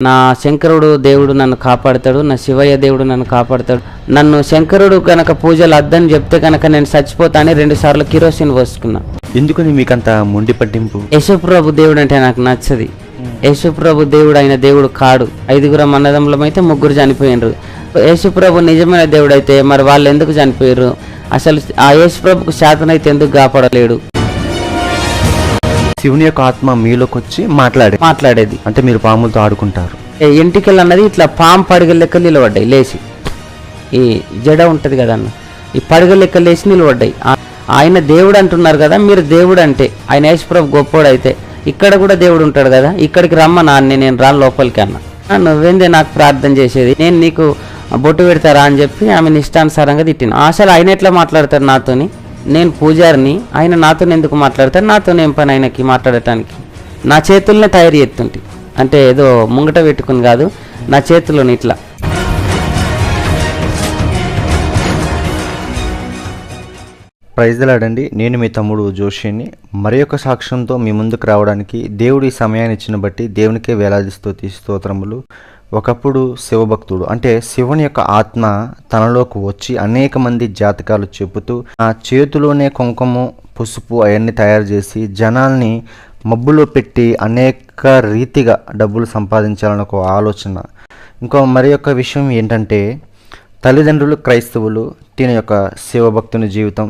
నా శంకరుడు దేవుడు నన్ను కాపాడుతాడు, నా శివయ్య దేవుడు నన్ను కాపాడుతాడు. నన్ను శంకరుడు కనుక పూజలు అద్దని చెప్తే కనుక నేను చచ్చిపోతానని 2 సార్లు కిరోసిన్ పోసుకున్నా. ఎందుకని మీకంత మొండి పట్టింపు? యేసుప్రభు దేవుడు అంటే నాకు నచ్చది. యేసుప్రభు దేవుడు అయిన దేవుడు కాడు. 5 అన్నదమ్ములం అయితే 3 చనిపోయినరు. యేసుప్రభు నిజమైన దేవుడు అయితే మరి వాళ్ళు ఎందుకు చనిపోయారు? అసలు ఆ యేసుప్రభుకు శాతనైతే ఎందుకు కాపాడలేడు? శివుని యొక్క ఆత్మ మీలోకి వచ్చి మాట్లాడేది అంటే మీరు పాములతో ఆడుకుంటారు. ఎంటికలు అన్నది ఇట్లా పాము పడగల లెక్క నిలబడ్డాయి లేచి. ఈ జడ ఉంటుంది కదా అన్న, ఈ పడగల లెక్క లేచి నిలబడ్డాయి. ఆయన దేవుడు అంటున్నారు కదా, మీరు దేవుడు అంటే ఆయన యేసుప్రభు గొప్పోడు అయితే ఇక్కడ కూడా దేవుడు ఉంటాడు కదా, ఇక్కడికి రమ్మన్నా నేను రాను లోపలికి అన్న. నువ్వేందే నాకు ప్రార్థన చేసేది, నేను నీకు బొట్టు పెడతారా అని చెప్పి ఆమె ఇష్టానుసారంగా తిట్టిన. అసలు ఆయన ఎట్లా మాట్లాడతారు నాతోని? నేను పూజారిని, ఆయన నాతో ఎందుకు మాట్లాడతారు? నాతో ఏం పని ఆయనకి మాట్లాడటానికి? నా చేతుల్నే తయారు చేస్తుంటే, అంటే ఏదో ముంగట పెట్టుకుని కాదు, నా చేతుల్లోని ఇట్లా. ప్రైజ్ ది లార్డ్ అండి. నేను మీ తమ్ముడు జోషిని మరి యొక్క సాక్ష్యంతో మీ ముందుకు రావడానికి దేవుడు ఈ సమయాన్ని ఇచ్చిన బట్టి దేవునికే వేలాది స్తోత్రములు. ఒకప్పుడు శివభక్తుడు అంటే శివుని యొక్క ఆత్మ తనలోకి వచ్చి అనేక మంది జాతకాలు చెబుతూ ఆ చేతిలోనే కుంకుమ పసుపు అవన్నీ తయారు చేసి జనాల్ని మబ్బులో పెట్టి అనేక రీతిగా డబ్బులు సంపాదించాలని ఒక ఆలోచన. ఇంకో మరి యొక్క విషయం ఏంటంటే తల్లిదండ్రులు క్రైస్తవులు, తన యొక్క శివభక్తుని జీవితం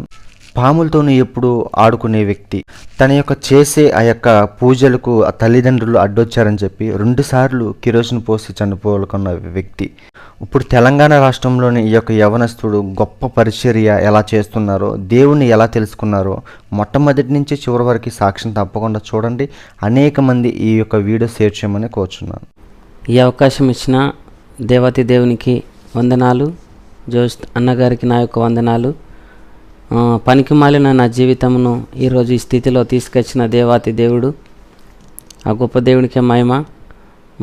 పాములతోనూ ఎప్పుడు ఆడుకునే వ్యక్తి. తన యొక్క చేసే ఆ యొక్క పూజలకు ఆ తల్లిదండ్రులు అడ్డొచ్చారని చెప్పి 2 సార్లు కిరోసిన్ పోసి చనిపోవాలనుకున్న వ్యక్తి. ఇప్పుడు తెలంగాణ రాష్ట్రంలోని ఈ యొక్క యవనస్తుడు గొప్ప పరిచర్య ఎలా చేస్తున్నారో, దేవుణ్ణి ఎలా తెలుసుకున్నారో మొట్టమొదటి నుంచి చివరి వరకు సాక్ష్యం తప్పకుండా చూడండి. అనేక మంది ఈ యొక్క వీడియో షేర్ చేయమని కోరుచున్నాను. ఈ అవకాశం ఇచ్చిన దేవాతి దేవునికి వందనాలు. జోష్ అన్నగారికి నా యొక్క వందనాలు. పనికి మాలిన నా జీవితమును ఈరోజు ఈ స్థితిలో తీసుకొచ్చిన దేవాతి దేవుడు, ఆ గొప్ప దేవుడికే మహిమ.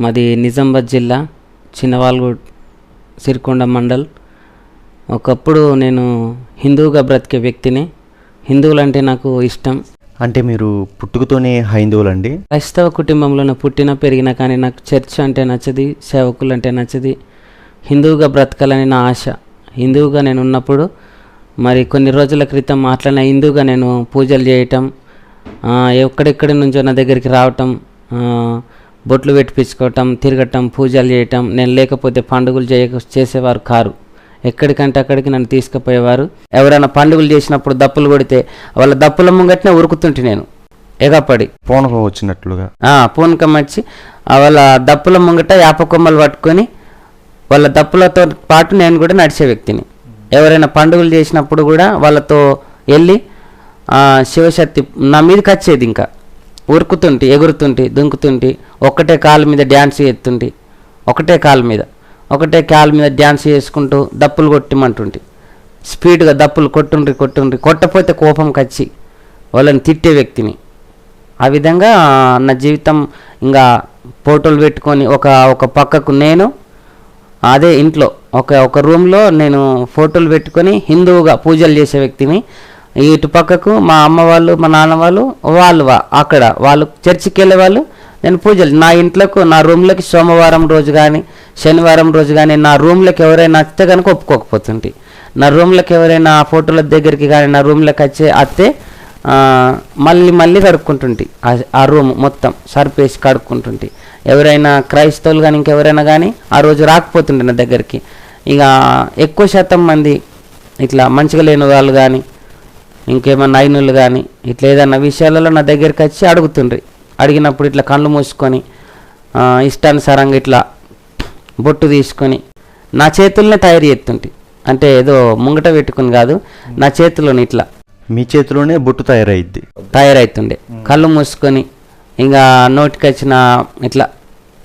మాది నిజామాబాద్ జిల్లా, చిన్నవాల్గూడ్, సిరికొండ మండల్. ఒకప్పుడు నేను హిందువుగా బ్రతికే వ్యక్తిని. హిందువులంటే నాకు ఇష్టం. అంటే మీరు పుట్టుకతోనే హైందువులండి? క్రైస్తవ కుటుంబంలోనే పుట్టిన పెరిగిన, కానీ నాకు చర్చ్ అంటే నచ్చది, సేవకులు అంటే నచ్చది. హిందువుగా బ్రతకాలని నా ఆశ. హిందువుగా నేను ఉన్నప్పుడు మరి కొన్ని రోజుల క్రితం అట్లనే హిందూగా నేను పూజలు చేయటం, ఎక్కడెక్కడి నుంచో నా దగ్గరికి రావటం, బొట్లు పెట్టించుకోవటం, తిరగటం, పూజలు చేయటం. నేను లేకపోతే పండుగలు చేసేవారు కారు. ఎక్కడికంటే అక్కడికి నన్ను తీసుకుపోయేవారు. ఎవరైనా పండుగలు చేసినప్పుడు దప్పులు కొడితే వాళ్ళ దప్పుల ముంగట్నే ఉరుకుతుంటే నేను ఎగపడి పూనకం వచ్చినట్లుగా పూనకం వచ్చి వాళ్ళ దప్పుల ముంగట యాపకొమ్మలు పట్టుకొని వాళ్ళ దప్పులతో పాటు నేను కూడా నడిచే వ్యక్తిని. ఎవరైనా పండుగలు చేసినప్పుడు కూడా వాళ్ళతో వెళ్ళి శివశక్తి నా మీదకి వచ్చేది. ఇంకా ఉరుకుతుంటే, ఎగురుతుంటే, దుంకుతుంటే, ఒకటే కాలు మీద డ్యాన్స్ చేస్తుంటే, ఒకటే కాలు మీద డ్యాన్స్ చేసుకుంటూ దప్పులు కొట్టమంటుంటే స్పీడ్గా దప్పులు కొట్టుండ్రి కొట్టపోతే కోపం కచ్చి వాళ్ళని తిట్టే వ్యక్తిని. ఆ విధంగా నా జీవితం ఇంకా ఫోటోలు పెట్టుకొని ఒక పక్కకు నేను అదే ఇంట్లో ఒక రూమ్లో నేను ఫోటోలు పెట్టుకొని హిందువుగా పూజలు చేసే వ్యక్తిని. ఇటు పక్కకు మా అమ్మ వాళ్ళు, మా నాన్న వాళ్ళు అక్కడ వాళ్ళు చర్చికి వెళ్ళే వాళ్ళు, నేను పూజలు నా ఇంట్లోకి, నా రూమ్లోకి సోమవారం రోజు కానీ శనివారం రోజు కానీ నా రూమ్లోకి ఎవరైనా వస్తే కనుక ఒప్పుకోకపోతుంటే, నా రూమ్లోకి ఎవరైనా ఫోటోల దగ్గరికి కానీ నా రూమ్లోకి అత్తే మళ్ళీ కడుక్కుంటుంటే ఆ రూమ్ మొత్తం సర్పేసి కడుక్కుంటుంటే, ఎవరైనా క్రైస్తవులు కానీ ఇంకెవరైనా కానీ ఆ రోజు రాకపోతుండే నా దగ్గరికి. ఇక ఎక్కువ శాతం మంది ఇట్లా మంచిగా లేని వాళ్ళు కానీ ఇంకేమన్నా అయినోళ్ళు కానీ ఇట్లా ఏదన్నా విషయాలలో నా దగ్గరికి వచ్చి అడుగుతుండ్రి. అడిగినప్పుడు ఇట్లా కళ్ళు మూసుకొని ఇష్టానుసారంగా ఇట్లా బొట్టు తీసుకొని నా చేతుల్నే తయారు చేస్తుంటే, అంటే ఏదో ముంగట పెట్టుకుని కాదు, నా చేతిలోని ఇట్లా. మీ చేతిలోనే బొట్టు తయారైతుండే. కళ్ళు మూసుకొని ఇంకా నోటికి వచ్చిన ఇట్లా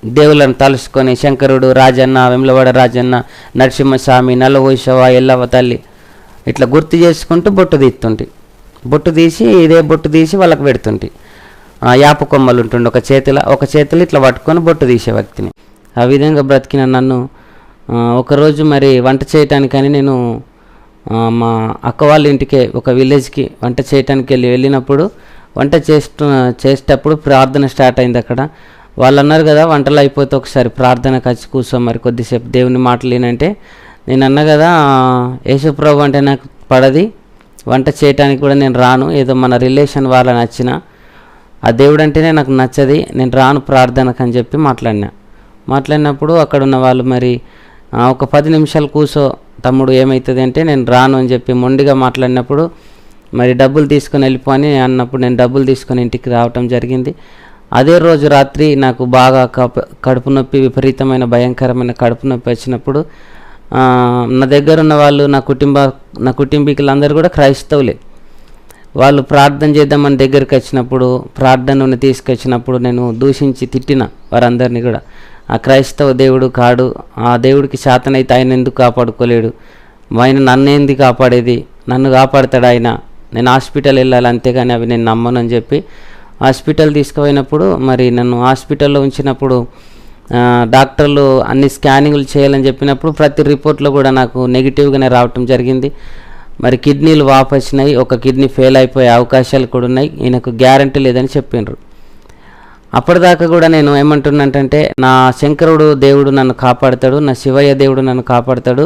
దేవుళ్ళని తలుసుకొని శంకరుడు, రాజన్న, వెమ్లవాడ రాజన్న, నరసింహస్వామి, నల్లవోషవ, ఎల్లవ తల్లి ఇట్లా గుర్తు చేసుకుంటూ బొట్టు తీసి ఇదే బొట్టు తీసి వాళ్ళకి పెడుతుంటే, యాప కొమ్మలు ఉంటుండే ఒక చేతిలో ఇట్లా పట్టుకొని బొట్టు తీసే వ్యక్తిని. ఆ విధంగా బ్రతికిన నన్ను ఒకరోజు మరి వంట చేయటానికని నేను మా అక్క వాళ్ళ ఇంటికి ఒక విలేజ్కి వంట చేయటానికి వెళ్ళినప్పుడు వంట చేసేటప్పుడు ప్రార్థన స్టార్ట్ అయింది. అక్కడ వాళ్ళు అన్నారు కదా వంటలు అయిపోతే ఒకసారి ప్రార్థనకు వచ్చి కూర్చో మరి కొద్దిసేపు దేవుని మాటలు వినంటే నేను అన్నా కదా యేసుప్రభు అంటే నాకు పడది, వంట చేయటానికి కూడా నేను రాను, ఏదో మన రిలేషన్ వాళ్ళ నచ్చిన ఆ దేవుడు అంటేనే నాకు నచ్చది, నేను రాను ప్రార్థనకు అని చెప్పి మాట్లాడినప్పుడు అక్కడ ఉన్న వాళ్ళు మరి ఒక 10 నిమిషాలు కూర్చో తమ్ముడు ఏమవుతుంది అంటే నేను రాను అని చెప్పి మొండిగా మాట్లాడినప్పుడు మరి డబ్బులు తీసుకొని వెళ్ళిపో అని అన్నప్పుడు నేను డబ్బులు తీసుకొని ఇంటికి రావటం జరిగింది. అదే రోజు రాత్రి నాకు బాగా కడుపు నొప్పి, విపరీతమైన భయంకరమైన కడుపు నొప్పి వచ్చినప్పుడు నా దగ్గర ఉన్న వాళ్ళు నా కుటుంబీకులందరూ కూడా క్రైస్తవులే. వాళ్ళు ప్రార్థన చేద్దామని దగ్గరికి వచ్చినప్పుడు, ప్రార్థనను తీసుకొచ్చినప్పుడు నేను దూషించి తిట్టిన వారందరినీ కూడా. ఆ క్రైస్తవ దేవుడు కాడు, ఆ దేవుడికి శాతనైతే ఆయన ఎందుకు కాపాడుకోలేడు, ఆయన నన్ను ఎందుకు కాపాడేది, నన్ను కాపాడతాడు ఆయన, నేను హాస్పిటల్ వెళ్ళాలి అంతేగాని అవి నేను నమ్మను అని చెప్పి హాస్పిటల్ తీసుకుపోయినప్పుడు మరి నన్ను హాస్పిటల్లో ఉంచినప్పుడు డాక్టర్లు అన్ని స్కానింగ్లు చేయాలని చెప్పినప్పుడు ప్రతి రిపోర్ట్లో కూడా నాకు నెగిటివ్గానే రావటం జరిగింది. మరి కిడ్నీలు వాపు వచ్చినాయి, ఒక కిడ్నీ ఫెయిల్ అయిపోయే అవకాశాలు కూడా ఉన్నాయి, ఈయనకు గ్యారంటీ లేదని చెప్పిండ్రు. అప్పటిదాకా కూడా నేను ఏమంటున్నానంటే నా శంకరుడు దేవుడు నన్ను కాపాడుతాడు, నా శివయ్య దేవుడు నన్ను కాపాడుతాడు,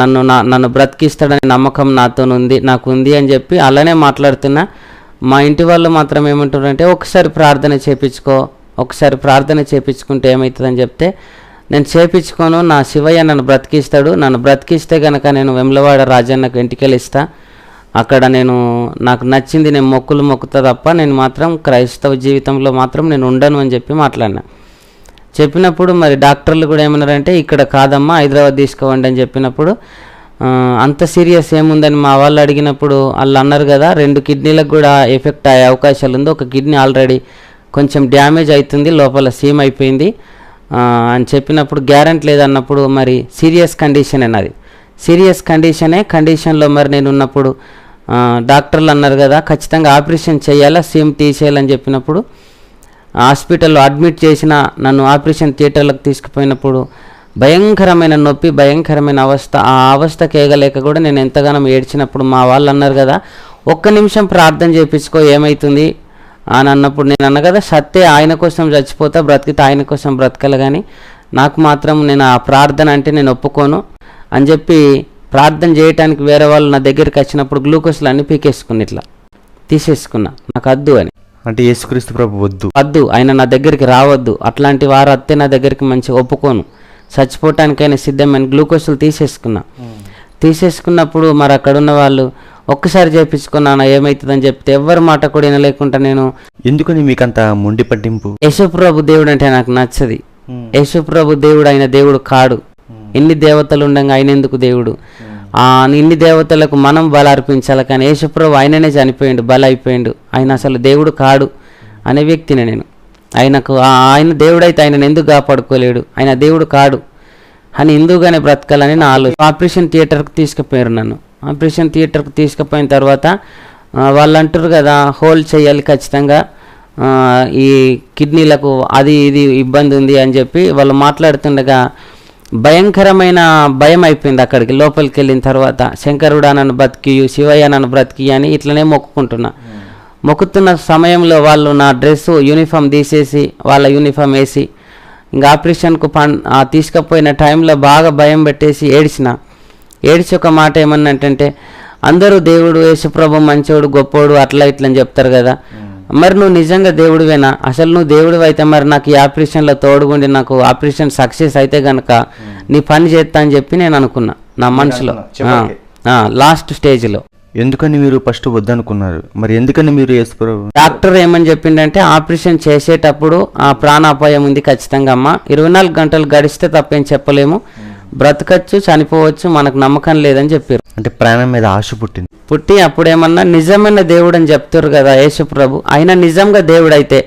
నన్ను బ్రతికిస్తాడనే నమ్మకం నాకు ఉంది అని చెప్పి అలానే మాట్లాడుతున్నా. మా ఇంటి వాళ్ళు మాత్రం ఏమంటున్నారంటే ఒకసారి ప్రార్థన చేయించుకుంటే ఏమవుతుందని చెప్తే నేను చేయించుకోను, నా శివయ్య నన్ను బ్రతికిస్తాడు, నన్ను బ్రతికిస్తే కనుక నేను వెమ్లవాడ రాజన్నకు ఎంటికలు ఇస్తా, అక్కడ నాకు నచ్చింది నేను మొక్కుతా తప్ప నేను మాత్రం క్రైస్తవ జీవితంలో మాత్రం నేను ఉండను అని చెప్పి మాట్లాడినా. చెప్పినప్పుడు మరి డాక్టర్లు కూడా ఏమన్నారంటే ఇక్కడ కాదమ్మా హైదరాబాద్ తీసుకోవండి అని చెప్పినప్పుడు అంత సీరియస్ ఏముందని మా వాళ్ళు అడిగినప్పుడు వాళ్ళు అన్నారు కదా 2 కిడ్నీలకు కూడా ఎఫెక్ట్ అయ్యే అవకాశాలు ఉంది, ఒక కిడ్నీ ఆల్రెడీ కొంచెం డ్యామేజ్ అవుతుంది, లోపల సీమ్ అయిపోయింది అని చెప్పినప్పుడు గ్యారెంటీ లేదన్నప్పుడు మరి సీరియస్ కండిషన్ అన్నది. సీరియస్ కండిషన్లో మరి నేను ఉన్నప్పుడు డాక్టర్లు అన్నారు కదా ఖచ్చితంగా ఆపరేషన్ చేయాలా, సీమ్ తీసేయాలని చెప్పినప్పుడు హాస్పిటల్లో అడ్మిట్ చేసిన నన్ను ఆపరేషన్ థియేటర్లకు తీసుకుపోయినప్పుడు భయంకరమైన నొప్పి, భయంకరమైన అవస్థ, ఆ అవస్థకి ఏగలేక కూడా నేను ఎంతగానో ఏడ్చినప్పుడు మా వాళ్ళు అన్నారు కదా 1 నిమిషం ప్రార్థన చేయించుకో ఏమవుతుంది అని అన్నప్పుడు నేను అన్న కదా సత్తే ఆయన కోసం చచ్చిపోతా, బ్రతికితే ఆయన కోసం బ్రతకాలి, కానీ నాకు మాత్రం నేను ఆ ప్రార్థన అంటే నేను ఒప్పుకోను అని చెప్పి ప్రార్థన చేయడానికి వేరే వాళ్ళు నా దగ్గరికి వచ్చినప్పుడు గ్లూకోజ్లు అన్నీ పీకేసుకుని ఇట్లా తీసేసుకున్నా, నాకు వద్దు అని. అంటే యేసుక్రీస్తు ప్రభు వద్దు, ఆయన నా దగ్గరికి రావద్దు, అట్లాంటి వారు అత్తే నా దగ్గరికి మంచిగా ఒప్పుకోను, చచ్చిపోవటానికైనా సిద్ధమైన గ్లూకోజ్లు తీసేసుకున్నప్పుడు మరి అక్కడ ఉన్న వాళ్ళు ఒక్కసారి చేయించుకున్నాను ఏమవుతుందని చెప్తే ఎవరి మాట కూడా వినలేకుండా నేను ఎందుకని మీకంత మొండి పట్టింపు? యేసుప్రభు దేవుడు అంటే నాకు నచ్చది. యేసుప్రభు దేవుడు ఆయన దేవుడు కాడు, ఎన్ని దేవతలు ఉండగా ఆయన ఎందుకు దేవుడు, ఇన్ని దేవతలకు మనం బల అర్పించాలి, కానీ యేసుప్రభు ఆయననే చనిపోయిండు, బల అయిపోయిండు, ఆయన అసలు దేవుడు కాడు అనే వ్యక్తిని నేను. ఆయన దేవుడైతే ఆయనను ఎందుకు కాపాడుకోలేడు, ఆయన దేవుడు కాడు అని హిందూగానే బ్రతకాలని నా ఆలోచన. ఆపరేషన్ థియేటర్కి తీసుకుపోయారు నన్ను. ఆపరేషన్ థియేటర్కి తీసుకుపోయిన తర్వాత వాళ్ళు అంటారు కదా హోల్ చేయాలి ఖచ్చితంగా, ఈ కిడ్నీలకు అది ఇది ఇబ్బంది ఉంది అని చెప్పి వాళ్ళు మాట్లాడుతుండగా భయంకరమైన భయం అయిపోయింది. అక్కడికి లోపలికి వెళ్ళిన తర్వాత శంకరుడా నన్ను బ్రతికి, శివయ్య నన్ను బ్రతికి అని ఇట్లనే మొక్కుతున్న సమయంలో వాళ్ళు నా డ్రెస్సు యూనిఫామ్ తీసేసి వాళ్ళ యూనిఫామ్ వేసి ఇంకా ఆపరేషన్కు తీసుకుపోయిన టైంలో బాగా భయం పెట్టేసి ఏడ్చి ఒక మాట ఏమన్నంటే అందరూ దేవుడు యేసుప్రభు మంచోడు గొప్పోడు అట్లా ఇట్లా అని చెప్తారు కదా, మరి నువ్వు నిజంగా దేవుడివేనా, అసలు నువ్వు దేవుడివి అయితే మరి నాకు ఈ ఆపరేషన్లో తోడుగుండి నాకు ఆపరేషన్ సక్సెస్ అయితే కనుక నీ పని చేస్తా అని చెప్పి నేను అనుకున్నా నా మనసులో లాస్ట్ స్టేజ్లో. ఎందుకని మీరు ఫస్ట్ వద్దనుకున్నారు, మరి ఎందుకని మీరు యేసుప్రభు? డాక్టర్ ఏమని చెప్పిండంటే ఆపరేషన్ చేసేటప్పుడు ఆ ప్రాణాపాయం ఉంది ఖచ్చితంగా అమ్మ, 24 గంటలు గడిస్తే తప్పేం చెప్పలేము, బ్రతకచ్చు చనిపోవచ్చు, మనకు నమ్మకం లేదని చెప్పారు. అంటే ప్రాణం మీద ఆశ పుట్టి అప్పుడేమన్నా నిజమైన దేవుడు అని చెప్తారు కదా యేసుప్రభు, ఆయన నిజంగా దేవుడైతే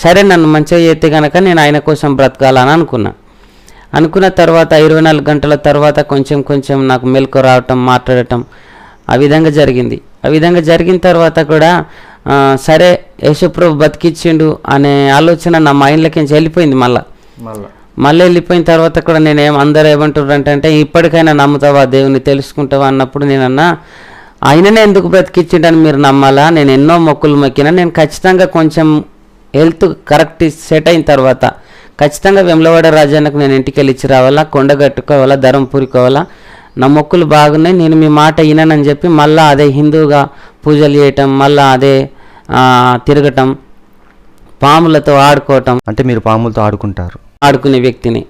సరే నన్ను మంచిగా చేస్తే కనుక నేను ఆయన కోసం బ్రతకాలని అనుకున్న తర్వాత 24 గంటల తర్వాత కొంచెం నాకు మెలకు రావటం, మాట్లాడటం ఆ విధంగా జరిగింది. ఆ విధంగా జరిగిన తర్వాత కూడా సరే యేసుప్రభు బతికిచ్చిండు అనే ఆలోచన నా మైండ్లోకి వెళ్ళిపోయింది. మళ్ళీ వెళ్ళిపోయిన తర్వాత కూడా అందరూ ఏమంటారు అంటే ఇప్పటికైనా నమ్ముతావా దేవుని తెలుసుకుంటావా అన్నప్పుడు నేనన్నా ఆయననే ఎందుకు బ్రతికిచ్చిండని మీరు నమ్మాలా, నేను ఎన్నో మొక్కులు మొక్కినా, నేను ఖచ్చితంగా కొంచెం హెల్త్ కరెక్ట్ సెట్ అయిన తర్వాత ఖచ్చితంగా వేములవాడ రాజన్నకు నేను ఇంటికి వెళ్ళి ఇచ్చి రావాలా, కొండగట్టుకోవాలా, ధర్మపురికోవాలా, నా మొక్కులు బాగున్నాయి, నేను మీ మాట వినని చెప్పి మళ్ళీ అదే హిందూగా పూజలు చేయటం, మళ్ళీ అదే తిరగటం, పాములతో ఆడుకోవటం. అంటే మీరు పాములతో ఆడుకుంటారు? ఆడుకునే వ్యక్తిని.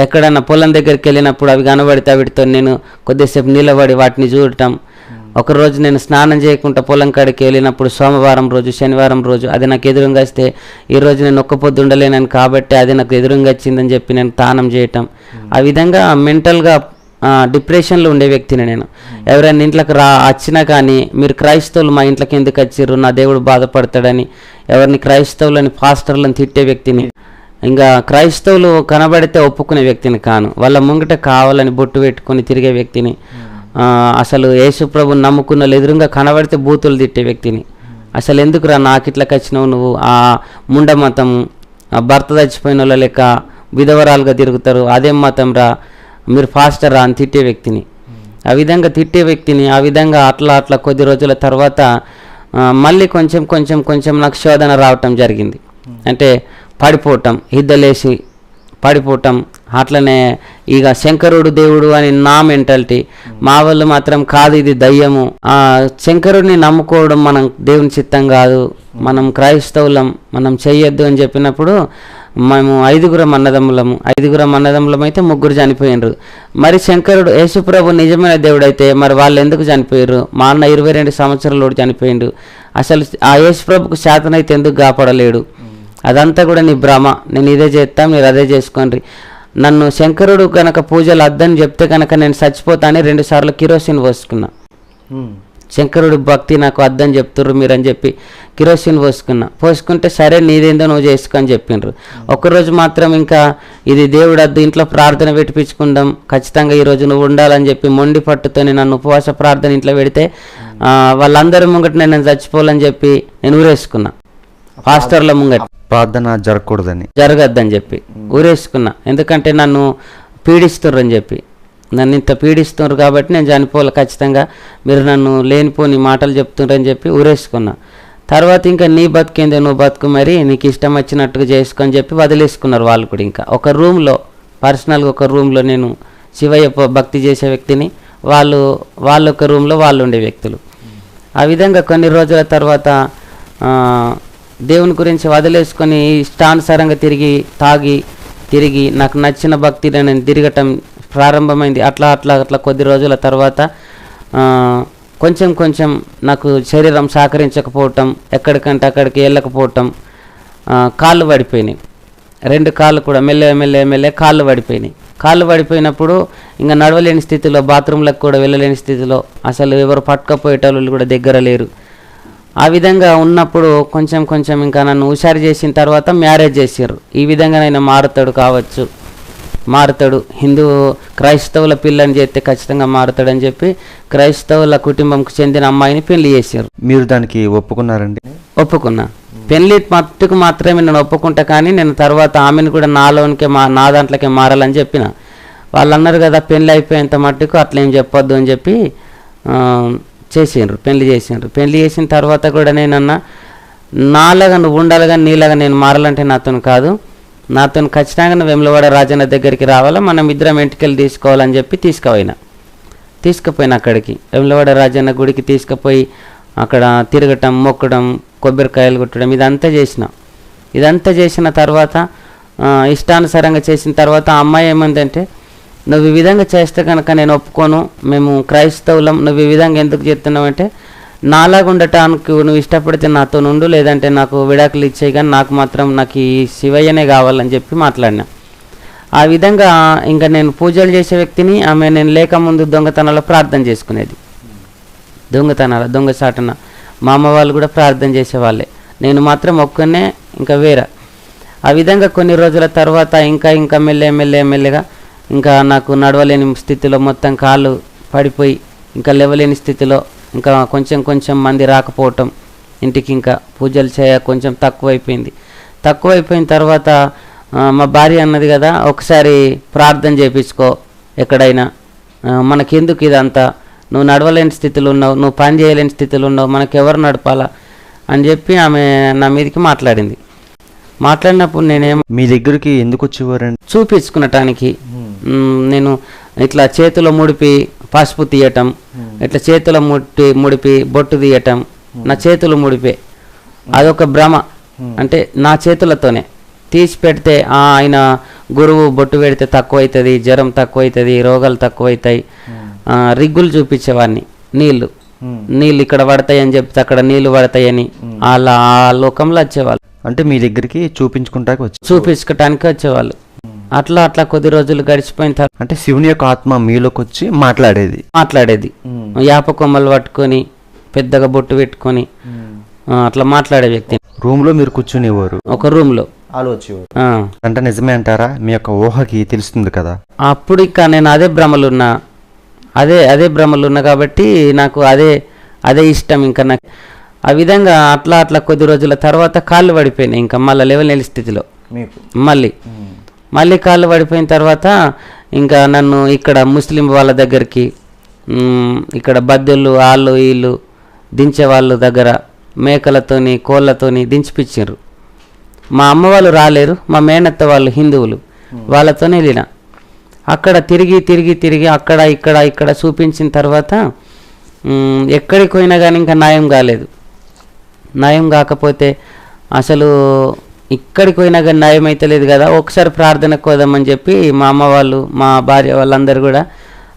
ఎక్కడన్నా పొలం దగ్గరికి వెళ్ళినప్పుడు అవి కనబడితే వీటితో నేను కొద్దిసేపు నిలబడి వాటిని చూడటం. ఒకరోజు నేను స్నానం చేయకుండా పొలం కాడికి వెళ్ళినప్పుడు సోమవారం రోజు, శనివారం రోజు అది నాకు ఎదురుగా వస్తే ఈరోజు నేను ఒక్క పొద్దు ఉండలేనని కాబట్టి అది నాకు ఎదురుగా వచ్చిందని చెప్పి నేను దానం చేయటం. ఆ విధంగా మెంటల్గా డిప్రెషన్లో ఉండే వ్యక్తిని నేను. ఎవరైనా ఇంట్లోకి వచ్చినా కానీ మీరు క్రైస్తవులు మా ఇంట్లోకి ఎందుకు వచ్చిర్రు, నా దేవుడు బాధపడతాడని ఎవరిని క్రైస్తవులని పాస్టర్లను తిట్టే వ్యక్తిని. ఇంకా క్రైస్తవులు కనబడితే ఒప్పుకునే వ్యక్తిని కాను. వాళ్ళ ముంగట కావాలని బొట్టు పెట్టుకొని తిరిగే వ్యక్తిని. అసలు యేసుప్రభుని నమ్ముకున్న వాళ్ళు ఎదురుగా కనబడితే బూతులు తిట్టే వ్యక్తిని. అసలు ఎందుకురా నాకు ఇట్లకి వచ్చినావు నువ్వు, ఆ ముండ మతం, భర్త చచ్చిపోయిన వాళ్ళ లెక్క విధవరాలుగా తిరుగుతారు, అదేం మతం రా, మీరు ఫాస్టర్ రా అని తిట్టే వ్యక్తిని. ఆ విధంగా తిట్టే వ్యక్తిని. ఆ విధంగా అట్లా కొద్ది రోజుల తర్వాత మళ్ళీ కొంచెం నాకు శోధన రావటం జరిగింది. అంటే పడిపోవటం, ఇద్దలేసి పడిపోవటం. అట్లనే ఇక శంకరుడు దేవుడు అని నా మెంటాలిటీ. మా వాళ్ళు మాత్రం కాదు ఇది దయ్యము, శంకరుడిని నమ్ముకోవడం మనం దేవుని చిత్తం కాదు, మనం క్రైస్తవులం, మనం చెయ్యొద్దు అని చెప్పినప్పుడు మేము 5 అన్నదమ్ములం అయితే 3 చనిపోయినరు. మరి శంకరుడు యేసుప్రభు నిజమైన దేవుడు అయితే మరి వాళ్ళు ఎందుకు చనిపోయారు? మా అన్న 22 సంవత్సరాలు చనిపోయిండు. అసలు ఆ యేసుప్రభుకు శాతనైతే ఎందుకు కాపాడలేడు? అదంతా కూడా నీ భ్రమ, నేను ఇదే చేస్తాం, మీరు అదే చేసుకోండి. నన్ను శంకరుడు కనుక పూజలు అద్దని చెప్తే కనుక నేను చచ్చిపోతానని 2 సార్లు కిరోసిన్ పోసుకున్నా. శంకరుడు భక్తి నాకు అద్దని చెప్తుర్రు మీరు అని చెప్పి కిరోసిన్ పోసుకుంటే సరే నీదేందో నువ్వు చేసుకో అని చెప్పిండ్రు. ఒకరోజు మాత్రం ఇంకా ఇది దేవుడు అద్దు, ఇంట్లో ప్రార్థన పెట్టించుకుందాం, ఖచ్చితంగా ఈరోజు నువ్వు ఉండాలని చెప్పి మొండి పట్టుతోని నన్ను ఉపవాస ప్రార్థన ఇంట్లో పెడితే వాళ్ళందరి ముంగట నేను చచ్చిపోవాలని చెప్పి నేను ఊరేసుకున్నా. పాస్టర్ల ముంగట ప్రార్థన జరగద్దని చెప్పి ఊరేసుకున్నా. ఎందుకంటే నన్ను పీడిస్తుర్రు చెప్పి, నన్ను ఇంత పీడిస్తున్నారు కాబట్టి నేను చనిపోవాలి ఖచ్చితంగా, మీరు నన్ను లేనిపోని మాటలు చెప్తున్నారని చెప్పి ఊరేసుకున్నా. తర్వాత ఇంకా నీ బతికేందే నువ్వు బతుకు, మరి నీకు ఇష్టం వచ్చినట్టుగా చేసుకొని చెప్పి వదిలేసుకున్నారు వాళ్ళు కూడా. ఇంకా ఒక రూమ్లో పర్సనల్గా ఒక రూమ్లో నేను శివయ్య భక్తి చేసే వ్యక్తిని, వాళ్ళు ఒక రూమ్లో వాళ్ళు ఉండే వ్యక్తులు. ఆ విధంగా కొన్ని రోజుల తర్వాత దేవుని గురించి వదిలేసుకొని ఇష్టానుసారంగా తిరిగి నాకు నచ్చిన భక్తిని నేను తిరగటం ప్రారంభమైంది. అట్లా కొద్ది రోజుల తర్వాత కొంచెం నాకు శరీరం సహకరించకపోవటం, ఎక్కడికంటే అక్కడికి వెళ్ళకపోవటం, కాళ్ళు పడిపోయినాయి. 2 కాళ్ళు కూడా మెల్లె కాళ్ళు పడిపోయినాయి. కాళ్ళు పడిపోయినప్పుడు ఇంకా నడవలేని స్థితిలో, బాత్రూంలకు కూడా వెళ్ళలేని స్థితిలో, అసలు ఎవరు పట్టుకపోయేటోళ్ళు కూడా దగ్గర లేరు. ఆ విధంగా ఉన్నప్పుడు కొంచెం ఇంకా నన్ను హుషారు చేసిన తర్వాత మ్యారేజ్ చేసారు. ఈ విధంగా నేను మారుతాడు హిందూ క్రైస్తవుల పిల్లని చేస్తే ఖచ్చితంగా మారుతాడని చెప్పి క్రైస్తవుల కుటుంబంకు చెందిన అమ్మాయిని పెళ్లి చేశారు. మీరు దానికి ఒప్పుకున్నారండి? ఒప్పుకున్నా. పెళ్లి మట్టుకు మాత్రమే నేను ఒప్పుకుంటా, కానీ నేను తర్వాత ఆమెను కూడా నా దాంట్లోకే మారాలని చెప్పిన. వాళ్ళు అన్నారు కదా పెళ్లి అయిపోయేంత మట్టుకు అట్లా ఏం చెప్పొద్దు అని చెప్పి పెళ్లి చేసిండ్రు. పెళ్లి చేసిన తర్వాత కూడా నేనన్నా నాలాగా నువ్వు ఉండాలి కానీ నీలాగా నేను మారాలంటే నాతో కాదు, నాతో ఖచ్చితంగా నువ్వు వేములవాడ రాజన్న దగ్గరికి రావాలా, మనం ఇద్దరం ఇంటికెళ్ళి తీసుకోవాలని చెప్పి తీసుకుపోయిన అక్కడికి వేములవాడ రాజన్న గుడికి తీసుకుపోయి అక్కడ తిరగటం, మొక్కడం, కొబ్బరికాయలు కొట్టడం ఇదంతా చేసిన తర్వాత ఇష్టానుసారంగా చేసిన తర్వాత ఆ అమ్మాయి ఏమందంటే, నువ్వు ఈ విధంగా చేస్తే కనుక నేను ఒప్పుకోను, మేము క్రైస్తవులం, నువ్వు ఈ విధంగా ఎందుకు చెప్తున్నావు అంటే, నాలాగా ఉండటానికి నువ్వు ఇష్టపడితే నాతో ఉండు, లేదంటే నాకు విడాకులు ఇచ్చేయి, కానీ నాకు ఈ శివయ్యనే కావాలని చెప్పి మాట్లాడినా. ఆ విధంగా ఇంకా నేను పూజలు చేసే వ్యక్తిని. ఆమె నేను లేకముందు దొంగతనాల్లో ప్రార్థన చేసుకునేది, దొంగసాటన. మా అమ్మ వాళ్ళు కూడా ప్రార్థన చేసేవాళ్ళే, నేను మాత్రం ఒక్కనే ఇంకా వేరే. ఆ విధంగా కొన్ని రోజుల తర్వాత ఇంకా మెల్లగా ఇంకా నాకు నడవలేని స్థితిలో, మొత్తం కాళ్ళు పడిపోయి ఇంకా లేవలేని స్థితిలో, ఇంకా కొంచెం మంది రాకపోవటం ఇంటికి, ఇంకా పూజలు కొంచెం తక్కువైపోయిన తర్వాత మా భార్య అన్నది కదా, ఒకసారి ప్రార్థన చేయించుకో ఎక్కడైనా, మనకెందుకు ఇదంతా, నువ్వు నడవలేని స్థితిలో ఉన్నావు, నువ్వు పని చేయలేని స్థితిలో ఉన్నావు, మనకెవరు నడపాలా అని చెప్పి ఆమె నా మీదకి మాట్లాడింది. మాట్లాడినప్పుడు నేనేం మీ దగ్గరికి ఎందుకు వచ్చేవారండి? చూపించుకునటానికి నేను ఇట్లా చేతిలో ముడిపి పసుపు తీయటం, ఇట్లా చేతిలో ముడిపి బొట్టు తీయటం, నా చేతులు ముడిపే అదొక భ్రమ. అంటే నా చేతులతోనే తీసి పెడితే ఆయన గురువు బొట్టు పెడితే తక్కువ అవుతుంది, జ్వరం తక్కువ అవుతుంది, రోగాలు తక్కువ అవుతాయి, రిగ్గులు చూపించేవాడిని. నీళ్ళు ఇక్కడ పడతాయి అని చెప్తే అక్కడ నీళ్లు పడతాయని అలా ఆ లోకంలో వచ్చేవాళ్ళు. అంటే మీ దగ్గరికి చూపించుకోవటానికి వచ్చేవాళ్ళు. అట్లా అట్లా కొద్ది రోజులు గడిచిపోయిన తర్వాత అంటే శివుని యొక్క ఆత్మ మీలోకి వచ్చి మాట్లాడేది యాప కొమ్మలు పట్టుకొని పెద్దగా బొట్టు పెట్టుకొని అట్లా మాట్లాడే వ్యక్తి. రూమ్ లో మీరు కూర్చునేవారు? ఒక రూమ్ లో ఆలోచించేవారు. అంటే నిజమే అంటారా? మీ యొక్క ఊహకి తెలుస్తుంది కదా. అప్పుడు ఇంకా నేను అదే భ్రమలున్నా కాబట్టి నాకు అదే ఇష్టం. ఇంకా నాకు ఆ విధంగా అట్లా కొద్ది రోజుల తర్వాత కాళ్ళు పడిపోయినాయి. ఇంకా మళ్ళీ లేవలేని స్థితిలో మళ్ళీ కాళ్ళు పడిపోయిన తర్వాత ఇంకా నన్ను ఇక్కడ ముస్లిం వాళ్ళ దగ్గరికి, ఇక్కడ బద్దెళ్ళు వాళ్ళు వీళ్ళు దించే వాళ్ళ దగ్గర మేకలతోని కోళ్ళతోని దించిపిచ్చారు. మా అమ్మ వాళ్ళు రాలేరు, మా మేనత్త వాళ్ళు హిందువులు, వాళ్ళతోనే వెళ్ళిన. అక్కడ తిరిగి అక్కడ ఇక్కడ చూపించిన తర్వాత ఎక్కడికి పోయినా కానీ ఇంకా నయం కాకపోతే అసలు ఇక్కడికి పోయినా కానీ నయం అయితే లేదు కదా, ఒకసారి ప్రార్థనకు పోదామని చెప్పి మా అమ్మ వాళ్ళు మా భార్య వాళ్ళందరూ కూడా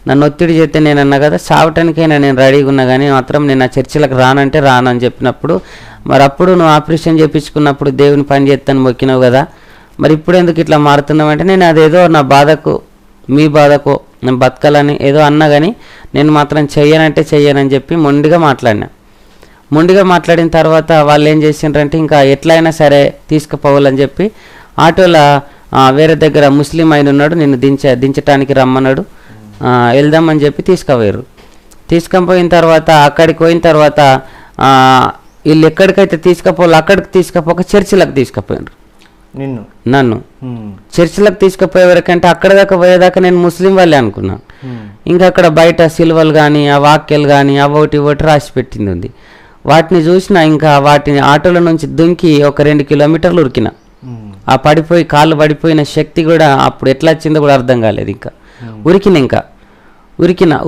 నన్ను ఒత్తిడి చేస్తే నేను అన్నా కదా, చావటానికైనా నేను రెడీగా ఉన్నా కానీ మాత్రం నేను ఆ చర్చిలకు రానంటే రానని చెప్పినప్పుడు, మరి అప్పుడు నువ్వు ఆపరేషన్ చేయించుకున్నప్పుడు దేవుని పని చేస్తాను మొక్కినావు కదా, మరి ఇప్పుడు ఎందుకు ఇట్లా మారుతున్నావు అంటే, నేను అదేదో నా బాధకు మీ బాధకు నేను బతకాలని ఏదో అన్నా కానీ నేను మాత్రం చెయ్యనని చెప్పి మొండిగా మాట్లాడిన తర్వాత వాళ్ళు ఏం చేసిండ్రంటే ఇంకా ఎట్లయినా సరే తీసుకుపోవాలని చెప్పి ఆటోలో వేరే దగ్గర ముస్లిం ఆయన ఉన్నాడు, నిన్ను దించటానికి రమ్మన్నాడు, వెళ్దామని చెప్పి తీసుకుపోయిన తర్వాత అక్కడికి పోయిన తర్వాత వీళ్ళు ఎక్కడికైతే తీసుకుపోవాలి అక్కడికి తీసుకుపోక చర్చిలకు తీసుకుపోయినారు నన్ను. చర్చిలకు తీసుకుపోయే వరకంటే అక్కడ దాకా పోయేదాకా నేను ముస్లిం వాళ్ళే అనుకున్నా. ఇంకా అక్కడ బయట సిలువలు కానీ ఆ వాక్యాలు కానీ అవోటి రాసి పెట్టింది ఉంది. వాటిని చూసిన ఇంకా వాటిని ఆటోల నుంచి దుంకి ఒక 2 కిలోమీటర్లు ఉరికిన. ఆ కాళ్ళు పడిపోయిన శక్తి కూడా అప్పుడు ఎట్లా వచ్చిందో కూడా అర్థం కాలేదు. ఇంకా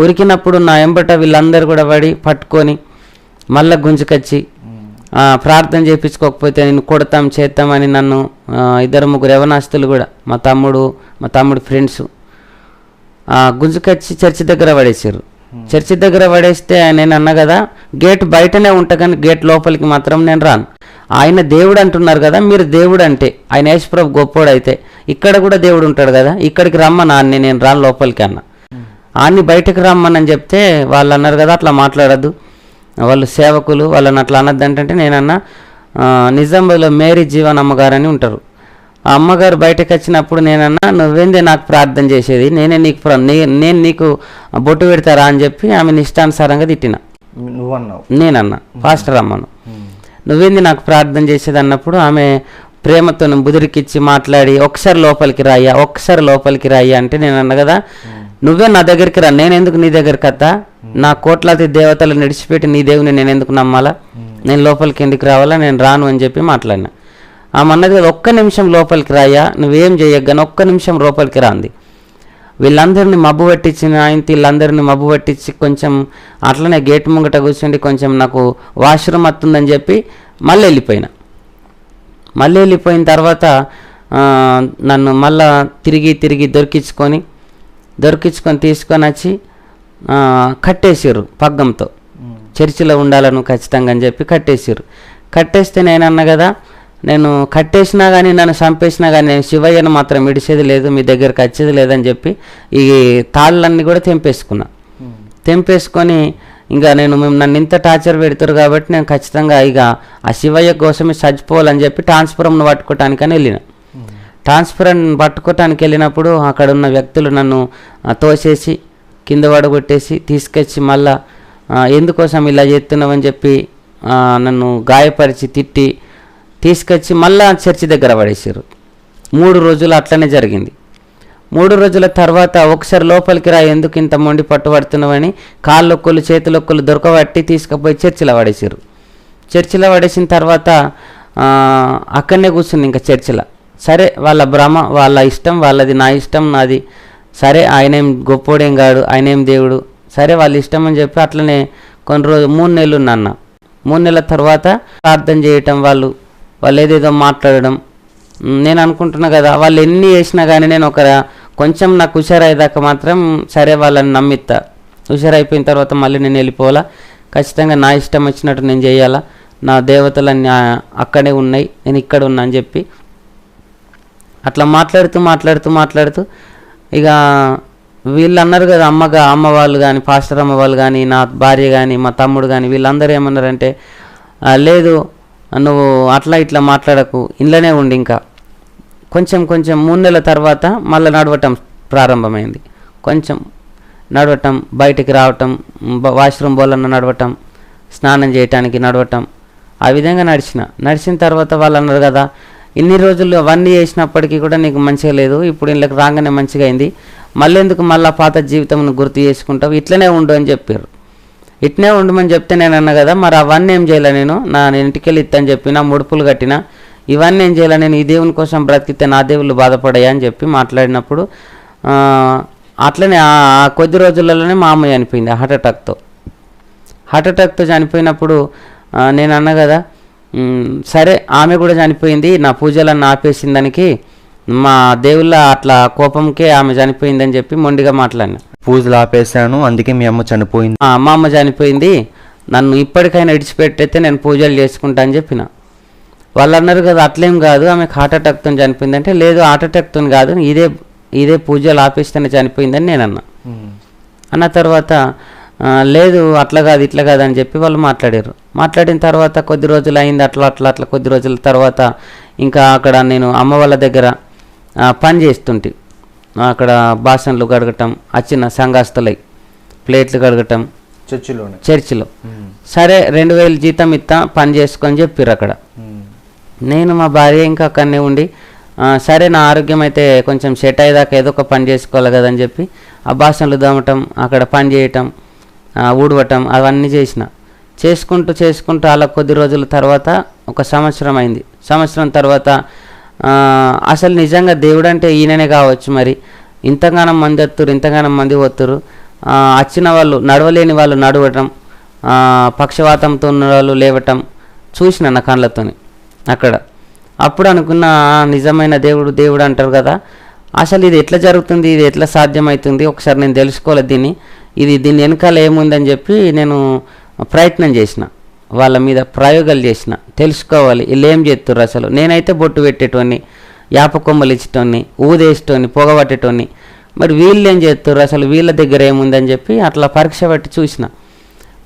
ఉరికినప్పుడు నా ఎంబట వీళ్ళందరూ కూడా పట్టుకొని మళ్ళా గుంజుకొచ్చి ప్రార్థన చేయించుకోకపోతే నేను కొడతాం చేస్తామని నన్ను 2-3 యవనస్తులు కూడా మా తమ్ముడు ఫ్రెండ్స్ గుంజుకొచ్చి చర్చి దగ్గర పడేసారు. చర్చి దగ్గర పడేస్తే నేను అన్నా కదా, గేట్ బయటనే ఉంటా కానీ గేట్ లోపలికి మాత్రం నేను రాను. ఆయన దేవుడు అంటున్నారు కదా, మీరు దేవుడు అంటే ఆయన యేసుప్రభు గొప్పోడు అయితే ఇక్కడ కూడా దేవుడు ఉంటాడు కదా, ఇక్కడికి రమ్మని నేను రాను లోపలికి అన్న. ఆన్ని బయటకు రమ్మని చెప్తే వాళ్ళు అన్నారు కదా, అట్లా మాట్లాడద్దు, వాళ్ళు సేవకులు, వాళ్ళని అట్లా అనద్దంటే నేనన్నా, నిజామాబాద్లో మేరీ జీవన్ అమ్మగారు అని ఉంటారు, ఆ అమ్మగారు బయటకు వచ్చినప్పుడు నేనన్నా, నువ్వేందే నాకు ప్రార్థన చేసేది, నేను నీకు బొట్టు పెడతారా అని చెప్పి ఆమె ఇష్టానుసారంగా తిట్టిన. నేనన్నా పాస్టర్ అమ్మను, నువ్వేంది నాకు ప్రార్థన చేసేది అన్నప్పుడు ఆమె ప్రేమతో బుదిరికిచ్చి మాట్లాడి ఒకసారి లోపలికి రాయ్యా అంటే నేను అన్నా కదా, నువ్వే నా దగ్గరికి రా, నేను ఎందుకు నీ దగ్గరికి వస్తా, నా కోట్లాది దేవతలు నడిచిపెట్టి నీ దేవుని నేను ఎందుకు నమ్మాలా, నేను లోపలికి ఎందుకు రావాలా, నేను రాను అని చెప్పి మాట్లాడినా. ఆమె అన్నది కదా, ఒక్క నిమిషం లోపలికి రాయ్యా, నువ్వేం చేయగానే ఒక్క నిమిషం లోపలికి రాంది. వీళ్ళందరినీ మబ్బు పట్టించి కొంచెం అట్లనే గేట్ ముంగట కూర్చుండి కొంచెం నాకు వాష్రూమ్ వస్తుందని చెప్పి మళ్ళీ వెళ్ళిపోయిన తర్వాత నన్ను మళ్ళా తిరిగి దొరికించుకొని తీసుకొని వచ్చి కట్టేసారు పగ్గంతో, చర్చిలో ఉండాలను ఖచ్చితంగా అని చెప్పి కట్టేస్తే నేను అన్నా కదా, నేను కట్టేసినా కానీ నన్ను చంపేసినా కానీ నేను శివయ్యను మాత్రం విడిచేది లేదు, మీ దగ్గరకు వచ్చేది లేదని చెప్పి ఈ తాళ్ళన్నీ కూడా తెంపేసుకొని ఇంకా నన్ను ఇంత టార్చర్ పెడతారు కాబట్టి నేను ఖచ్చితంగా ఇక ఆ శివయ్య కోసమే చచ్చిపోవాలని చెప్పి ట్రాన్స్ఫారంను పట్టుకోవటానికని వెళ్ళిన. ట్రాన్స్ఫారం పట్టుకోవటానికి వెళ్ళినప్పుడు అక్కడ ఉన్న వ్యక్తులు నన్ను తోసేసి కింద పడగొట్టేసి తీసుకొచ్చి మళ్ళా ఎందుకోసం ఇలా చేస్తున్నావని చెప్పి నన్ను గాయపరిచి తిట్టి తీసుకొచ్చి మళ్ళా చర్చి దగ్గర పడేసారు. 3 రోజులు అట్లనే జరిగింది. 3 రోజుల తర్వాత ఒకసారి లోపలికి రా, ఎందుకు ఇంత మొండి పట్టుబడుతున్నావని కాళ్ళొక్కలు చేతులొక్కలు దొరకబట్టి తీసుకుపోయి చర్చిలో పడేసారు. చర్చిలో పడేసిన తర్వాత అక్కడనే కూర్చుంది ఇంకా చర్చిలో. సరే వాళ్ళ భ్రమ, వాళ్ళ ఇష్టం వాళ్ళది, నా ఇష్టం నాది. సరే ఆయనేం గొప్పోడేం కాడు, ఆయనేం దేవుడు, సరే వాళ్ళ ఇష్టం అని చెప్పి అట్లనే కొన్ని రోజులు 3 నెలలు ఉన్నాన్న. 3 నెలల తర్వాత ప్రార్థన చేయటం, వాళ్ళు ఏదేదో మాట్లాడడం. నేను అనుకుంటున్నా కదా, వాళ్ళు ఎన్ని చేసినా కానీ నేను కొంచెం నాకు హుషారయ్యేదాకా మాత్రం సరే వాళ్ళని నమ్మిస్తా. హుషారైపోయిన తర్వాత మళ్ళీ నేను వెళ్ళిపోవాలా, ఖచ్చితంగా నా ఇష్టం వచ్చినట్టు నేను చేయాలా, నా దేవతలన్నీ అక్కడే ఉన్నాయి, నేను ఇక్కడ ఉన్నా అని చెప్పి అట్లా మాట్లాడుతూ ఇక వీళ్ళు అన్నారు కదా, అమ్మ వాళ్ళు కానీ, పాస్టర్ అమ్మ వాళ్ళు కానీ, నా భార్య కానీ, మా తమ్ముడు కానీ, వీళ్ళందరూ ఏమన్నారంటే, లేదు నువ్వు అట్లా ఇట్లా మాట్లాడకు, ఇంట్లోనే ఉండి. ఇంకా కొంచెం 3 నెలల తర్వాత మళ్ళీ నడవటం ప్రారంభమైంది. కొంచెం నడవటం, బయటికి రావటం, వాష్రూమ్ బోలన్న నడవటం, స్నానం చేయటానికి నడవటం, ఆ విధంగా నడిచిన తర్వాత వాళ్ళు అన్నారు కదా, ఇన్ని రోజులు అవన్నీ చేసినప్పటికీ కూడా నీకు మంచిగా లేదు, ఇప్పుడు ఇళ్ళకి రాగానే మంచిగా అయింది, మళ్ళీ ఎందుకు మళ్ళీ పాత జీవితం గుర్తు చేసుకుంటావు, ఇట్లనే ఉండు అని చెప్పారు. ఇట్నే ఉండమని చెప్తే నేను అన్నా కదా, మరి అవన్నీ ఏం చేయాలి, నేను ఇంటికి వెళ్ళి ఇత్తని చెప్పిన, ముడుపులు కట్టిన, ఇవన్నీ ఏం చేయాలి, నేను ఈ దేవుని కోసం బ్రతికితే నా దేవుళ్ళు బాధపడాయా అని చెప్పి మాట్లాడినప్పుడు అట్లనే ఆ కొద్ది రోజులలోనే మా అమ్మ చనిపోయింది హార్ట్ అటాక్తో చనిపోయినప్పుడు నేను అన్నా కదా, సరే ఆమె కూడా చనిపోయింది, నా పూజలన్నీ ఆపేసిన దానికి మా దేవుళ్ళ అట్లా కోపంకే ఆమె చనిపోయిందని చెప్పి మొండిగా మాట్లాడినా. పూజలు ఆపేశాను, అందుకే మీ అమ్మ చనిపోయింది. మా అమ్మ చనిపోయింది, నన్ను ఇప్పటికైనా విడిచిపెట్టయితే నేను పూజలు చేసుకుంటా అని చెప్పిన. వాళ్ళు అన్నారు కదా, అట్లేం కాదు, ఆమెకు హార్ట్ అటాక్తో చనిపోయింది అంటే, లేదు హార్ట్ అటాక్తో కాదు, ఇదే పూజలు ఆపేస్తేనే చనిపోయిందని నేను అన్న తర్వాత లేదు అట్లా కాదు ఇట్లా కాదు అని చెప్పి వాళ్ళు మాట్లాడిన తర్వాత కొద్ది రోజులు అయింది. అట్లా కొద్ది రోజుల తర్వాత ఇంకా అక్కడ నేను అమ్మ వాళ్ళ దగ్గర పని చేస్తుంటే, అక్కడ బాసన్లు కడగటం, వచ్చిన సంఘస్థలై ప్లేట్లు కడగటం చర్చిలో. సరే 2000 జీతం ఇస్తా, పని చేసుకొని చెప్పారు అక్కడ. నేను మా భార్య ఇంకా అక్కడనే ఉండి, సరే నా ఆరోగ్యం అయితే కొంచెం సెట్ అయ్యేదాకా ఏదో ఒక పని చేసుకోవాలి కదని చెప్పి ఆ బాసన్లు దమ్మటం, అక్కడ పని చేయటం, ఊడవటం అవన్నీ చేసుకుంటూ అలా కొద్ది రోజుల తర్వాత 1 సంవత్సరం అయింది. సంవత్సరం తర్వాత అసలు నిజంగా దేవుడు అంటే ఈయననే కావచ్చు, మరి ఇంతగానం మంది వత్తురు, వచ్చిన వాళ్ళు నడవలేని వాళ్ళు నడవటం, పక్షవాతంతో ఉన్న వాళ్ళు లేవటం చూసిన నా కళ్ళతోని అక్కడ. అప్పుడు అనుకున్న, నిజమైన దేవుడు అంటారు కదా, అసలు ఇది ఎట్లా జరుగుతుంది, ఇది ఎట్లా సాధ్యమవుతుంది, ఒకసారి నేను తెలుసుకోవాలి దీని వెనకాల ఏముందని చెప్పి నేను ప్రయత్నం చేసిన, వాళ్ళ మీద ప్రయోగాలు చేసిన, తెలుసుకోవాలి వీళ్ళు ఏం చేస్తుర్రు. అసలు నేనైతే బొట్టు పెట్టేటోని, యాప కొమ్మలు ఇచ్చేటోని, ఊదేసేటోని, పొగబట్టేటోని, మరి వీళ్ళు ఏం చేస్తుర్రు, అసలు వీళ్ళ దగ్గర ఏముందని చెప్పి అట్లా పరీక్ష పట్టి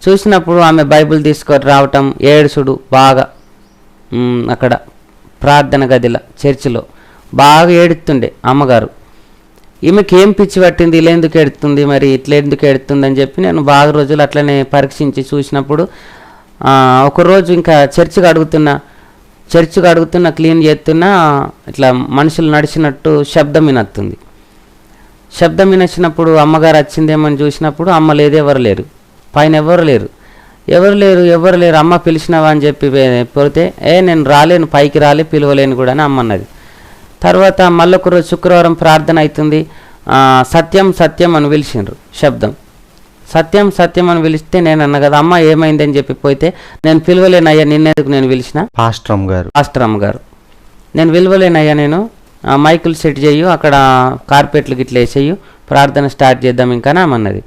చూసినప్పుడు ఆమె బైబిల్ తీసుకొని రావటం, ఏడుసుడు బాగా అక్కడ ప్రార్థన గదిలో చర్చిలో బాగా ఏడుతుండే అమ్మగారు. ఈమెకి ఏం పిచ్చి పట్టింది, ఇలా ఎందుకు ఎడుతుంది, మరి ఇట్లా ఎందుకు ఎడుతుంది అని చెప్పి నేను బాగా రోజులు అట్లనే పరీక్షించి చూసినప్పుడు ఒకరోజు ఇంకా చర్చికి అడుగుతున్నా క్లీన్ చేస్తున్నా, ఇట్లా మనుషులు నడిచినట్టు శబ్దం వినొచ్చినప్పుడు అమ్మగారు వచ్చిందేమని చూసినప్పుడు అమ్మ లేదు, ఎవరు లేరు, పైన ఎవరు లేరు. అమ్మ పిలిచినావా అని చెప్పి పోతే, నేను రాలేను, పైకి పిలవలేను కూడా అని అమ్మ అన్నది. తర్వాత మళ్ళొక రోజు శుక్రవారం ప్రార్థన అవుతుంది, సత్యం అని పిలిచిండ్రు, శబ్దం సత్యం అని పిలిస్తే నేను అన్న కదా, అమ్మ ఏమైందని చెప్పి పోతే, నేను పిలవలేనయ్యా, నిన్నెందుకు నేను పిలిచిన, పాస్టర్ అమ్మ గారు నేను పిలవలేనయ్యా, నేను మైకులు సెట్ చేయు, అక్కడ కార్పెట్లు గిట్ల వేసేయు, ప్రార్థన స్టార్ట్ చేద్దాం ఇంకా అన్నది.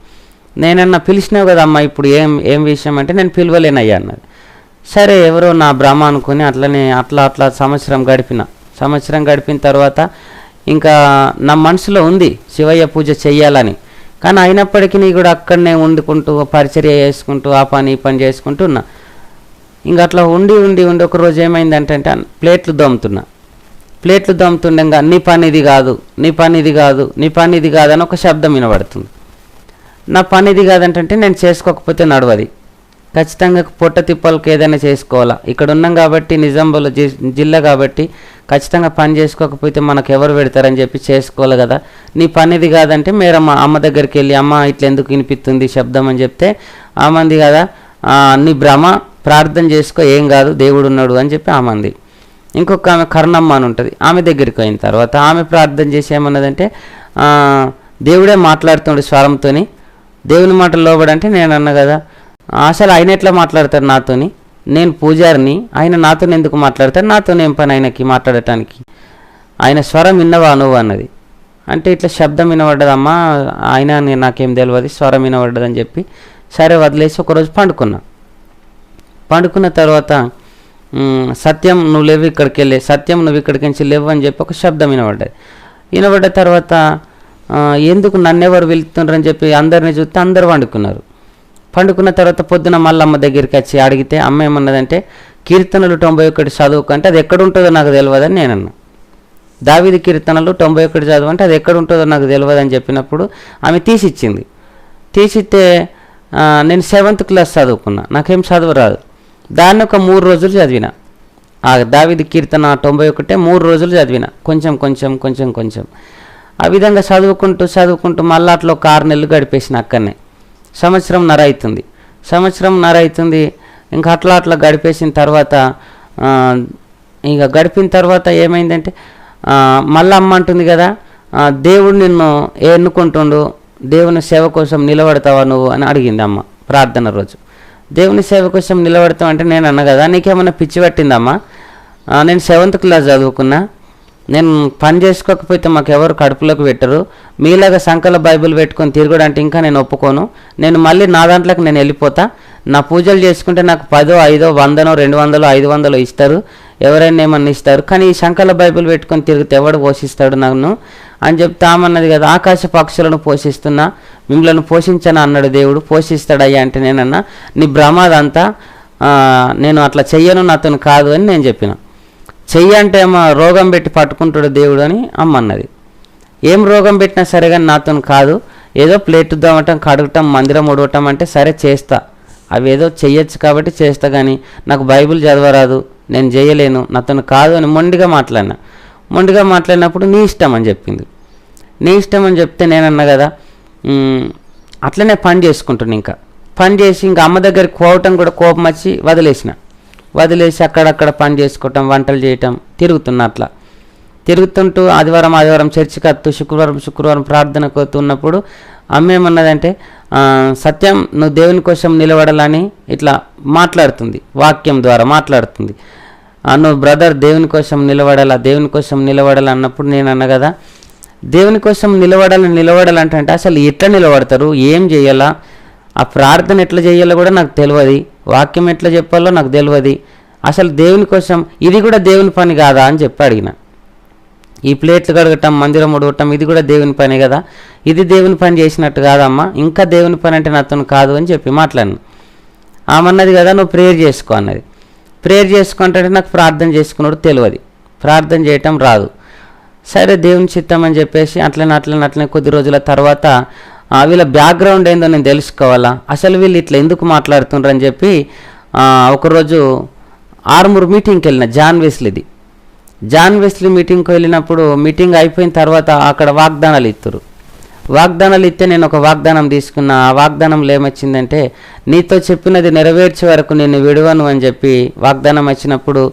నేనన్నా పిలిచినావు కదా అమ్మ, ఇప్పుడు ఏం విషయం అంటే, నేను పిలవలేనయ్యా అన్నది. సరే ఎవరో నా భ్రమ అనుకుని అట్లా సంవత్సరం గడిపిన తర్వాత ఇంకా నా మనసులో ఉంది శివయ్య పూజ చెయ్యాలని, కానీ అయినప్పటికీ నీ కూడా అక్కడనే వండుకుంటూ పరిచర్య చేసుకుంటూ ఆ పని ఈ పని చేసుకుంటూ ఉన్నా. ఇంకా అట్లా ఉండి ఒకరోజు ఏమైందంటే ప్లేట్లు దమ్ముతుండగా నీ పని ఇది కాదు అని ఒక శబ్దం వినబడుతుంది. నా పని ఇది కాదంటే నేను చేసుకోకపోతే నడవది, ఖచ్చితంగా పొట్ట తిప్పలకి ఏదైనా చేసుకోవాలా, ఇక్కడ ఉన్నాం కాబట్టి నిజామాబాద్ జిల్లా కాబట్టి ఖచ్చితంగా పని చేసుకోకపోతే మనకు ఎవరు పెడతారని చెప్పి చేసుకోవాలి కదా, నీ పని ఇది కాదంటే మేరమ్మ అమ్మ దగ్గరికి వెళ్ళి, అమ్మ ఇట్లా ఎందుకు వినిపిస్తుంది శబ్దం అని చెప్తే, ఆమంది కదా నీ భ్రమ, ప్రార్థన చేసుకో, ఏం కాదు దేవుడు ఉన్నాడు అని చెప్పి ఆమంది. ఇంకొక ఆమె కర్ణమ్మ అని ఉంటుంది. ఆమె దగ్గరికి అయిన తర్వాత ఆమె ప్రార్థన చేసి ఏమన్నదంటే, దేవుడే మాట్లాడుతుండే స్వరంతోని, దేవుని మాటలు లోబడంటే నేను అన్నా కదా, అసలు ఆయన ఎట్లా మాట్లాడతారు నాతోని, నేను పూజారిని, ఆయన నాతో ఎందుకు మాట్లాడతారు, నాతో ఏం పని ఆయనకి మాట్లాడటానికి, ఆయన స్వరం విన్నవా నువ్వు అన్నది. అంటే ఇట్లా శబ్దం వినబడ్డదమ్మా, ఆయన నాకేం తెలియదు, స్వరం వినబడ్డదని చెప్పి సరే వదిలేసి ఒకరోజు పండుకున్న తర్వాత సత్యం నువ్వు లేవు ఇక్కడికి వెళ్ళి, సత్యం నువ్వు ఇక్కడికి నుంచి లేవు అని చెప్పి ఒక శబ్దం వినబడ్డ తర్వాత ఎందుకు నన్నెవరు వెళ్తున్నారని చెప్పి అందరిని చూస్తే అందరు పండుకున్న తర్వాత పొద్దున మల్లమ్మ దగ్గరికి వచ్చి అడిగితే అమ్మ ఏమన్నదంటే, కీర్తనలు 91 చదువుకంటే అది ఎక్కడ ఉంటుందో నాకు తెలియదని నేనన్నా. దావీదు కీర్తనలు 91 చదువు అంటే అది ఎక్కడ ఉంటుందో నాకు తెలియదని చెప్పినప్పుడు ఆమె తీసిస్తే నేను 7th క్లాస్ చదువుకున్నా, నాకేం చదువు రాదు. దాన్ని ఒక 3 రోజులు చదివిన. ఆ దావీదు కీర్తన 91 3 రోజులు చదివిన, కొంచెం. ఆ విధంగా చదువుకుంటూ మళ్ళీ అట్లా ఒక 6 నెలలు గడిపేసిన అక్కడనే. సంవత్సరంన్నర అవుతుంది. ఇంకా అట్లా గడిపేసిన తర్వాత గడిపిన తర్వాత ఏమైందంటే, మళ్ళీ అమ్మ అంటుంది కదా, దేవుడు నిన్ను ఎన్నుకుంటుండు, దేవుని సేవ కోసం నిలబడతావా నువ్వు అని అడిగింది అమ్మ ప్రార్థన రోజు. దేవుని సేవ కోసం నిలబడతావు అంటే నేను అన్నా కదా, నీకేమన్నా పిచ్చి పట్టిందమ్మా, నేను 7th క్లాస్ చదువుకున్నా, నేను పని చేసుకోకపోతే మాకు ఎవరు కడుపులోకి పెట్టరు, మీలాగా సంకల బైబిల్ పెట్టుకొని తిరగడానికి ఇంకా నేను ఒప్పుకోను, నేను మళ్ళీ నా దాంట్లోకి నేను వెళ్ళిపోతా, నా పూజలు చేసుకుంటే నాకు 10, 5, 100, 200, 500 ఇస్తారు, ఎవరైనా ఏమన్నా ఇస్తారు, కానీ ఈ సంకల బైబిల్ పెట్టుకొని తిరిగితే ఎవడు పోషిస్తాడు నన్ను అని చెప్తామన్నది కదా. ఆకాశ పక్షులను పోషిస్తున్నా, మిమ్మల్ని పోషించను అన్నాడు దేవుడు, పోషిస్తాడయ్యా అంటే నేనన్నా నీ భ్రమాదంతా, నేను అట్లా చెయ్యను, నాతో కాదు అని నేను చెప్పిన. చెయ్యి అంటే ఏమో రోగం పెట్టి పట్టుకుంటాడు దేవుడు అని అమ్మ అన్నది. ఏం రోగం పెట్టినా సరే కానీ నాతో కాదు, ఏదో ప్లేట్ దమ్మటం, కడగటం, మందిరం ఉడవటం అంటే సరే చేస్తా, అవి ఏదో చెయ్యొచ్చు కాబట్టి చేస్తా, కానీ నాకు బైబిల్ చదవరాదు, నేను చేయలేను, నాతో కాదు అని మొండిగా మాట్లాడినప్పుడు నీ ఇష్టం అని చెప్పింది. నీ ఇష్టం అని చెప్తే నేనన్నా కదా, అట్లనే పని చేసుకుంటున్నా. ఇంకా పని చేసి ఇంకా అమ్మ దగ్గరికి పోవటం కూడా కోపం వచ్చి వదిలేసి అక్కడక్కడ పని చేసుకోవటం, వంటలు చేయటం, తిరుగుతుంటూ ఆదివారం చర్చికి వస్తూ శుక్రవారం ప్రార్థనకు వస్తున్నప్పుడు అమ్మ ఏమన్నదంటే, సత్యం నువ్వు దేవుని కోసం నిలబడాలని ఇట్లా మాట్లాడుతుంది, వాక్యం ద్వారా మాట్లాడుతుంది. నువ్వు బ్రదర్ దేవుని కోసం నిలబడాలా అన్నప్పుడు నేను అన్నా కదా, దేవుని కోసం నిలబడాలంటే అసలు ఎట్లా నిలబడతారు, ఏం చేయాలా, ఆ ప్రార్థన ఎట్లా చేయాలో కూడా నాకు తెలియదు, వాక్యం ఎట్లా చెప్పాలో నాకు తెలియదు, అసలు దేవుని కోసం ఇది కూడా దేవుని పని కాదా అని చెప్పి అడిగిన. ఈ ప్లేట్లు కడగటం, మందిరం ఉడవటం ఇది కూడా దేవుని పని కదా, ఇది దేవుని పని చేసినట్టు కాదమ్మా, ఇంకా దేవుని పని అంటే నాతో కాదు అని చెప్పి మాట్లాడిన. ఆమెన్నది కదా, నువ్వు ప్రేయర్ చేసుకో అన్నది. ప్రేయర్ చేసుకుంటే నాకు ప్రార్థన చేసుకున్నాడు తెలియదు, ప్రార్థన చేయటం రాదు. సరే దేవుని చిత్తం అని చెప్పేసి అట్లనే కొద్ది రోజుల తర్వాత వీళ్ళ బ్యాక్గ్రౌండ్ ఏందో నేను తెలుసుకోవాలా, అసలు వీళ్ళు ఇట్లా ఎందుకు మాట్లాడుతుండ్రు అని చెప్పి ఒకరోజు ఆర్మూర్ మీటింగ్కి వెళ్ళిన, జాన్ వెస్లీ మీటింగ్కి వెళ్ళినప్పుడు మీటింగ్ అయిపోయిన తర్వాత అక్కడ వాగ్దానాలు ఇస్తే నేను ఒక వాగ్దానం తీసుకున్నా. ఆ వాగ్దానంలో ఏమొచ్చిందంటే, నీతో చెప్పినది నెరవేర్చే వరకు నేను విడవను అని చెప్పి వాగ్దానం వచ్చినప్పుడు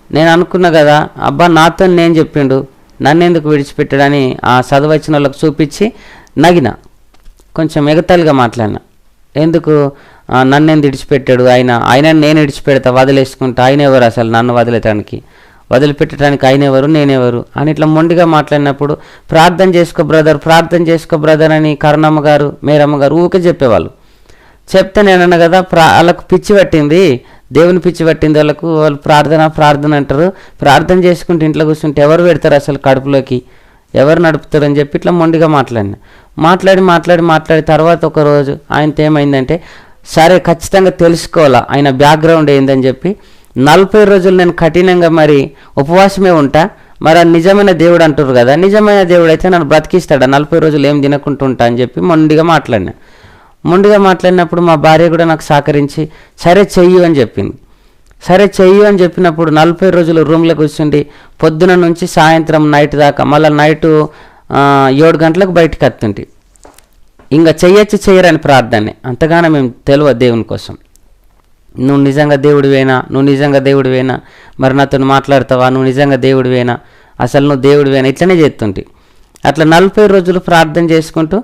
నేను అనుకున్నా కదా, అబ్బా నాతో నేను చెప్పిండు, నన్నెందుకు విడిచిపెట్టాడని ఆ చదువచ్చిన వాళ్ళకి చూపించి నగిన, కొంచెం ఎగతాళిగా మాట్లాడిన. ఎందుకు నన్నెందుకు విడిచిపెట్టాడు ఆయన నేను విడిచిపెడతా, వదిలేసుకుంటా, ఆయన ఎవరు అసలు నన్ను వదిలిపెట్టడానికి ఆయన ఎవరు, నేనెవరు అని ఇట్లా మొండిగా మాట్లాడినప్పుడు, ప్రార్థన చేసుకో బ్రదర్ అని కరుణమ్మ గారు, మేరమ్మ గారు ఊకే చెప్పేవాళ్ళు. చెప్తే నేనన్నా కదా, వాళ్ళకు పిచ్చి పట్టింది, దేవుని పిచ్చి పట్టింది వాళ్ళకు, వాళ్ళు ప్రార్థన అంటారు, ప్రార్థన చేసుకుంటే ఇంట్లో కూర్చుంటే ఎవరు పెడతారు అసలు కడుపులోకి, ఎవరు నడుపుతారు అని చెప్పి ఇట్లా మొండిగా మాట్లాడి తర్వాత ఒకరోజు ఆయనతో ఏమైందంటే, సరే ఖచ్చితంగా తెలుసుకోవాలా ఆయన బ్యాక్గ్రౌండ్ ఏందని చెప్పి 40 రోజులు నేను కఠినంగా మరి ఉపవాసమే ఉంటా, మరి ఆ నిజమైన దేవుడు అంటారు కదా, నిజమైన దేవుడు అయితే నన్ను బ్రతికిస్తాడా, 40 రోజులు ఏం తినకుంటూ ఉంటా అని చెప్పి మొండిగా మాట్లాడినప్పుడు మా భార్య కూడా నాకు సహకరించి సరే చెయ్యి అని చెప్పింది. సరే చెయ్యి అని చెప్పినప్పుడు 40 రోజులు రూమ్లో కూర్చుండి పొద్దున నుంచి సాయంత్రం నైట్ దాకా, మళ్ళీ నైటు 7 గంటలకు బయటకు వస్తుంటే ఇంకా చెయ్యరని ప్రార్థనే, అంతగానో మేము తెలియదు దేవుని కోసం. నువ్వు నిజంగా దేవుడివేనా, నువ్వు నిజంగా దేవుడివేనా, మరి నాతో మాట్లాడతావా, నువ్వు నిజంగా దేవుడివేనా, అసలు నువ్వు దేవుడివేనా, ఇట్లనే చేస్తుంటే. అట్లా 40 రోజులు ప్రార్థన చేసుకుంటూ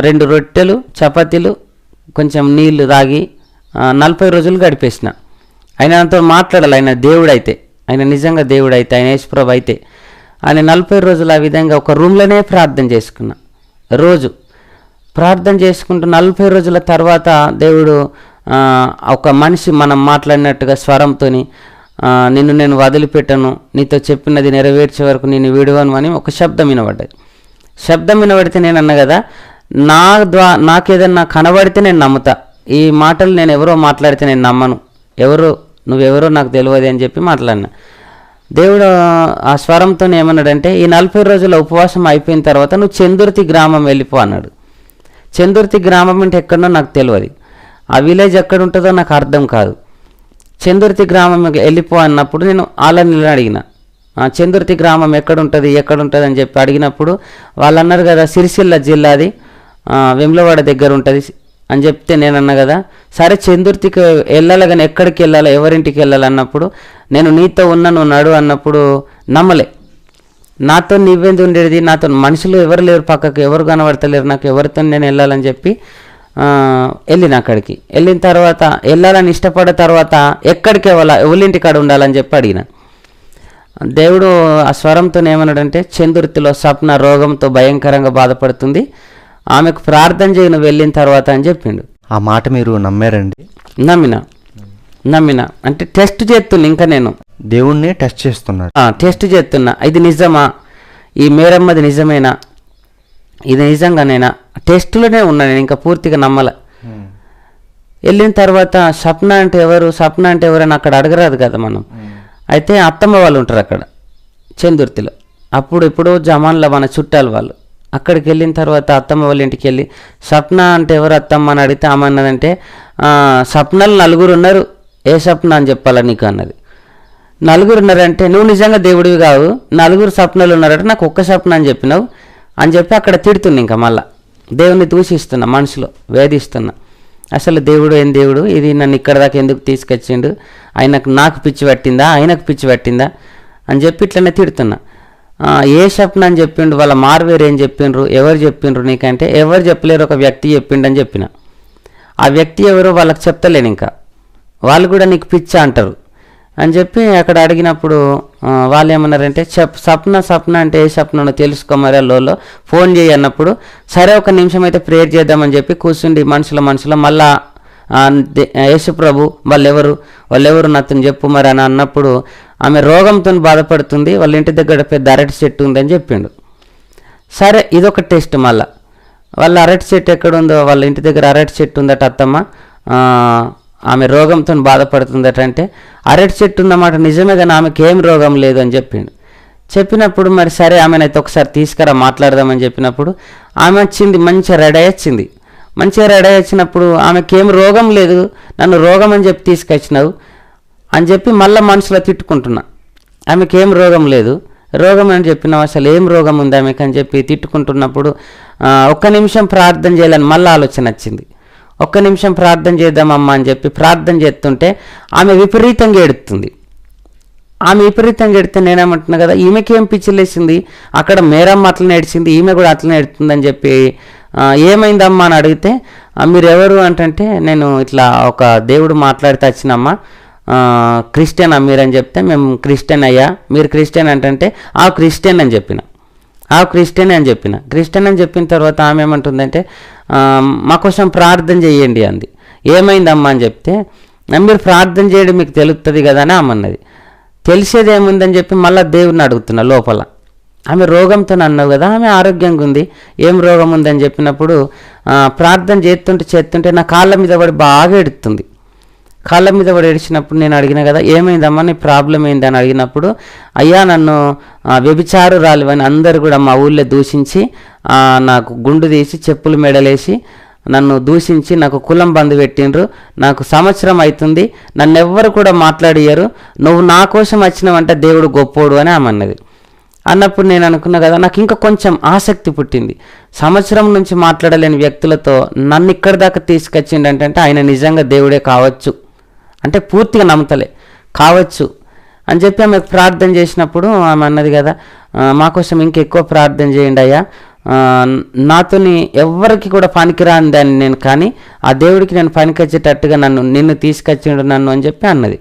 2 రొట్టెలు చపాతీలు కొంచెం నీళ్లు తాగి 40 రోజులు గడిపేసిన. ఆయన నాతో మాట్లాడాలి, ఆయన దేవుడైతే, ఆయన నిజంగా దేవుడైతే, ఆయన యేసుప్రభు అయితే. ఆయన 40 రోజులు ఆ విధంగా ఒక రూమ్లోనే ప్రార్థన చేసుకున్నా. రోజు ప్రార్థన చేసుకుంటూ 40 రోజుల తర్వాత దేవుడు ఒక మనిషి మనం మాట్లాడినట్టుగా స్వరంతో నిన్ను నేను వదిలిపెట్టను, నీతో చెప్పినది నెరవేర్చే వరకు నేను విడవను అని ఒక శబ్దం వినబడ్డది. శబ్దం వినబడితే నేను అన్నా కదా, నాకేదన్నా కనబడితే నేను నమ్ముతా, ఈ మాటలు నేను ఎవరో మాట్లాడితే నేను నమ్మను, నువ్వెవరో నాకు తెలియదు అని చెప్పి మాట్లాడినా. దేవుడు ఆ స్వరంతో ఏమన్నాడంటే, ఈ 40 రోజుల ఉపవాసం అయిపోయిన తర్వాత నువ్వు చందుర్తి గ్రామం వెళ్ళిపో అన్నాడు. చందుర్తి గ్రామం అంటే ఎక్కడో నాకు తెలియదు, ఆ విలేజ్ ఎక్కడ ఉంటుందో నాకు అర్థం కాదు. చందుర్తి గ్రామం వెళ్ళిపో అన్నప్పుడు నేను వాళ్ళని అడిగిన, చందుర్తి గ్రామం ఎక్కడుంటుంది అని చెప్పి అడిగినప్పుడు వాళ్ళు అన్నారు కదా, సిరిసిల్ల జిల్లాది వెమ్లవాడ దగ్గర ఉంటుంది అని చెప్తే నేను అన్నా కదా, సరే చందుర్తికి వెళ్ళాలి కానీ ఎక్కడికి వెళ్ళాలి, ఎవరింటికి వెళ్ళాలి అన్నప్పుడు, నేను నీతో ఉన్నా నువ్వు నడు అన్నప్పుడు నమ్మలే. నాతో నీవేంది ఉండేది, నాతో మనుషులు ఎవరు లేరు, పక్కకు ఎవరు కనబడతలేరు, నాకు ఎవరితో నేను వెళ్ళాలని చెప్పి వెళ్ళిన. అక్కడికి వెళ్ళిన తర్వాత వెళ్ళాలని ఇష్టపడ్డ తర్వాత ఎక్కడికి ఎవరింటి కాడ ఉండాలని చెప్పి అడిగిన. దేవుడు ఆ స్వరంతో ఏమన్నాడంటే, చందుర్తిలో స్వప్న రోగంతో భయంకరంగా బాధపడుతుంది, ఆమెకు ప్రార్థన చేయి నువ్వు వెళ్ళిన తర్వాత అని చెప్పిండు. ఆ మాట మీరు నమ్మారండి? నమ్మిన అంటే టెస్ట్ చేస్తున్నా, ఇంకా నేను దేవుణ్ణి టెస్ట్ చేస్తున్నారు. టెస్ట్ చేస్తున్నా, ఇది నిజమా, ఈ మేరమ్మది నిజమేనా, ఇది నిజంగానేనా, టెస్టులోనే ఉన్నా నేను, ఇంకా పూర్తిగా నమ్మల. వెళ్ళిన తర్వాత స్వప్న అంటే ఎవరైనా అక్కడ అడగరాదు కదా మనం. అయితే అత్తమ్మ వాళ్ళు ఉంటారు అక్కడ చందుర్తిలో, అప్పుడు ఎప్పుడో జమాన్లో మన చుట్టాలు వాళ్ళు. అక్కడికి వెళ్ళిన తర్వాత అత్తమ్మ వాళ్ళ ఇంటికి వెళ్ళి స్వప్న అంటే ఎవరు అత్తమ్మ అని అడిగితే ఆమె అన్నదంటే, స్వప్నాలు 4 ఉన్నారు, ఏ స్వప్న అని చెప్పాలా నీకు అన్నది. 4 ఉన్నారంటే నువ్వు నిజంగా దేవుడివి కావు, 4 స్వప్నాలు ఉన్నారంటే నాకు ఒక్క స్వప్న అని చెప్పినావు అని చెప్పి అక్కడ తిడుతున్నా. ఇంకా మళ్ళా దేవుణ్ణి దూషిస్తున్నా, మనసులో వేధిస్తున్నా. అసలు దేవుడు ఏం దేవుడు, ఇది నన్ను ఇక్కడ దాకా ఎందుకు తీసుకొచ్చిండు, నాకు పిచ్చి పట్టిందా, ఆయనకు పిచ్చి పట్టిందా అని చెప్పి ఇట్లనే తిడుతున్నా. ఏ స్వప్న అని చెప్పిండు, వాళ్ళ మార్వేరు ఏం చెప్పిండ్రు, ఎవరు చెప్పిండ్రు నీకంటే, ఎవరు చెప్పలేరు, ఒక వ్యక్తి చెప్పిండు అని చెప్పిన. ఆ వ్యక్తి ఎవరో వాళ్ళకి చెప్తలేను, ఇంకా వాళ్ళు కూడా నీకు పిచ్చ అంటారు అని చెప్పి అక్కడ అడిగినప్పుడు వాళ్ళు ఏమన్నారంటే, స్వప్న అంటే ఏ స్వప్నో తెలుసుకోమరా లోలో ఫోన్ చేయి అన్నప్పుడు, సరే ఒక నిమిషం అయితే ప్రేయర్ చేద్దామని చెప్పి కూర్చుండి మనసులో మళ్ళా యేసుప్రభు వాళ్ళెవరు నాతో చెప్పు మరి అని అన్నప్పుడు, ఆమె రోగంతో బాధపడుతుంది, వాళ్ళ ఇంటి దగ్గర పెద్ద అరటి చెట్టు ఉందని చెప్పిండు. సరే ఇదొక టెస్ట్. మళ్ళా వాళ్ళ అరటి చెట్టు ఎక్కడుందో, వాళ్ళ ఇంటి దగ్గర అరటి చెట్టు ఉందట అత్తమ్మ, ఆమె రోగంతో బాధపడుతుందట. అంటే అరటి చెట్టు ఉన్నమాట నిజమే కానీ ఆమెకి ఏం రోగం లేదు అని చెప్పిండు. చెప్పినప్పుడు మరి సరే ఆమెనైతే ఒకసారి తీసుకురా మాట్లాడదామని చెప్పినప్పుడు ఆమె వచ్చింది, మంచిగా రెడీ వచ్చినప్పుడు ఆమెకేం రోగం లేదు, నన్ను రోగం అని చెప్పి తీసుకొచ్చినావు అని చెప్పి మళ్ళీ మనసులో తిట్టుకుంటున్నా. ఆమెకేం రోగం లేదు, రోగం అని చెప్పినావు, అసలు ఏం రోగం ఉంది ఆమెకు అని చెప్పి తిట్టుకుంటున్నప్పుడు ఒక్క నిమిషం ప్రార్థన చేయాలని మళ్ళీ ఆలోచన వచ్చింది. ఒక్క నిమిషం ప్రార్థన చేద్దామమ్మా అని చెప్పి ప్రార్థన చేస్తుంటే ఆమె విపరీతంగా ఏడుతుంది. ఆమె విపరీతంగా ఎడితే నేనేమంటున్నా కదా, ఈమెకేం పిచ్చిలేసింది, అక్కడ మేరమ్మ అట్లనే ఏడ్చింది, ఈమె కూడా అట్లనే ఏడుతుందని చెప్పి ఏమైందమ్మా అని అడిగితే, మీరు ఎవరు అంటే నేను ఇట్లా ఒక దేవుడు మాట్లాడితే వచ్చినమ్మా, క్రిస్టియన్ మీరని చెప్తే మేము క్రిస్టియన్ అయ్యా, మీరు క్రిస్టియన్ అంటే క్రిస్టియన్ అని చెప్పిన. క్రిస్టియన్ అని చెప్పిన తర్వాత ఆమె ఏమంటుందంటే, మా కోసం ప్రార్థన చేయండి అంది. ఏమైందమ్మా అని చెప్తే, మీరు ప్రార్థన చేయడం మీకు తెలుస్తుంది కదా అని ఆమెన్నది. తెలిసేది ఏముందని చెప్పి మళ్ళీ దేవుడిని అడుగుతున్నా లోపల. ఆమె రోగంతో అన్నావు కదా, ఆమె ఆరోగ్యంగా ఉంది, ఏం రోగం ఉందని చెప్పినప్పుడు ప్రార్థన చేస్తుంటే నా కాళ్ళ మీద పడి బాగా ఎడుతుంది. కాళ్ళ మీద పడి ఏడిచినప్పుడు నేను అడిగిన కదా, ఏమైందమ్మా నీ ప్రాబ్లం ఏందని అడిగినప్పుడు, అయ్యా నన్ను వ్యభిచారురాలివని అందరు కూడా మా ఊళ్ళో దూషించి నాకు గుండు తీసి చెప్పులు మెడలేసి నన్ను దూషించి నాకు కులం బంధు పెట్టిండ్రు, నాకు సంవత్సరం అవుతుంది, నన్ను ఎవ్వరు కూడా మాట్లాడియ్యరు, నువ్వు నా కోసం వచ్చినావంటే దేవుడు గొప్పోడు అని ఆమె అన్నది. అన్నప్పుడు నేను అనుకున్నా కదా, నాకు ఇంకా కొంచెం ఆసక్తి పుట్టింది. సంవత్సరం నుంచి మాట్లాడలేని వ్యక్తులతో నన్ను ఇక్కడి దాకా తీసుకొచ్చిండంటే ఆయన నిజంగా దేవుడే కావచ్చు అంటే పూర్తిగా నమ్మతలే కావచ్చు అని చెప్పి ఆమె ప్రార్థన చేసినప్పుడు ఆమె అన్నది కదా, మా కోసం ఇంకెక్కువ ప్రార్థన చేయండి అయ్యా, నాతోని ఎవ్వరికి కూడా పనికిరాని దాన్ని నేను, కానీ ఆ దేవుడికి నేను పనికొచ్చేటట్టుగా నిన్ను తీసుకొచ్చిండు నన్ను అని చెప్పి అన్నది.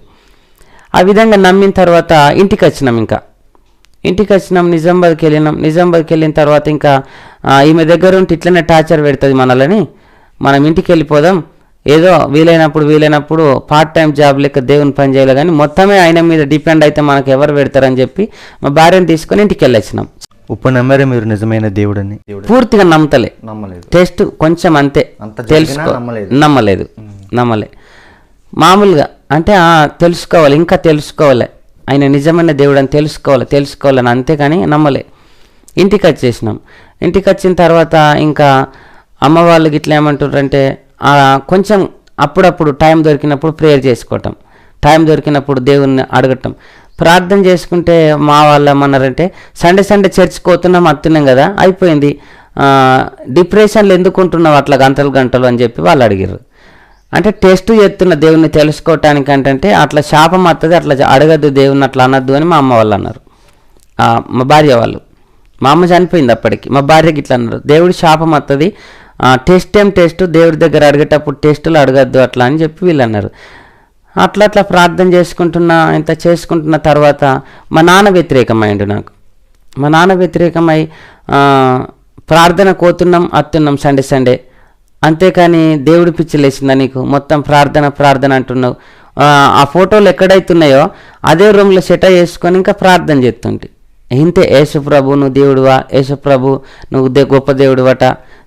ఆ విధంగా నమ్మిన తర్వాత ఇంటికి వచ్చినాం. నిజామాబాద్కి వెళ్ళిన తర్వాత ఇంకా ఈమె దగ్గర ఉంటే ఇట్లనే టార్చర్ పెడుతుంది మనల్ని, మనం ఇంటికి వెళ్ళిపోదాం, ఏదో వీలైనప్పుడు పార్ట్ టైం జాబ్ లెక్క దేవుని పని చేయాలి, కానీ మొత్తమే ఆయన మీద డిపెండ్ అయితే మనకు ఎవరు పెడతారని చెప్పి మా భార్యను తీసుకొని ఇంటికి వెళ్ళొచ్చినాం. ఇప్పుడు నమ్మారే మీరు నిజమైన దేవుడని? పూర్తిగా నమ్మలేదు, టెస్ట్ కొంచెం అంతే, నమ్మలేదు. మామూలుగా అంటే తెలుసుకోవాలి, ఇంకా తెలుసుకోవాలి, ఆయన నిజమైన దేవుడు అని తెలుసుకోవాలని అంతేకాని నమ్మలే. ఇంటికి వచ్చేసినాం. ఇంటికి వచ్చిన తర్వాత ఇంకా అమ్మ వాళ్ళకి ఇట్లా ఏమంటారంటే కొంచెం అప్పుడప్పుడు టైం దొరికినప్పుడు ప్రేయర్ చేసుకోవటం, టైం దొరికినప్పుడు దేవుణ్ణి అడగటం, ప్రార్థన చేసుకుంటే మా వాళ్ళు ఏమన్నారంటే సండే చర్చ్కి పోతున్నాం వస్తున్నాం కదా అయిపోయింది, డిప్రెషన్లో ఎందుకు ఉంటున్నావు అట్లా గంటలు అని చెప్పి వాళ్ళు అడిగారు. అంటే టెస్ట్ చేస్తున్న దేవుణ్ణి తెలుసుకోవటానికి అంటే అట్లా శాపం వస్తుంది, అట్లా అడగద్దు దేవుణ్ణి అట్లా అనద్దు అని మా అమ్మ వాళ్ళు అన్నారు. మా భార్య వాళ్ళు, మా అమ్మ చనిపోయింది అప్పటికి, మా భార్యకి ఇట్లా అన్నారు, దేవుడి శాపం వస్తుంది, టెస్ట్ దేవుడి దగ్గర అడిగేటప్పుడు టెస్టులు అడగద్దు అట్లా అని చెప్పి వీళ్ళు అన్నారు. అట్లా ప్రార్థన చేసుకుంటున్న తర్వాత మా నాన్న వ్యతిరేకమైండు నాకు. మా నాన్న వ్యతిరేకమై ప్రార్థన కోతున్నాం అత్తున్నాం సండే, అంతేకాని దేవుడి పిచ్చిలేసిందా నీకు, మొత్తం ప్రార్థన అంటున్నావు, ఆ ఫోటోలు ఎక్కడైతున్నాయో అదే రూమ్లో సెట చేసుకొని ఇంకా ప్రార్థన చేస్తుంటే ఇంతే, యేసుప్రభు నువ్వు దేవుడువా, యేసుప్రభు నువ్వు గొప్ప దేవుడువట,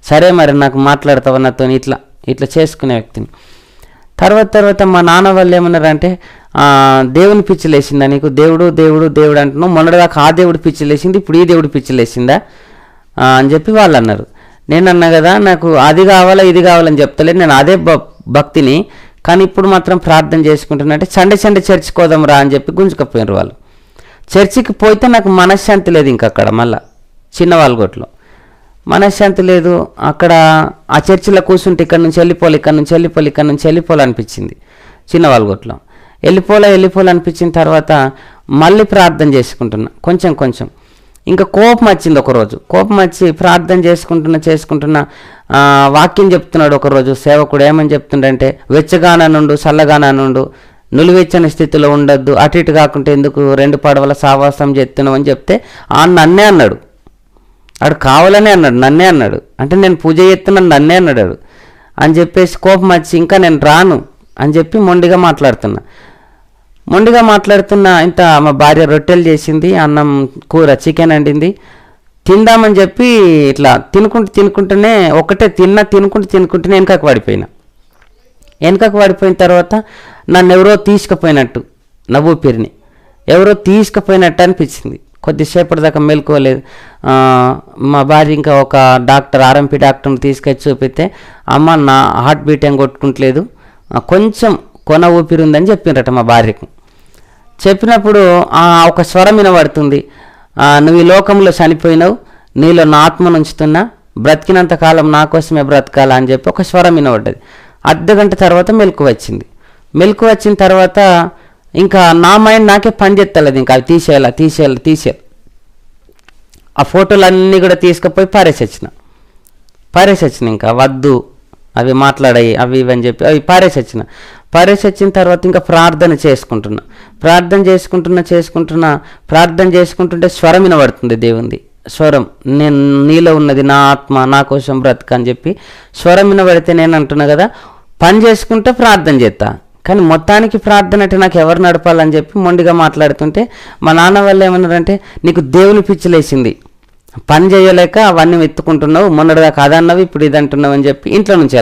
సరే మరి నాకు మాట్లాడతావు నాతో, ఇట్లా చేసుకునే వ్యక్తిని. తర్వాత మా నాన్న వాళ్ళు ఏమన్నారంటే దేవుని పిచ్చిలేసిందా నీకు, దేవుడు అంటున్నావు, మొన్నటిదాకా ఆ దేవుడు పిచ్చిలేసింది, ఇప్పుడు ఈ దేవుడు పిచ్చిలేసిందా అని చెప్పి వాళ్ళు అన్నారు. నేను అన్నా కదా నాకు అది కావాలా ఇది కావాలని చెప్తలేదు, నేను అదే భక్తిని, కానీ ఇప్పుడు మాత్రం ప్రార్థన చేసుకుంటున్నట్టే సండే చర్చికి పోదాం రా అని చెప్పి గుంజుకపోయినారు వాళ్ళు. చర్చికి పోతే నాకు మనశ్శాంతి లేదు, ఇంకా అక్కడ మళ్ళా చిన్నవాళ్ళగొట్లో మనశ్శాంతి లేదు. అక్కడ ఆ చర్చిలో కూర్చుంటే ఇక్కడ నుంచి వెళ్ళిపోవాలి అనిపించింది. చిన్నవాళ్ళగొట్లో వెళ్ళిపోవాలనిపించిన తర్వాత మళ్ళీ ప్రార్థన చేసుకుంటున్నా కొంచెం. ఇంకా కోపం వచ్చింది ఒకరోజు, కోపం వచ్చి ప్రార్థన చేసుకుంటున్నా వాక్యం చెప్తున్నాడు ఒకరోజు సేవకుడు. ఏమని చెప్తుండంటే వెచ్చగానా నుండు చల్లగానా నుండు, నులివెచ్చని స్థితిలో ఉండద్దు, అటు ఇటు కాకుంటే ఎందుకు 2 పడవల సావాసం చేస్తున్నావు అని చెప్తే నన్నే అన్నాడు, ఆడు కావాలనే అన్నాడు, నన్నే అన్నాడు, అంటే నేను పూజ చేస్తున్నాను నన్నే అన్నాడు అని చెప్పేసి కోపం వచ్చి ఇంకా నేను రాను అని చెప్పి మొండిగా మాట్లాడుతున్నా. ఇంత మా భార్య రొట్టెలు చేసింది, అన్నం కూర చికెన్ వండింది, తిందామని చెప్పి ఇట్లా తినుకుంటూనే ఒకటే తినుకుంటూనే వెనకకు పడిపోయిన తర్వాత నన్ను ఎవరో తీసుకుపోయినట్టు, నా ఊపిరిని ఎవరో తీసుకుపోయినట్టు అనిపించింది. కొద్దిసేపటి దాకా మెలుకోలేదు. మా భార్య ఇంకా ఒక డాక్టర్ ఆర్ఎంపీ డాక్టర్ని తీసుకొచ్చి చూపిస్తే అమ్మ నా హార్ట్ బీట్ ఏం కొట్టుకుంటలేదు, కొంచెం కొన ఊపిరి ఉందని చెప్పిండ్రట మా భార్యకు. చెప్పినప్పుడు ఒక స్వరం వినబడుతుంది, నువ్వు ఈ లోకంలో చనిపోయినావు, నీలో నా ఆత్మను ఉంచుతున్నా, బ్రతికినంత కాలం నా కోసమే బ్రతకాలా అని చెప్పి ఒక స్వరం వినబడ్డది. అర్ధగంట తర్వాత మెలకు వచ్చిన తర్వాత ఇంకా నా మైండ్ నాకే పని చేస్తలేదు, ఇంకా అవి తీసేయాలి. ఆ ఫోటోలన్నీ కూడా తీసుకుపోయి పారేసొచ్చిన ఇంకా వద్దు అవి మాట్లాడాయి అవి ఇవి అని చెప్పి అవి పారేసొచ్చిన తర్వాత ఇంకా ప్రార్థన చేసుకుంటుంటే స్వరం వినబడుతుంది, దేవుంది స్వరం, నేను నీలో ఉన్నది నా ఆత్మ నా కోసం బ్రతక అని చెప్పి స్వరం వినబడితే నేను అంటున్నా కదా పని చేసుకుంటే ప్రార్థన చేస్తా, కానీ మొత్తానికి ప్రార్థన అంటే నాకు ఎవరు నడపాలని చెప్పి మొండిగా మాట్లాడుతుంటే మా నాన్న వాళ్ళు ఏమన్నారంటే నీకు దేవుని పిచ్చిలేసింది, పని చేయలేక అవన్నీ ఎత్తుకుంటున్నావు, మొన్నటిదాకా అదన్నవి ఇప్పుడు ఇది అంటున్నావు అని చెప్పి ఇంట్లో నుంచి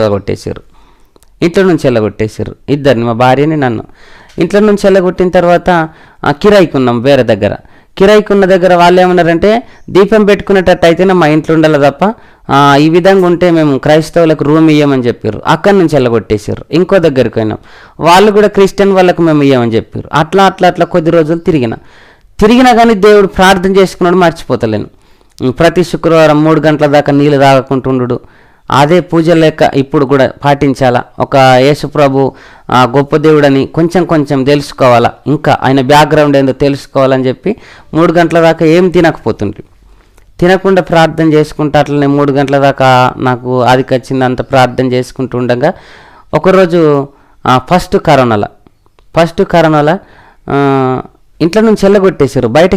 వెళ్ళగొట్టేశారు ఇద్దరిని, మా భార్యని నన్ను. ఇంట్లో నుంచి వెళ్ళగొట్టిన తర్వాత కిరాయికున్నాం వేరే దగ్గర. కిరాయికున్న దగ్గర వాళ్ళు ఏమన్నారంటే దీపం పెట్టుకునేటట్టు అయితేనే మా ఇంట్లో ఉండాలి తప్ప ఈ విధంగా ఉంటే మేము క్రైస్తవులకు రూమ్ ఇయ్యమని చెప్పారు. అక్కడి నుంచి వెళ్ళగొట్టేశారు. ఇంకో దగ్గరికి పోయినాం, వాళ్ళు కూడా క్రిస్టియన్ వాళ్ళకు మేము ఇయ్యమని చెప్పారు. అట్లా కొద్ది రోజులు తిరిగినా కానీ దేవుడు ప్రార్థన చేసుకున్నాడు మర్చిపోతలేను. ప్రతి శుక్రవారం 3 గంటల దాకా నీళ్ళు తాగకుంటుండు, అదే పూజ లెక్క ఇప్పుడు కూడా పాటించాలా, ఒక యేసు ప్రభు గొప్ప దేవుడని కొంచెం కొంచెం తెలుసుకోవాలా, ఇంకా ఆయన బ్యాక్గ్రౌండ్ ఏందో తెలుసుకోవాలని చెప్పి 3 గంటల దాకా ఏం తినకపోతుండ్రి. తినకుండా ప్రార్థన చేసుకుంటూ అట్లనే 3 గంటల దాకా నాకు ఆదికి వచ్చింది అంత ప్రార్థన చేసుకుంటూ ఉండగా ఒకరోజు ఫస్ట్ కరోనాలో ఇంట్లో నుంచి వెళ్ళగొట్టేశారు. బయట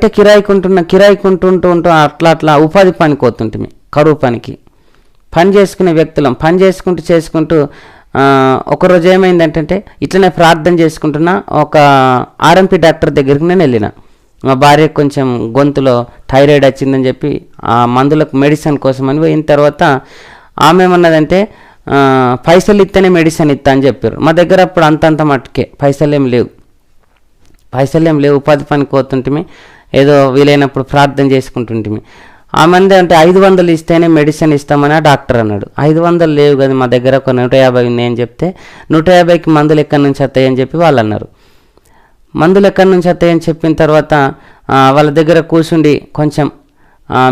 కిరాయికుంటుంటూ అట్లా ఉపాధి పనికి పోతుంటుంది, కరువు పనికి పని చేసుకునే వ్యక్తులం. పని చేసుకుంటూ ఒకరోజు ఏమైందంటే ఇట్లనే ప్రార్థన చేసుకుంటున్నా ఒక ఆర్ఎంపీ డాక్టర్ దగ్గరికి నేను వెళ్ళిన. మా భార్య కొంచెం గొంతులో థైరాయిడ్ వచ్చిందని చెప్పి ఆ మందులకు మెడిసిన్ కోసం అని పోయిన తర్వాత ఆమె ఏమన్నదంటే పైసలు ఇస్తేనే మెడిసిన్ ఇస్తా అని చెప్పారు. మా దగ్గర అప్పుడు అంతంత మట్టుకే పైసలు ఏం లేవు, ఉపాధి పనికి పోతుంటిమి, ఏదో వీలైనప్పుడు ప్రార్థన చేసుకుంటుంటిమి. ఆమె అంటే 500 ఇస్తేనే మెడిసిన్ ఇస్తామని ఆ డాక్టర్ అన్నాడు. 500 లేవు కదా మా దగ్గర, ఒక 150 ఉంది అని చెప్తే 150కి మందులు ఎక్కడి నుంచి వస్తాయని చెప్పి వాళ్ళు అన్నారు. మందులు ఎక్కడి నుంచి వస్తాయని చెప్పిన తర్వాత వాళ్ళ దగ్గర కూర్చుండి కొంచెం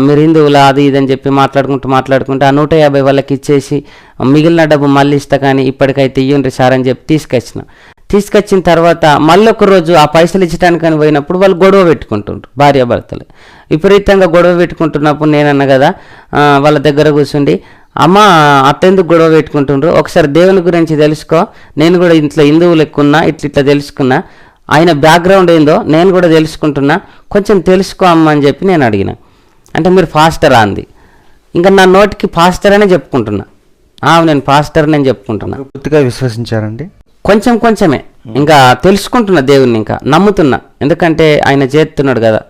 మీరు హిందువులా అది ఇదని చెప్పి మాట్లాడుకుంటూ ఆ 150 వాళ్ళకి ఇచ్చేసి మిగిలిన డబ్బు మళ్ళీ ఇస్తా కానీ ఇప్పటికైతే ఇయ్యండి సార్ అని చెప్పి తీసుకొచ్చిన తర్వాత మళ్ళీ ఒక రోజు ఆ పైసలు ఇచ్చడానికని పోయినప్పుడు వాళ్ళు గొడవ పెట్టుకుంటుండ్రు, భార్యాభర్తలు విపరీతంగా గొడవ పెట్టుకుంటున్నప్పుడు నేనన్నా కదా వాళ్ళ దగ్గర కూర్చుండి, అమ్మ అట్టెందుకు గొడవ పెట్టుకుంటుండ్రు, ఒకసారి దేవుని గురించి తెలుసుకో, నేను కూడా ఇంట్లో హిందువులు ఎక్కున్నా ఇట్లా తెలుసుకున్నా, ఆయన బ్యాక్గ్రౌండ్ ఏందో నేను కూడా తెలుసుకుంటున్నా, కొంచెం తెలుసుకో అమ్మ అని చెప్పి నేను అడిగిన. అంటే మీరు పాస్టరా అంది. ఇంకా నా నోటికి పాస్టర్ అనే చెప్పుకుంటున్నా, నేను పాస్టర్ నేను చెప్పుకుంటున్నా. పూర్తిగా విశ్వసించారండి? కొంచెమే ఇంకా తెలుసుకుంటున్నా, దేవుణ్ణి ఇంకా నమ్ముతున్నా, ఎందుకంటే ఆయన చేస్తున్నాడు కదా.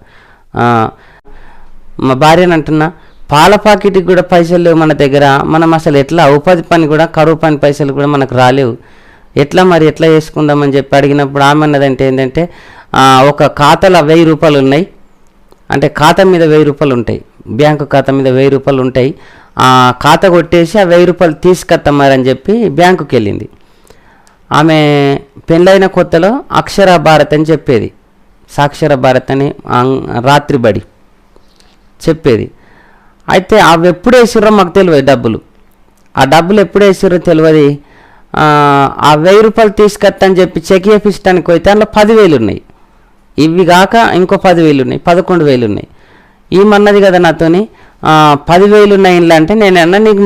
మా భార్యని అంటున్నా, పాల పాకెట్కి కూడా పైసలు లేవు మన దగ్గర, మనం అసలు ఎట్లా ఉపాధి పని కూడా కరువు పని పైసలు కూడా మనకు రాలేవు, ఎట్లా చేసుకుందామని చెప్పి అడిగినప్పుడు ఆమె అన్నదంటే ఏంటంటే ఒక ఖాతాలో 1000 రూపాయలు ఉన్నాయి, అంటే ఖాతా మీద 1000 రూపాయలు ఉంటాయి, బ్యాంకు ఖాతా మీద 1000 రూపాయలు ఉంటాయి, ఆ ఖాతా కొట్టేసి ఆ 1000 రూపాయలు తీసుకొస్తామని చెప్పి బ్యాంకుకి వెళ్ళింది. ఆమె పెళ్ళైన కొత్తలో అక్షర భారత్ అని చెప్పేది, సాక్షర భారత్ అని రాత్రి బడి చెప్పేది. అయితే అవి ఎప్పుడు వేసిర్రో మాకు తెలియదు, ఆ డబ్బులు ఎప్పుడు వేసిర్రో తెలియదు. ఆ 1000 రూపాయలు తీసుకొస్తాని చెప్పి చెక్ చేపించడానికి పోతే అందులో 10,000 ఉన్నాయి, ఇవి కాక ఇంకో 10,000 ఉన్నాయి, 11,000 ఉన్నాయి. ఈమన్నది కదా నాతోని 10,000 ఉన్నాయి ఇంట్లో అంటే నేను అన్నా, నీకు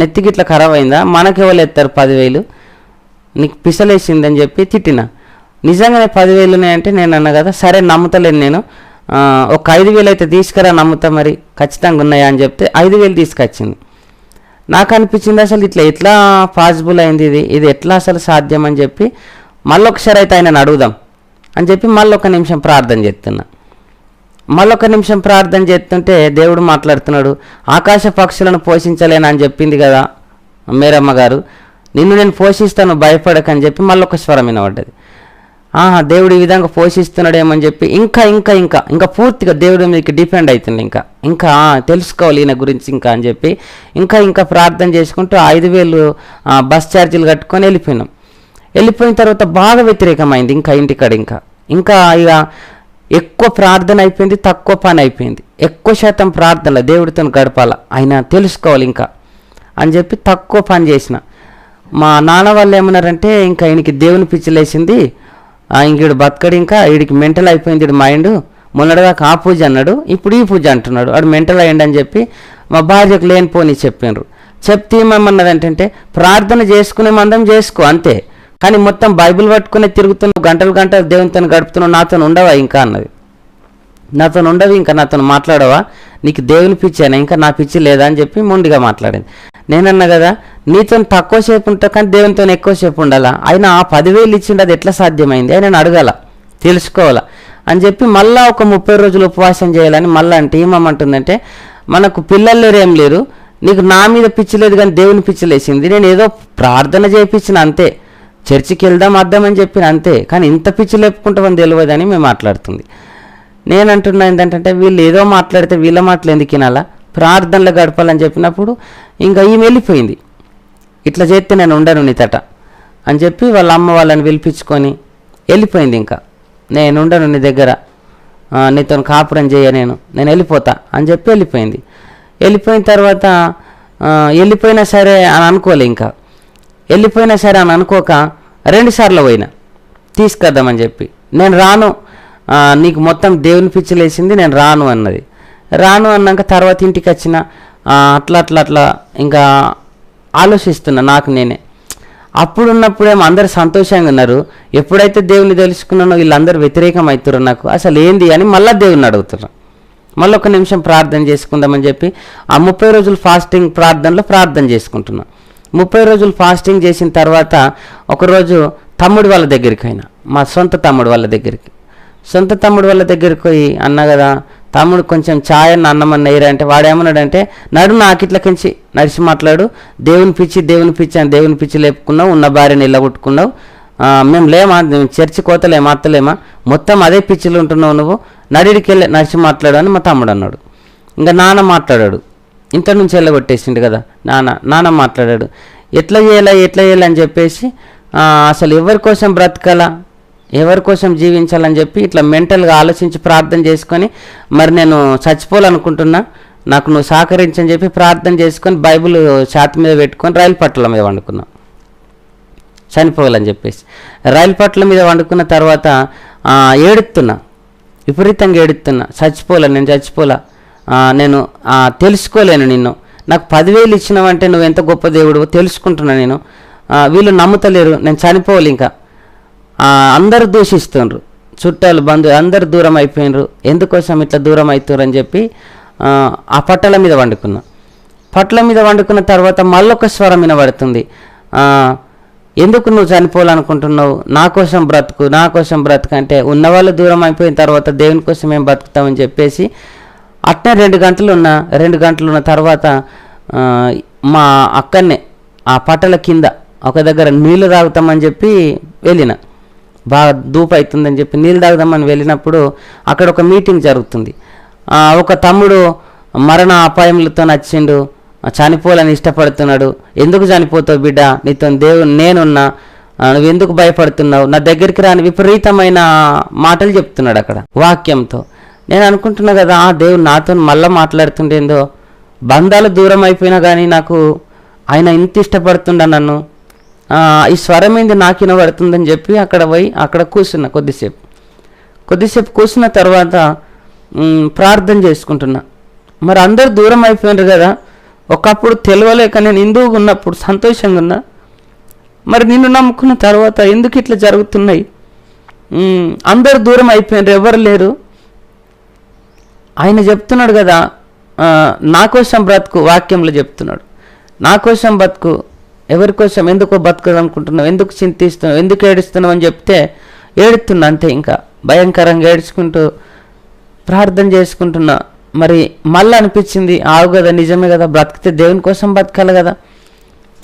నెత్తికి ఇట్లా ఖరాబ్ అయిందా, మనకెవరు ఎత్తారు 10,000, నీకు పిసలేసిందని చెప్పి తిట్టిన. నిజంగానే 10,000 ఉన్నాయంటే నేను అన్నా కదా, సరే నమ్ముతలేను నేను, ఒక 5,000 అయితే తీసుకురా నమ్ముతా, మరి ఖచ్చితంగా ఉన్నాయా అని చెప్తే 5,000 తీసుకొచ్చింది. నాకు అనిపించింది అసలు ఎట్లా పాసిబుల్ అయింది, ఇది ఎట్లా అసలు సాధ్యం అని చెప్పి మళ్ళీ ఒకసారి అయితే ఆయనను అడుగుదాం అని చెప్పి మళ్ళీ 1 నిమిషం ప్రార్థన చేస్తున్నా. మళ్ళీ 1 నిమిషం ప్రార్థన చేస్తుంటే దేవుడు మాట్లాడుతున్నాడు, ఆకాశ పక్షులను పోషించలేను అని చెప్పింది కదా మేరమ్మ గారు, నిన్ను నేను పోషిస్తాను భయపడకని చెప్పి మళ్ళీ ఒక స్వరం వినబడ్డది. దేవుడు ఈ విధంగా పోషిస్తున్నాడేమని చెప్పి ఇంకా పూర్తిగా దేవుడి మీదకి డిపెండ్ అవుతుంది, ఇంకా తెలుసుకోవాలి ఈయన గురించి ఇంకా అని చెప్పి ఇంకా ప్రార్థన చేసుకుంటూ 5,000 బస్ ఛార్జీలు కట్టుకొని వెళ్ళిపోయిన తర్వాత బాగా వ్యతిరేకమైంది ఇంటికాడ ఇంకా ఇక ఎక్కువ ప్రార్థన అయిపోయింది, తక్కువ పని అయిపోయింది. ఎక్కువ శాతం ప్రార్థనలో దేవుడితో గడపాల, ఆయన తెలుసుకోవాలి ఇంకా అని చెప్పి తక్కువ పని చేసిన. మా నాన్న వాళ్ళు ఏమన్నారంటే, ఇంకా ఈయనకి దేవుని పిచ్చిలేసింది, ఇంకీడు బతకడు, ఇంకా వీడికి మెంటల్ అయిపోయింది వీడి మైండ్, మొన్నటిదాకా ఆ పూజ అన్నాడు, ఇప్పుడు ఈ పూజ అంటున్నాడు, వాడు మెంటల్ అయ్యండి అని చెప్పి మా భార్యకు లేనిపోని చెప్పినారు. చెప్తే ఏమన్నదంటే, ప్రార్థన చేసుకునే మందం చేసుకో అంతే, కానీ మొత్తం బైబిల్ పట్టుకునే తిరుగుతున్నావు, గంటలు దేవునితో గడుపుతున్నావు, నాతో ఉండవా ఇంకా అన్నది. నాతో ఉండవు, ఇంకా నాతో మాట్లాడవా, నీకు దేవుని పిచ్చేనా, ఇంకా నా పిచ్చి లేదా అని చెప్పి మొండిగా మాట్లాడింది. నేనన్నా కదా, నీతో తక్కువ సేపు ఉంటా కానీ దేవునితో ఎక్కువసేపు ఉండాలా, ఆయన ఆ 10,000 ఇచ్చిండు, అది ఎట్లా సాధ్యమైంది, ఆయన అడగాల, తెలుసుకోవాలా అని చెప్పి మళ్ళీ ఒక 30 రోజులు ఉపవాసం చేయాలని మళ్ళీ అంటే ఏమంటుందంటే, మనకు పిల్లలు లేరు ఏం లేరు, నీకు నా మీద పిచ్చి లేదు కానీ దేవుని పిచ్చి లేసింది, నేను ఏదో ప్రార్థన చేయించిన అంతే, చర్చికి వెళ్దాం అద్దామని చెప్పిన అంతే, కానీ ఇంత పిచ్చి లేపుకుంటామని తెలియదని మేము మాట్లాడుతుంది. నేనంటున్నా ఏంటంటే, వీళ్ళు ఏదో మాట్లాడితే వీళ్ళ మాటలు ఎందుకు వినాలా, ప్రార్థనలో గడపాలని చెప్పినప్పుడు ఇంకా ఈమె వెళ్ళిపోయింది. ఇట్లా చేస్తే నేను ఉండను నీతట అని చెప్పి వాళ్ళ అమ్మ వాళ్ళని పిలిపించుకొని వెళ్ళిపోయింది. ఇంకా నేను ఉండను నీ దగ్గర, నీతో కాపురం చేయ, నేను వెళ్ళిపోతా అని చెప్పి వెళ్ళిపోయింది. వెళ్ళిపోయిన తర్వాత వెళ్ళిపోయినా సరే అని అనుకోలే, ఇంకా వెళ్ళిపోయినా సరే అని అనుకోక 2 సార్లు పోయినా తీసుకొద్దామని చెప్పి. నేను రాను, నీకు మొత్తం దేవుని పిచ్చిలేసింది, నేను రాను అన్నది. రాను అన్నాక తర్వాత ఇంటికి వచ్చిన అట్లా అట్లా అట్లా ఇంకా ఆలోచిస్తున్నా నాకు నేనే. అప్పుడున్నప్పుడేమో అందరు సంతోషంగా ఉన్నారు, ఎప్పుడైతే దేవుని తెలుసుకున్నానో వీళ్ళందరూ వ్యతిరేకం అవుతారు నాకు, అసలు ఏంది అని మళ్ళీ దేవుని అడుగుతున్నారు. మళ్ళీ 1 నిమిషం ప్రార్థన చేసుకుందామని చెప్పి ఆ 30 రోజులు ఫాస్టింగ్ ప్రార్థనలో ప్రార్థన చేసుకుంటున్నా. 30 రోజులు ఫాస్టింగ్ చేసిన తర్వాత ఒకరోజు తమ్ముడు వాళ్ళ దగ్గరికి అయినా, మా సొంత తమ్ముడు వాళ్ళ దగ్గరికి పోయి అన్నా కదా, తమ్ముడు కొంచెం ఛాయ్ అన్న అన్నమన్న వేయరా అంటే వాడేమన్నాడంటే, నడు నాకు ఇట్లకించి నడిచి మాట్లాడు, దేవుని పిచ్చి అని దేవుని పిచ్చి లేపుకున్నావు, ఉన్న భార్యని ఇళ్ళగొట్టుకున్నావు, మేము లేమా, మేము చర్చి కోతలేమా అత్తలేమా, మొత్తం అదే పిచ్చిలు ఉంటున్నావు, నువ్వు నడిడికి వెళ్ళి నడిచి మాట్లాడు అని మా తమ్ముడు అన్నాడు. ఇంకా నాన్న మాట్లాడాడు, ఇంత నుంచి వెళ్ళగొట్టేసిండు కదా నాన్న మాట్లాడాడు, ఎట్లా చేయాలి అని చెప్పేసి అసలు ఎవరి కోసం బ్రతకాలా, ఎవరి కోసం జీవించాలని చెప్పి ఇట్లా మెంటల్గా ఆలోచించి ప్రార్థన చేసుకొని, మరి నేను చచ్చిపోవాలనుకుంటున్నా, నాకు నువ్వు సహకరించని చెప్పి ప్రార్థన చేసుకొని బైబిల్ ఛాతి మీద పెట్టుకొని రైలు పట్టాల మీద వండుకున్నా, చనిపోవాలని చెప్పేసి. రైలు పట్ల మీద వండుకున్న తర్వాత ఏడుతున్నా, విపరీతంగా ఏడుతున్నా, నేను చచ్చిపోలా, నేను తెలుసుకోలేను నిన్ను, నాకు 10,000 ఇచ్చినావంటే నువ్వు ఎంత గొప్ప దేవుడు తెలుసుకుంటున్నా నేను, వీళ్ళు నమ్ముతలేరు, నేను చనిపోవాలి, ఇంకా అందరూ దూషిస్తుండ్రు, చుట్టాలు బంధువులు అందరు దూరం అయిపోయినరు, ఎందుకోసం ఇట్లా దూరం అవుతారు అని చెప్పి ఆ పట్టల మీద వండుకున్న తర్వాత మళ్ళొక స్వరం వినబడుతుంది, ఎందుకు నువ్వు చనిపోవాలనుకుంటున్నావు, నా కోసం బ్రతుకు అంటే, ఉన్నవాళ్ళు దూరం అయిపోయిన తర్వాత దేవుని కోసం ఏం బతుకుతామని చెప్పేసి అట్నే 2 గంటలు ఉన్న తర్వాత మా అక్కనే ఆ పట్టల కింద ఒక దగ్గర నీళ్లు తాగుతామని చెప్పి వెళ్ళిన, బాగా ధూపు అవుతుందని చెప్పి నీళ్ళు తాగుదామని వెళ్ళినప్పుడు అక్కడ ఒక మీటింగ్ జరుగుతుంది. ఒక తమ్ముడు మరణ అపాయములతో నచ్చిండు, చనిపోవాలని ఇష్టపడుతున్నాడు, ఎందుకు చనిపోతావు బిడ్డ, నీతో దేవుని నేనున్నా, నువ్వు ఎందుకు భయపడుతున్నావు, నా దగ్గరికి రాని విపరీతమైన మాటలు చెప్తున్నాడు అక్కడ వాక్యంతో. నేను అనుకుంటున్నా కదా, దేవుడు నాతో మళ్ళీ మాట్లాడుతుండేందో, బంధాలు దూరం అయిపోయినా కానీ నాకు ఆయన ఇంత ఇష్టపడుతుండ నన్ను, ఈ స్వరం ఏంది నాకు వినబడుతుందని చెప్పి అక్కడ కూర్చున్నా కొద్దిసేపు కూర్చున్న తర్వాత ప్రార్థన చేసుకుంటున్నా. మరి అందరు దూరం అయిపోయినారు కదా, ఒకప్పుడు తెలియలేక నేను హిందువుగా ఉన్నప్పుడు సంతోషంగా ఉన్నా, మరి నిన్ను నమ్ముకున్న తర్వాత ఎందుకు ఇట్లా జరుగుతున్నాయి, అందరు దూరం అయిపోయినారు, ఎవరు లేరు. ఆయన చెప్తున్నాడు కదా, నా కోసం బ్రతుకు, వాక్యంలో చెప్తున్నాడు, నా కోసం బతుకు, ఎవరి కోసం ఎందుకో బతకదనుకుంటున్నావు, ఎందుకు చింతిస్తున్నావు, ఎందుకు ఏడుస్తున్నావు అని చెప్తే ఏడుతున్నా అంతే, ఇంకా భయంకరంగా ఏడ్చుకుంటూ ప్రార్థన చేసుకుంటున్నా. మరి మళ్ళీ అనిపించింది, ఆవు కదా, నిజమే కదా, బ్రతికితే దేవుని కోసం బతకాలి కదా,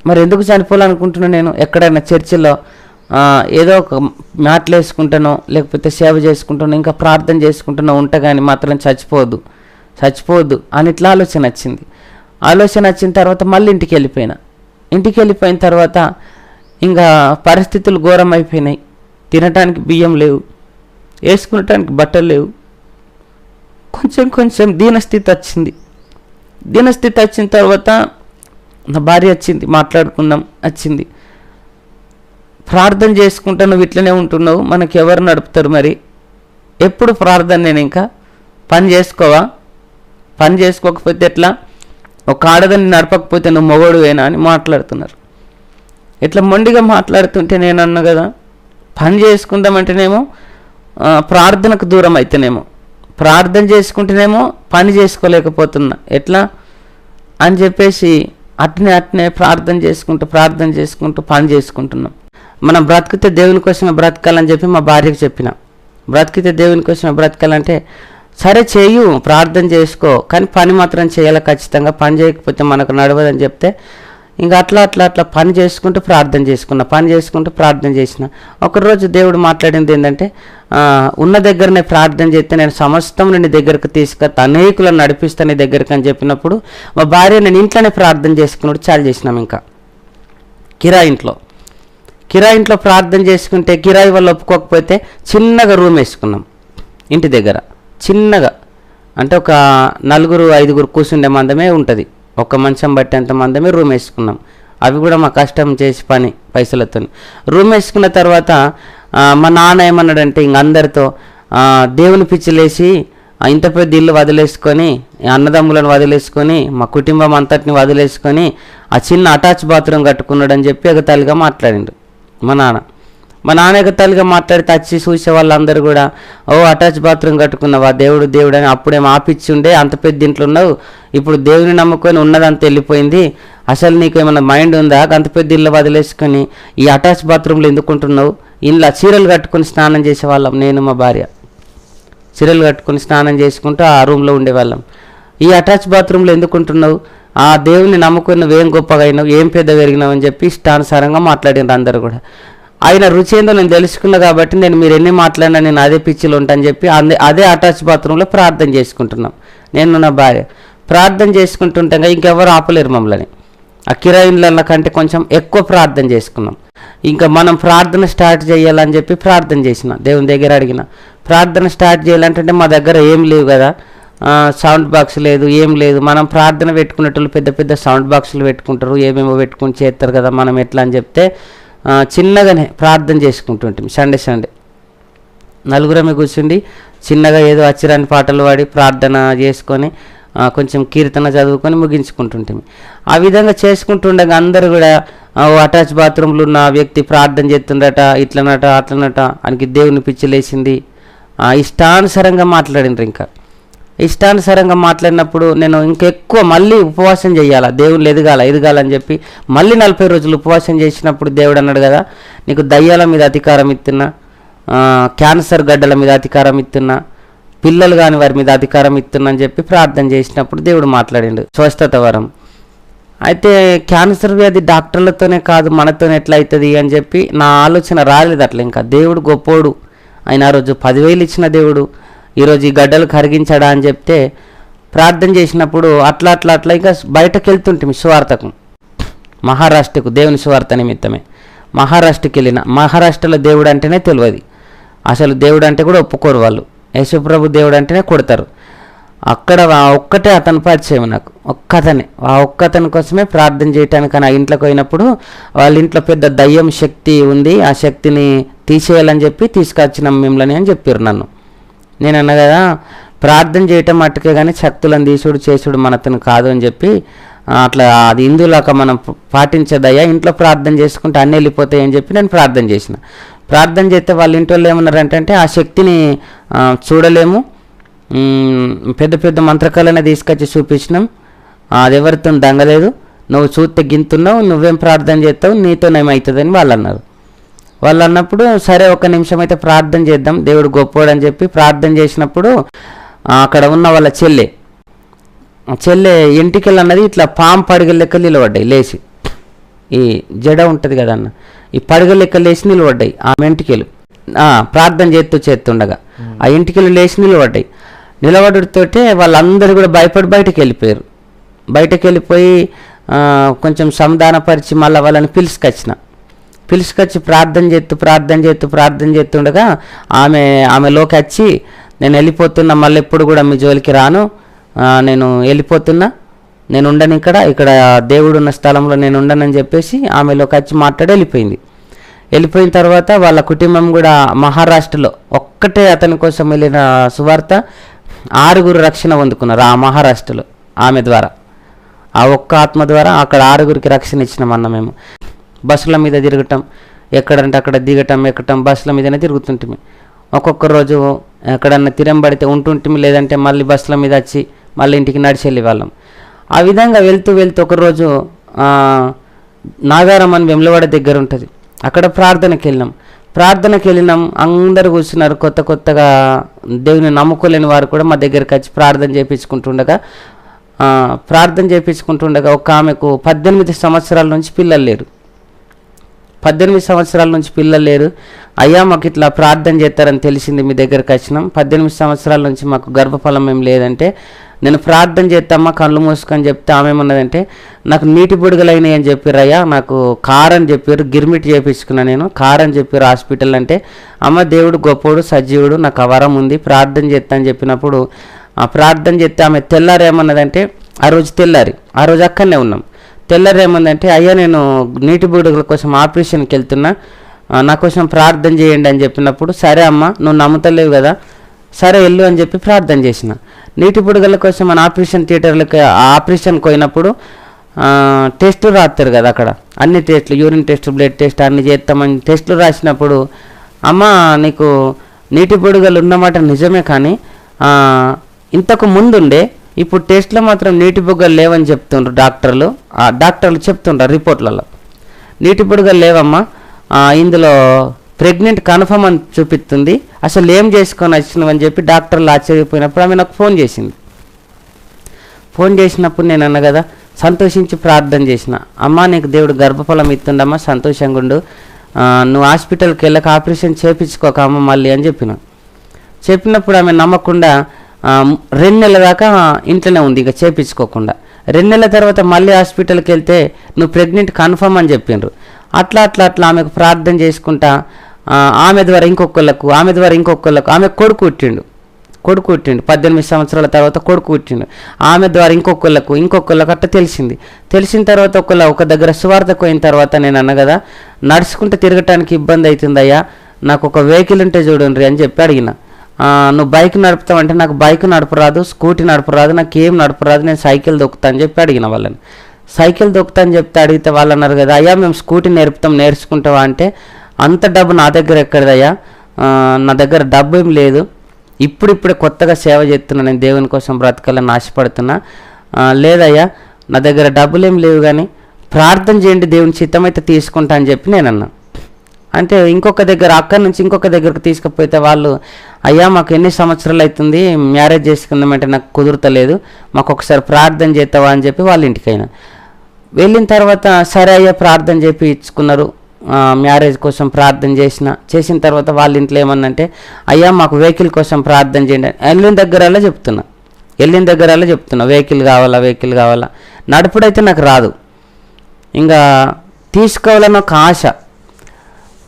మరి ఎందుకు చనిపోవాలనుకుంటున్నా నేను, ఎక్కడైనా చర్చిలో ఏదో ఒక మ్యాట్లు వేసుకుంటానో లేకపోతే సేవ చేసుకుంటానో ఇంకా ప్రార్థన చేసుకుంటానో ఉంటా, కానీ మాత్రం చచ్చిపోవద్దు అని ఇట్లా ఆలోచన వచ్చిన తర్వాత మళ్ళీ ఇంటికి వెళ్ళిపోయిన తర్వాత ఇంకా పరిస్థితులు ఘోరం అయిపోయినాయి, తినటానికి బియ్యం లేవు, వేసుకునటానికి బట్టలు లేవు, కొంచెం దీనస్థితి వచ్చిన తర్వాత నా భార్య వచ్చింది, మాట్లాడుకుందాం వచ్చింది, ప్రార్థన చేసుకుంటా నువ్వు ఇట్లనే ఉంటున్నావు, మనకి ఎవరు నడుపుతారు, మరి ఎప్పుడు ప్రార్థన, నేను ఇంకా పని చేసుకోకపోతే ఎట్లా, ఒక ఆడదాన్ని నడపకపోతే నువ్వు మొగోడువేనా అని మాట్లాడుతున్నారు. ఇట్లా మొండిగా మాట్లాడుతుంటే నేను అన్నా కదా, పని చేసుకుందామంటేనేమో ప్రార్థనకు దూరం అయితేనేమో, ప్రార్థన చేసుకుంటేనేమో పని చేసుకోలేకపోతున్నా, ఎట్లా అని చెప్పేసి అట్నే ప్రార్థన చేసుకుంటూ పని చేసుకుంటున్నాం. మనం బ్రతికితే దేవుని కోసమే బ్రతకాలని చెప్పి మా భార్యకు చెప్పిన, బ్రతికితే దేవుని కోసమే బ్రతకాలంటే సరే చేయు, ప్రార్థన చేసుకో, కానీ పని మాత్రం చేయాలి ఖచ్చితంగా, పని చేయకపోతే మనకు నడవదని చెప్తే ఇంకా అట్లా పని చేసుకుంటూ ప్రార్థన చేసిన. ఒకరోజు దేవుడు మాట్లాడింది ఏంటంటే, ఉన్న దగ్గరనే ప్రార్థన చేస్తే నేను సమస్తం నీ దగ్గరకు తీసుకొస్తా, అనేకులను నడిపిస్తా నీ దగ్గరికి అని చెప్పినప్పుడు మా భార్య నేను ఇంట్లోనే ప్రార్థన చేసుకున్నప్పుడు చాలు చేసినాం. ఇంకా కిరాయి ఇంట్లో ప్రార్థన చేసుకుంటే కిరాయి వాళ్ళు ఒప్పుకోకపోతే చిన్నగా రూమ్ వేసుకున్నాం ఇంటి దగ్గర, చిన్నగా అంటే ఒక 4-5 కూర్చుండే మందమే ఉంటుంది. ఒక్క మంచం బట్టి అంత మందమే రూమ్ వేసుకున్నాం. అవి కూడా మా కష్టం చేసి పని పైసలతో రూమ్ వేసుకున్న తర్వాత మా నాన్న ఏమన్నాడంటే ఇంక అందరితో దేవుని పిచ్చిలేసి ఇంత పెద్ద ఇల్లు వదిలేసుకొని అన్నదమ్ములను వదిలేసుకొని మా కుటుంబం అంతటిని వదిలేసుకొని ఆ చిన్న అటాచ్ బాత్రూమ్ కట్టుకున్నాడని చెప్పి ఎగతాళిగా మాట్లాడిండు మా నాన్న ఎగతాళిగా మాట్లాడితే వచ్చి చూసే వాళ్ళందరూ కూడా అటాచ్ బాత్రూమ్ కట్టుకున్నావా దేవుడు దేవుడు అని అప్పుడేమో ఆపిచ్చి ఉండే అంత పెద్ద ఇంట్లో ఉన్నావు, ఇప్పుడు దేవుని నమ్ముకొని ఉన్నదంతా వెళ్ళిపోయింది, అసలు నీకు ఏమైనా మైండ్ ఉందా, అంత పెద్ద ఇల్లు వదిలేసుకొని ఈ అటాచ్ బాత్రూంలో ఎందుకుంటున్నావు, ఇంట్లో చీరలు కట్టుకొని స్నానం చేసేవాళ్ళం నేను మా భార్య, చీరలు కట్టుకొని స్నానం చేసుకుంటూ ఆ రూమ్లో ఉండేవాళ్ళం, ఈ అటాచ్ బాత్రూంలో ఎందుకుంటున్నావు, ఆ దేవుని నమ్ముకొని నువ్వేం గొప్పగా అయినావు, ఏం పెద్ద పెరిగినావు అని చెప్పి ఇష్టానుసారంగా మాట్లాడినారు అందరూ కూడా. ఆయన రుచి ఏందో నేను తెలుసుకున్నా కాబట్టి నేను మీరు ఎన్ని మాట్లాడినా నేను అదే పిచ్చిలో ఉంటాను చెప్పి అదే అటాచ్ బాత్రూంలో ప్రార్థన చేసుకుంటున్నాం నేను నా భార్య. ప్రార్థన చేసుకుంటుంటాగా ఇంకెవరు ఆపలేరు మమ్మల్ని. ఆ కిరాయిల కంటే కొంచెం ఎక్కువ ప్రార్థన చేసుకున్నాం. ఇంకా మనం ప్రార్థన స్టార్ట్ చేయాలని చెప్పి ప్రార్థన చేసిన, దేవుని దగ్గర అడిగిన. ప్రార్థన స్టార్ట్ చేయాలంటే మా దగ్గర ఏం లేవు కదా, సౌండ్ బాక్స్ లేదు, ఏం లేదు. మనం ప్రార్థన పెట్టుకునేటోళ్ళు పెద్ద పెద్ద సౌండ్ బాక్సులు పెట్టుకుంటారు, ఏమేమో పెట్టుకుని చేస్తారు కదా, మనం ఎట్లా అని చెప్తే చిన్నగానే ప్రార్థన చేసుకుంటుంటాం. సండే నలుగురమే కూర్చుండి చిన్నగా ఏదో అచ్చిరాని పాటలు పాడి ప్రార్థన చేసుకొని కొంచెం కీర్తన చదువుకొని ముగించుకుంటుంటాం. ఆ విధంగా చేసుకుంటుండగా అందరూ కూడా అటాచ్ బాత్రూంలో ఉన్న వ్యక్తి ప్రార్థన చేస్తుండట, ఇట్లనట అట్లనట, ఆయనకి దేవుని పిచ్చిలేసింది, ఇష్టానుసారంగా మాట్లాడినారు. ఇంకా ఇష్టానుసారంగా మాట్లాడినప్పుడు నేను ఇంకెక్కువ మళ్ళీ ఉపవాసం చేయాలా, దేవుళ్ళు ఎదగాలని చెప్పి మళ్ళీ 40 రోజులు ఉపవాసం చేసినప్పుడు దేవుడు అన్నాడు కదా, నీకు దయ్యాల మీద అధికారం ఇస్తున్నా, క్యాన్సర్ గడ్డల మీద అధికారం ఇస్తున్నా, పిల్లలు కాని వారి మీద అధికారం ఇస్తున్నా అని చెప్పి ప్రార్థన చేసినప్పుడు దేవుడు మాట్లాడిండు స్వస్థత వరం. అయితే క్యాన్సర్ వ్యాధి డాక్టర్లతోనే కాదు మనతోనే ఎట్లా అవుతుంది అని చెప్పి నా ఆలోచన రాలేదు అట్లా. ఇంకా దేవుడు గొప్పోడు, ఆయన ఆ రోజు 10,000 ఇచ్చిన దేవుడు ఈరోజు ఈ గడ్డలు కరిగించాడా అని చెప్తే ప్రార్థన చేసినప్పుడు అట్లా ఇంకా బయటకు వెళ్తుంటే సువార్తకు మహారాష్ట్రకు దేవుని సువార్త నిమిత్తమే మహారాష్ట్రకి వెళ్ళిన. మహారాష్ట్రలో దేవుడు అంటేనే తెలియదు, అసలు దేవుడు అంటే కూడా ఒప్పుకోరు వాళ్ళు, యేసుప్రభు దేవుడు అంటేనే కొడతారు. అక్కడ ఒక్కటే అతను పరిచయం నాకు, ఒక్కతని కోసమే ప్రార్థన చేయటానికి ఆ ఇంట్లోకి పోయినప్పుడు వాళ్ళ ఇంట్లో పెద్ద దయ్యం శక్తి ఉంది, ఆ శక్తిని తీసేయాలని చెప్పి తీసుకొచ్చినాం మిమ్మల్ని అని చెప్పారు నన్ను. నేను అన్నా కదా ప్రార్థన చేయటం మట్టుకే కానీ శక్తులను తీసుడు చేసుడు మనతను కాదు అని చెప్పి అట్లా అది హిందువులాగా మనం పాటించదయ్యా, ఇంట్లో ప్రార్థన చేసుకుంటే అన్నీ వెళ్ళిపోతాయి అని చెప్పి నేను ప్రార్థన చేసిన. ప్రార్థన చేస్తే వాళ్ళ ఇంటి వాళ్ళు ఏమన్నారంటే ఆ శక్తిని చూడలేము, పెద్ద పెద్ద మంత్రకాలనే తీసుకొచ్చి చూపించినాం, అది ఎవరితో దంగలేదు, నువ్వు చూస్తే గింతున్నావు, నువ్వేం ప్రార్థన చేస్తావు, నీతోనేమవుతుందని వాళ్ళు అన్నారు. వాళ్ళు అన్నప్పుడు సరే 1 నిమిషం అయితే ప్రార్థన చేద్దాం, దేవుడు గొప్పోడు అని చెప్పి ప్రార్థన చేసినప్పుడు అక్కడ ఉన్న వాళ్ళ చెల్లె ఎంటికలు అన్నది ఇట్లా పాము పడగల లెక్క నిలబడ్డాయి లేచి, ఈ జడ ఉంటుంది కదన్న, ఈ పడగల లెక్క లేచి నిలబడ్డాయి ఆ ఎంటికలు. ప్రార్థన చేస్తుండగా ఆ ఎంటికలు లేచి నిలబడుతోటే వాళ్ళందరూ కూడా భయపడి బయటకు వెళ్ళిపోయి కొంచెం సమాధానపరిచి మళ్ళీ వాళ్ళని పిలుచుకొచ్చి ప్రార్థన చేస్తుండగా ఆమెలోకి వచ్చి నేను వెళ్ళిపోతున్నా, మళ్ళీ ఎప్పుడు కూడా మీ జోలికి రాను, నేను వెళ్ళిపోతున్నా, నేను ఉండను ఇక్కడ దేవుడు ఉన్న స్థలంలో నేను ఉండనని చెప్పేసి ఆమెలోకి వచ్చి మాట్లాడి వెళ్ళిపోయిన తర్వాత వాళ్ళ కుటుంబం కూడా మహారాష్ట్రలో ఒక్కటే అతని కోసం వెళ్ళిన సువార్త 6 రక్షణ పొందుకున్నారు ఆ మహారాష్ట్రలో ఆమె ద్వారా, ఆ ఒక్క ఆత్మ ద్వారా అక్కడ 6 రక్షణ ఇచ్చినామన్న. మేము బస్సుల మీద తిరగటం, ఎక్కడంటే అక్కడ దిగటం ఎక్కటం, బస్సుల మీదనే తిరుగుతుంటిమి. ఒక్కొక్క రోజు ఎక్కడన్నా తిరంబడితే ఉంటుంటిమి, లేదంటే మళ్ళీ బస్సుల మీద వచ్చి మళ్ళీ ఇంటికి నడిచి వెళ్ళే వాళ్ళం. ఆ విధంగా వెళ్తూ ఒకరోజు నాగారం అని వెమ్లవాడ దగ్గర ఉంటుంది, అక్కడ ప్రార్థనకి వెళ్ళినాం. అందరూ కూర్చున్నారు, కొత్తగా దేవుని నమ్ముకోలేని వారు కూడా మా దగ్గరికి వచ్చి ప్రార్థన చేయించుకుంటుండగా ఒక ఆమెకు 18 సంవత్సరాల నుంచి పిల్లలు లేరు. 18 సంవత్సరాల నుంచి పిల్లలు లేరు. అయ్యా మాకు ఇట్లా ప్రార్థన చేస్తారని తెలిసింది, మీ దగ్గరికి వచ్చినాం, 18 సంవత్సరాల నుంచి మాకు గర్భఫలం ఏం లేదంటే, నేను ప్రార్థన చేస్తామ్మా కళ్ళు మూసుకొని చెప్తే ఆమె ఏమన్నదంటే, నాకు నీటి బుడగలైనాయి అని చెప్పారు అయ్యా, నాకు కారని చెప్పారు, గిర్మిట్ చేయించుకున్నా, నేను కారని చెప్పారు హాస్పిటల్ అంటే, అమ్మ దేవుడు గొప్పోడు సజీవుడు, నాకు వరం ఉంది ప్రార్థన చేస్తా అని చెప్పినప్పుడు ప్రార్థన చేస్తే ఆమె తెల్లారేమన్నదంటే ఆ రోజు అక్కడనే ఉన్నాం. తెల్లారేమన్నదంటే అయ్యా నేను నీటి బుడగల కోసం ఆపరేషన్కి వెళ్తున్నా, నా కోసం ప్రార్థన చేయండి అని చెప్పినప్పుడు సరే అమ్మ నువ్వు నమ్ముతలేవు కదా, సరే వెళ్ళు అని చెప్పి ప్రార్థన చేసిన. నీటి బుడగల కోసం మన ఆపరేషన్ థియేటర్లకి ఆపరేషన్కి పోయినప్పుడు టెస్టులు రాస్తారు కదా, అక్కడ అన్ని టెస్టులు యూరిన్ టెస్ట్ బ్లడ్ టెస్ట్ అన్ని చేస్తామని టెస్టులు రాసినప్పుడు అమ్మ నీకు నీటి బుడగలు ఉన్నమాట నిజమే, కానీ ఇంతకు ముందుండే ఇప్పుడు టెస్ట్లో మాత్రం నీటి బుగ్గలు లేవని చెప్తుండ్రు డాక్టర్లు చెప్తుండ్రు రిపోర్ట్లలో. నీటి బుడగలు లేవమ్మా, ఇందులో ప్రెగ్నెంట్ కన్ఫర్మ్ అని చూపిస్తుంది, అసలు ఏం చేసుకొని వచ్చినావని చెప్పి డాక్టర్లు ఆశ్చర్యపోయినప్పుడు ఆమె నాకు ఫోన్ చేసినప్పుడు నేను అన్న కదా సంతోషించి ప్రార్థన చేసిన, అమ్మ నీకు దేవుడు గర్భఫలం ఇస్తుండమ్మా సంతోషంగా ఉండు, నువ్వు హాస్పిటల్కి వెళ్ళక ఆపరేషన్ చేయించుకోక అమ్మ మళ్ళీ అని చెప్పినప్పుడు ఆమె నమ్మకుండా 2 నెలల దాకా ఇంట్లోనే ఉంది, ఇక చేయించుకోకుండా. 2 నెలల తర్వాత మళ్ళీ హాస్పిటల్కి వెళ్తే నువ్వు ప్రెగ్నెంట్ కన్ఫర్మ్ అని చెప్పిండ్రు. అట్లా ఆమెకు ప్రార్థన చేసుకుంటా ఆమె ద్వారా ఇంకొకళ్ళకు ఆమె కొడుకు పుట్టిండు 18 సంవత్సరాల తర్వాత కొడుకు పుట్టిండు. ఆమె ద్వారా ఇంకొకళ్ళకు అట్లా తెలిసిన తర్వాత ఒక దగ్గర సువార్తకు పోయిన తర్వాత నేను అన్న కదా నడుచుకుంటూ తిరగటానికి ఇబ్బంది అవుతుందయ్యా, నాకు ఒక వెహికల్ ఉంటే చూడండి అని చెప్పి అడిగిన. నువ్వు బైక్ నడుపుతావంటే నాకు బైక్ నడపరాదు, స్కూటీ నడపరాదు, నాకు ఏం నడపరాదు, నేను సైకిల్ దొక్కుతా అని చెప్పి అడిగిన వాళ్ళని. సైకిల్ దొక్కుతా అని చెప్తే అడిగితే వాళ్ళు అన్నారు కదా అయ్యా మేము స్కూటీ నేర్చుకుంటావా అంటే అంత డబ్బు నా దగ్గర ఎక్కడదయ్యా, నా దగ్గర డబ్బు ఏం లేదు, ఇప్పుడిప్పుడే కొత్తగా సేవ చేస్తున్నా, నేను దేవుని కోసం బ్రతకాలని ఆశపడుతున్నా, లేదయ్యా నా దగ్గర డబ్బులేం లేవు కానీ ప్రార్థన చేయండి దేవుని చిత్తమైతే తీసుకుంటా అని చెప్పి నేను అన్నా. అంటే అక్కడి నుంచి ఇంకొక దగ్గరకు తీసుకుపోతే వాళ్ళు అయ్యా మాకు ఎన్ని సంవత్సరాలు అవుతుంది మ్యారేజ్ చేసుకుందామంటే నాకు కుదురుతలేదు, మాకు ఒకసారి ప్రార్థన చేస్తావా అని చెప్పి వాళ్ళ ఇంటికైనా వెళ్ళిన తర్వాత సరే అయ్యా ప్రార్థన చెప్పి ఇచ్చుకున్నారు. మ్యారేజ్ కోసం ప్రార్థన చేసిన తర్వాత వాళ్ళ ఇంట్లో ఏమన్నంటే అయ్యా మాకు వెహికల్ కోసం ప్రార్థన చేయండి. వెళ్ళిన దగ్గరలా చెప్తున్నా వెహికల్ కావాలా నడుపుడైతే నాకు రాదు, ఇంకా తీసుకోవాలని ఒక ఆశ.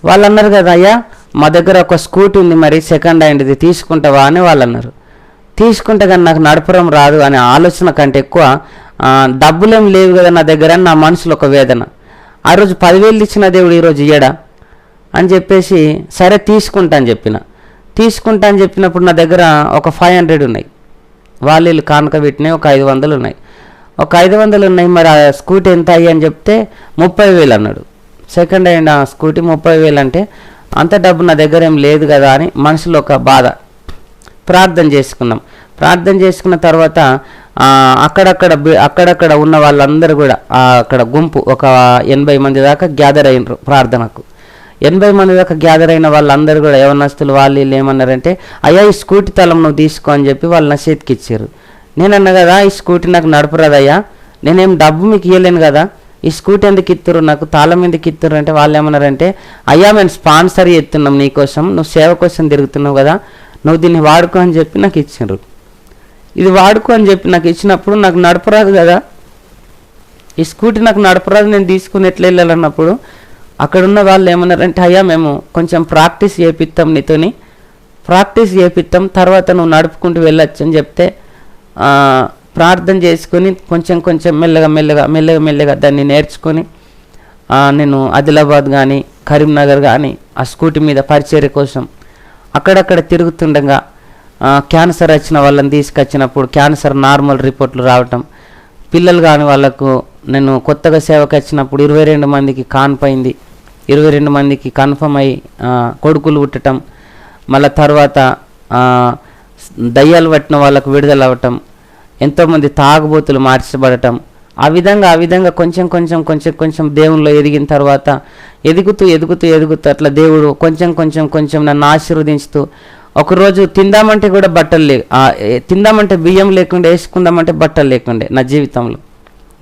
వాళ్ళు అన్నారు కదా అయ్యా మా దగ్గర ఒక స్కూటీ ఉంది మరి సెకండ్ హ్యాండ్ది తీసుకుంటావా అని వాళ్ళు అన్నారు. తీసుకుంటే కానీ నాకు నడపడం రాదు అనే ఆలోచన కంటే ఎక్కువ డబ్బులేం లేవు కదా నా దగ్గర అని నా మనసులో ఒక వేదన. ఆ రోజు 10,000 ఇచ్చిన దేవుడు ఈరోజు ఇయ్యడా అని చెప్పేసి సరే తీసుకుంటా అని చెప్పినప్పుడు నా దగ్గర ఒక 500 ఉన్నాయి, వాళ్ళు కానుక పెట్టినాయి, ఒక 500 ఉన్నాయి. మరి ఆ స్కూటీ ఎంత అయ్యి అని చెప్తే 30,000 అన్నాడు. సెకండ్ హ్యాండ్ స్కూటీ 30,000 అంటే అంత డబ్బు నా దగ్గర ఏం లేదు కదా అని మనసులో ఒక బాధ. ప్రార్థన చేసుకున్న తర్వాత అక్కడక్కడ ఉన్న వాళ్ళందరూ కూడా అక్కడ గుంపు ఒక 80 మంది దాకా గ్యాదర్ అయినరు ప్రార్థనకు. 80 మంది దాకా గ్యాదర్ అయిన వాళ్ళందరూ కూడా యవనస్తులు వాళ్ళు ఏమన్నారంటే అయ్యా ఈ స్కూటీ తలం నువ్వు తీసుకో అని చెప్పి వాళ్ళు నా చేతికి ఇచ్చారు. నేను అన్నా కదా ఈ స్కూటీ నాకు నడపరాదయ్యా, నేనేం డబ్బు మీకు ఇవ్వలేను కదా, ఈ స్కూటీ ఎందుకు ఇస్తారు, నాకు తాళం ఎందుకు ఇస్తారు అంటే వాళ్ళు ఏమన్నారంటే అయ్యా మేము స్పాన్సర్ చేస్తున్నాం నీకోసం, నువ్వు సేవ కోసం తిరుగుతున్నావు కదా, నువ్వు దీన్ని వాడుకో అని చెప్పి నాకు ఇచ్చారు. ఇది వాడుకో అని చెప్పి నాకు ఇచ్చినప్పుడు నాకు నడపరాదు కదా, ఈ స్కూటీ నాకు నడపరాదు, నేను తీసుకుని ఎట్లా వెళ్ళాలన్నప్పుడు అక్కడున్న వాళ్ళు ఏమన్నారంటే అయ్యా మేము కొంచెం ప్రాక్టీస్ చేపిస్తాం తర్వాత నువ్వు నడుపుకుంటూ వెళ్ళొచ్చు అని చెప్తే ప్రార్థన చేసుకొని కొంచెం మెల్లగా దాన్ని నేర్చుకొని నేను ఆదిలాబాద్ కానీ కరీంనగర్ కానీ ఆ స్కూటీ మీద పరిచర్య కోసం అక్కడక్కడ తిరుగుతుండగా క్యాన్సర్ వచ్చిన వాళ్ళని తీసుకొచ్చినప్పుడు క్యాన్సర్ నార్మల్ రిపోర్ట్లు రావటం, పిల్లలు కాని వాళ్ళకు నేను కొత్తగా సేవకు వచ్చినప్పుడు 22 మందికి కాన్పైంది, 22 మందికి కన్ఫర్మ్ అయ్యి కొడుకులు పుట్టడం, మళ్ళీ తర్వాత దయ్యాలు పట్టిన వాళ్ళకు విడుదల అవ్వటం, ఎంతోమంది తాగుబోతులు మార్చబడటం, ఆ విధంగా కొంచెం దేవునిలో ఎదిగిన తర్వాత ఎదుగుతూ అట్లా దేవుడు కొంచెం నన్ను ఆశీర్వదించుతూ ఒకరోజు తిందామంటే కూడా తిందామంటే బియ్యం లేకుండా వేసుకుందామంటే బట్టలు లేకుండే నా జీవితంలో.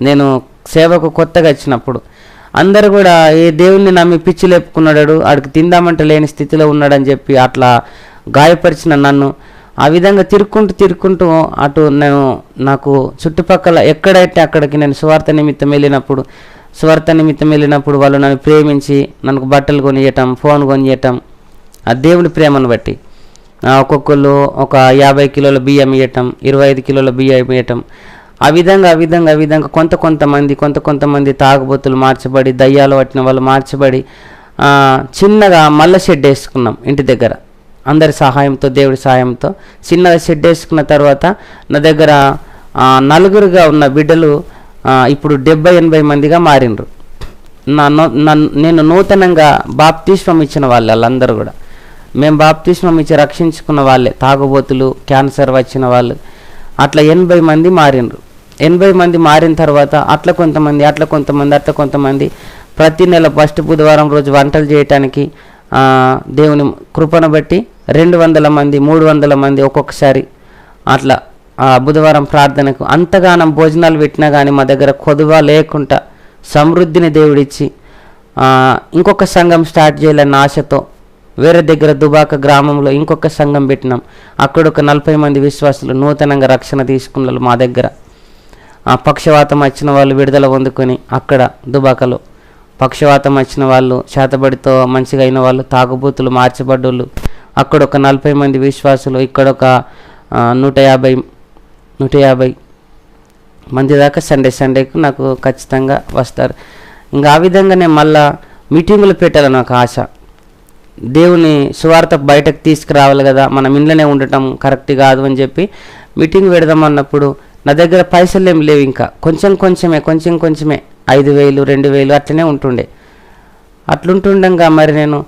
నేను సేవకు కొత్తగా వచ్చినప్పుడు అందరూ కూడా ఏ దేవుణ్ణి నమ్మి పిచ్చి లేపుకున్నాడు, ఆడికి తిందామంటే లేని స్థితిలో ఉన్నాడని చెప్పి అట్లా గాయపరిచిన నన్ను ఆ విధంగా తిరుక్కుంటూ అటు నాకు చుట్టుపక్కల ఎక్కడైతే అక్కడికి నేను సువార్త నిమిత్తం వెళ్ళినప్పుడు వాళ్ళు నన్ను ప్రేమించి నాకు బట్టలు కొనియటం, ఫోన్ కొనియటం, ఆ దేవుని ప్రేమను బట్టి ఒక్కొక్కళ్ళు ఒక 50 కిలోల బియ్యం ఇవ్వటం, 25 కిలోల బియ్యం ఇవ్వటం. ఆ విధంగా కొంతమంది తాగుబోతులు మార్చబడి, దయ్యాలు పట్టిన వాళ్ళు మార్చబడి చిన్నగా మల్ల షెడ్ వేసుకున్నాం ఇంటి దగ్గర. అందరి సహాయంతో, దేవుడి సహాయంతో చిన్నగా షెడ్ వేసుకున్న తర్వాత నా దగ్గర నలుగురుగా ఉన్న బిడ్డలు ఇప్పుడు 70-80 మందిగా మారిండ్రు. నేను నూతనంగా బాప్తిస్మం ఇచ్చిన వాళ్ళందరూ కూడా, మేము బాప్తిస్మం ఇచ్చి రక్షించుకున్న వాళ్ళే, తాగుబోతులు, క్యాన్సర్ వచ్చిన వాళ్ళు, అట్లా 80 మంది మారిండ్రు. 80 మంది మారిన తర్వాత అట్లా కొంతమంది ప్రతి నెల ఫస్ట్ బుధవారం రోజు వంటలు చేయటానికి దేవుని కృపను బట్టి 200 మంది, 300 మంది ఒక్కొక్కసారి అట్లా బుధవారం ప్రార్థనకు అంతగానం భోజనాలు పెట్టినా కానీ మా దగ్గర కొదువ లేకుండా సమృద్ధిని దేవుడిచ్చి ఇంకొక సంఘం స్టార్ట్ చేయాలన్న ఆశతో వేరే దగ్గర దుబాక గ్రామంలో ఇంకొక సంఘం పెట్టినాం. అక్కడ ఒక 40 మంది విశ్వాసులు నూతనంగా రక్షణ తీసుకున్నారు. మా దగ్గర పక్షవాతం వచ్చిన వాళ్ళు విడుదల పొందుకొని, అక్కడ దుబాకలో పక్షవాతం వచ్చిన వాళ్ళు, చేతబడితో మంచిగా అయిన వాళ్ళు, తాగుబోతులు మార్చబడ్డోళ్ళు, అక్కడ ఒక 40 మంది విశ్వాసులు, ఇక్కడ ఒక 150 మంది దాకా సండేకు నాకు ఖచ్చితంగా వస్తారు. ఇంకా ఆ విధంగా నేను మళ్ళా మీటింగులు పెట్టాలని నాకు ఆశ. దేవుని సువార్త బయటకు తీసుకురావాలి కదా, మనం ఇంట్లోనే ఉండటం కరెక్ట్ కాదు అని చెప్పి మీటింగ్ పెడదామన్నప్పుడు నా దగ్గర పైసలు ఏం లేవు. ఇంకా కొంచెమే 5,000, 2,000 అట్లనే ఉంటుండే. అట్లుంటుండగా మరి నేను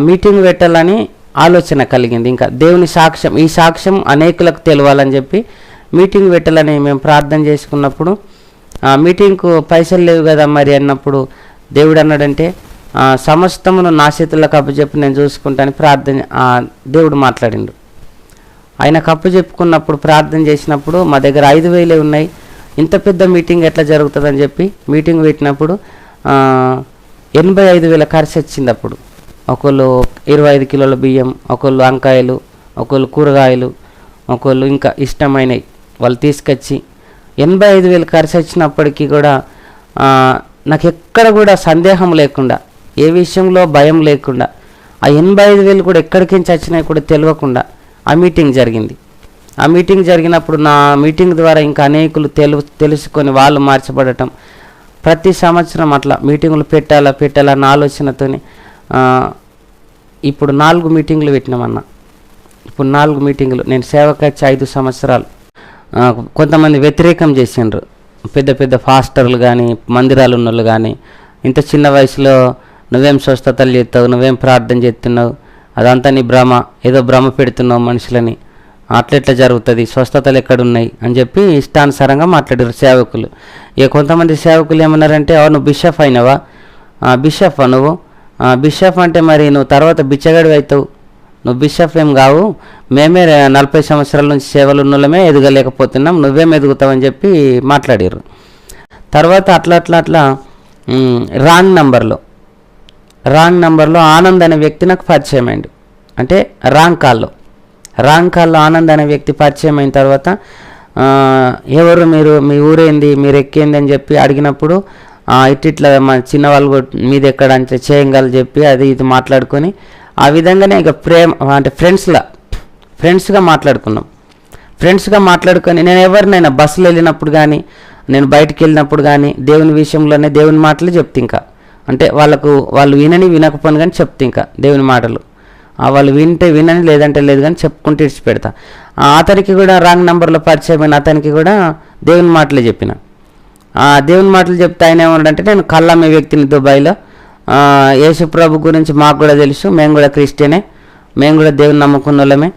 మీటింగ్ పెట్టాలని ఆలోచన కలిగింది. ఇంకా దేవుని సాక్ష్యం, ఈ సాక్ష్యం అనేకులకు తెలవాలని చెప్పి మీటింగ్ పెట్టాలని మేము ప్రార్థన చేసుకున్నప్పుడు మీటింగ్కు పైసలు లేవు కదా మరి అన్నప్పుడు దేవుడు అన్నాడంటే సమస్తమును నా చేతులకు అప్పచెప్పి నేను చూసుకుంటాను దేవుడు మాట్లాడిండు. ఆయన కప్పు చెప్పుకున్నప్పుడు ప్రార్థన చేసినప్పుడు మా దగ్గర 5,000 ఉన్నాయి. ఇంత పెద్ద మీటింగ్ ఎట్లా జరుగుతుందని చెప్పి మీటింగ్ పెట్టినప్పుడు 85,000 ఖర్చు వచ్చింది. అప్పుడు ఒకళ్ళు 25 కిలోల బియ్యం, ఒకళ్ళు వంకాయలు, ఒకళ్ళు కూరగాయలు, ఒకళ్ళు ఇంకా ఇష్టమైనవి వాళ్ళు తీసుకొచ్చి 85,000 ఖర్చు వచ్చినప్పటికీ కూడా నాకు ఎక్కడ కూడా సందేహం లేకుండా, ఏ విషయంలో భయం లేకుండా, ఆ 85,000 కూడా ఎక్కడికి వచ్చినాయి కూడా తెలియకుండా ఆ మీటింగ్ జరిగింది. ఆ మీటింగ్ జరిగినప్పుడు నా మీటింగ్ ద్వారా ఇంకా అనేకులు తెలుసుకొని వాళ్ళు మార్చబడటం, ప్రతి సంవత్సరం అట్లా మీటింగులు పెట్టాలన్న ఆలోచనతో ఇప్పుడు 4 మీటింగులు పెట్టినామన్న. ఇప్పుడు 4 మీటింగులు. నేను సేవకు వచ్చి 5 సంవత్సరాలు. కొంతమంది వ్యతిరేకం చేసిండ్రు, పెద్ద ఫాస్టర్లు కానీ, మందిరాలు ఉన్నోళ్ళు కానీ, ఇంత చిన్న వయసులో నువ్వేం స్వస్థతలు చేస్తావు, నువ్వేం ప్రార్థన చేస్తున్నావు, అదంతా నీ భ్రమ, ఏదో భ్రమ పెడుతున్నావు మనుషులని, అట్లెట్లా జరుగుతుంది, స్వస్థతలు ఎక్కడున్నాయి అని చెప్పి ఇష్టానుసారంగా మాట్లాడారు సేవకులు. ఇక కొంతమంది సేవకులు ఏమన్నారంటే, నువ్వు బిషప్ అయినావా, బిషప్ నువ్వు, బిషప్ అంటే మరి నువ్వు తర్వాత బిచ్చగాడివి అవుతావు, నువ్వు బిషప్ ఏం కావు, మేమే 40 సంవత్సరాల నుంచి సేవలు ఉన్నోళ్ళమే ఎదగలేకపోతున్నాం, నువ్వేం ఎదుగుతావని చెప్పి మాట్లాడారు. తర్వాత అట్లా రాంగ్ నంబర్లో ఆనంద్ అనే వ్యక్తి నాకు పరిచయం అయింది. అంటే రాంగ్ కాల్లో ఆనంద్ అనే వ్యక్తి పరిచయం అయిన తర్వాత ఎవరు మీరు, మీ ఊరేంది, మీరు ఎక్కేంది అని చెప్పి అడిగినప్పుడు ఇట్లా మా చిన్నవాళ్ళు మీది ఎక్కడ అంటే చేయంగాలు చెప్పి అది ఇది మాట్లాడుకొని ఆ విధంగానే ఇక అంటే ఫ్రెండ్స్గా మాట్లాడుకొని నేను ఎవరినైనా బస్సులో వెళ్ళినప్పుడు కానీ, నేను బయటికి వెళ్ళినప్పుడు కానీ దేవుని విషయంలోనే దేవుని మాటలు చెప్తే, ఇంకా అంటే వాళ్ళు వినకపోను కానీ చెప్తే, ఇంకా దేవుని మాటలు వాళ్ళు వింటే వినని, లేదంటే లేదు కానీ చెప్పుకుంటూ ఇడిచి పెడతా. అతనికి కూడా రాంగ్ నెంబర్లో పరిచయమైన అతనికి కూడా దేవుని మాటలే చెప్పిన. దేవుని మాటలు చెప్తే ఆయన ఏమన్నాడంటే, నేను కళ్ళమ్మే వ్యక్తిని దుబాయ్లో, యేసు ప్రభు గురించి మాకు కూడా తెలుసు, మేము కూడా క్రిస్టియనే, మేము కూడా దేవుని నమ్ముకున్న వాళ్ళమే,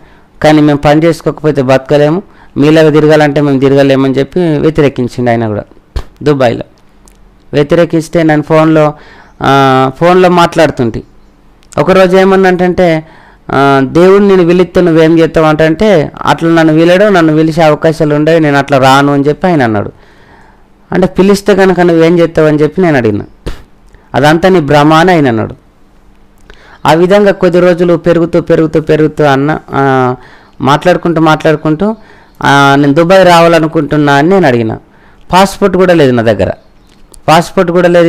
కానీ మేము పని చేసుకోకపోతే బతకలేము, మీలాగా తిరగాలంటే మేము తిరగలేమని చెప్పి వ్యతిరేకించిండు. ఆయన కూడా దుబాయ్లో వ్యతిరేకిస్తే నేను ఫోన్లో మాట్లాడుతుంటే ఒకరోజు ఏమన్నంటే, దేవుడు నేను పిలిస్తే నువ్వేం చేస్తావు అంటే, అట్లా నన్ను పిలిచే అవకాశాలు ఉండవు, నేను అట్లా రాను అని చెప్పి ఆయన అన్నాడు. అంటే పిలిస్తే కనుక నువ్వేం చేస్తావు అని చెప్పి నేను అడిగిన. అదంతా నీ భ్రమ అని ఆయన అన్నాడు. ఆ విధంగా కొద్ది రోజులు పెరుగుతూ అన్న మాట్లాడుకుంటూ నేను దుబాయ్ రావాలనుకుంటున్నా అని నేను అడిగిన. పాస్పోర్ట్ కూడా లేదు నా దగ్గర,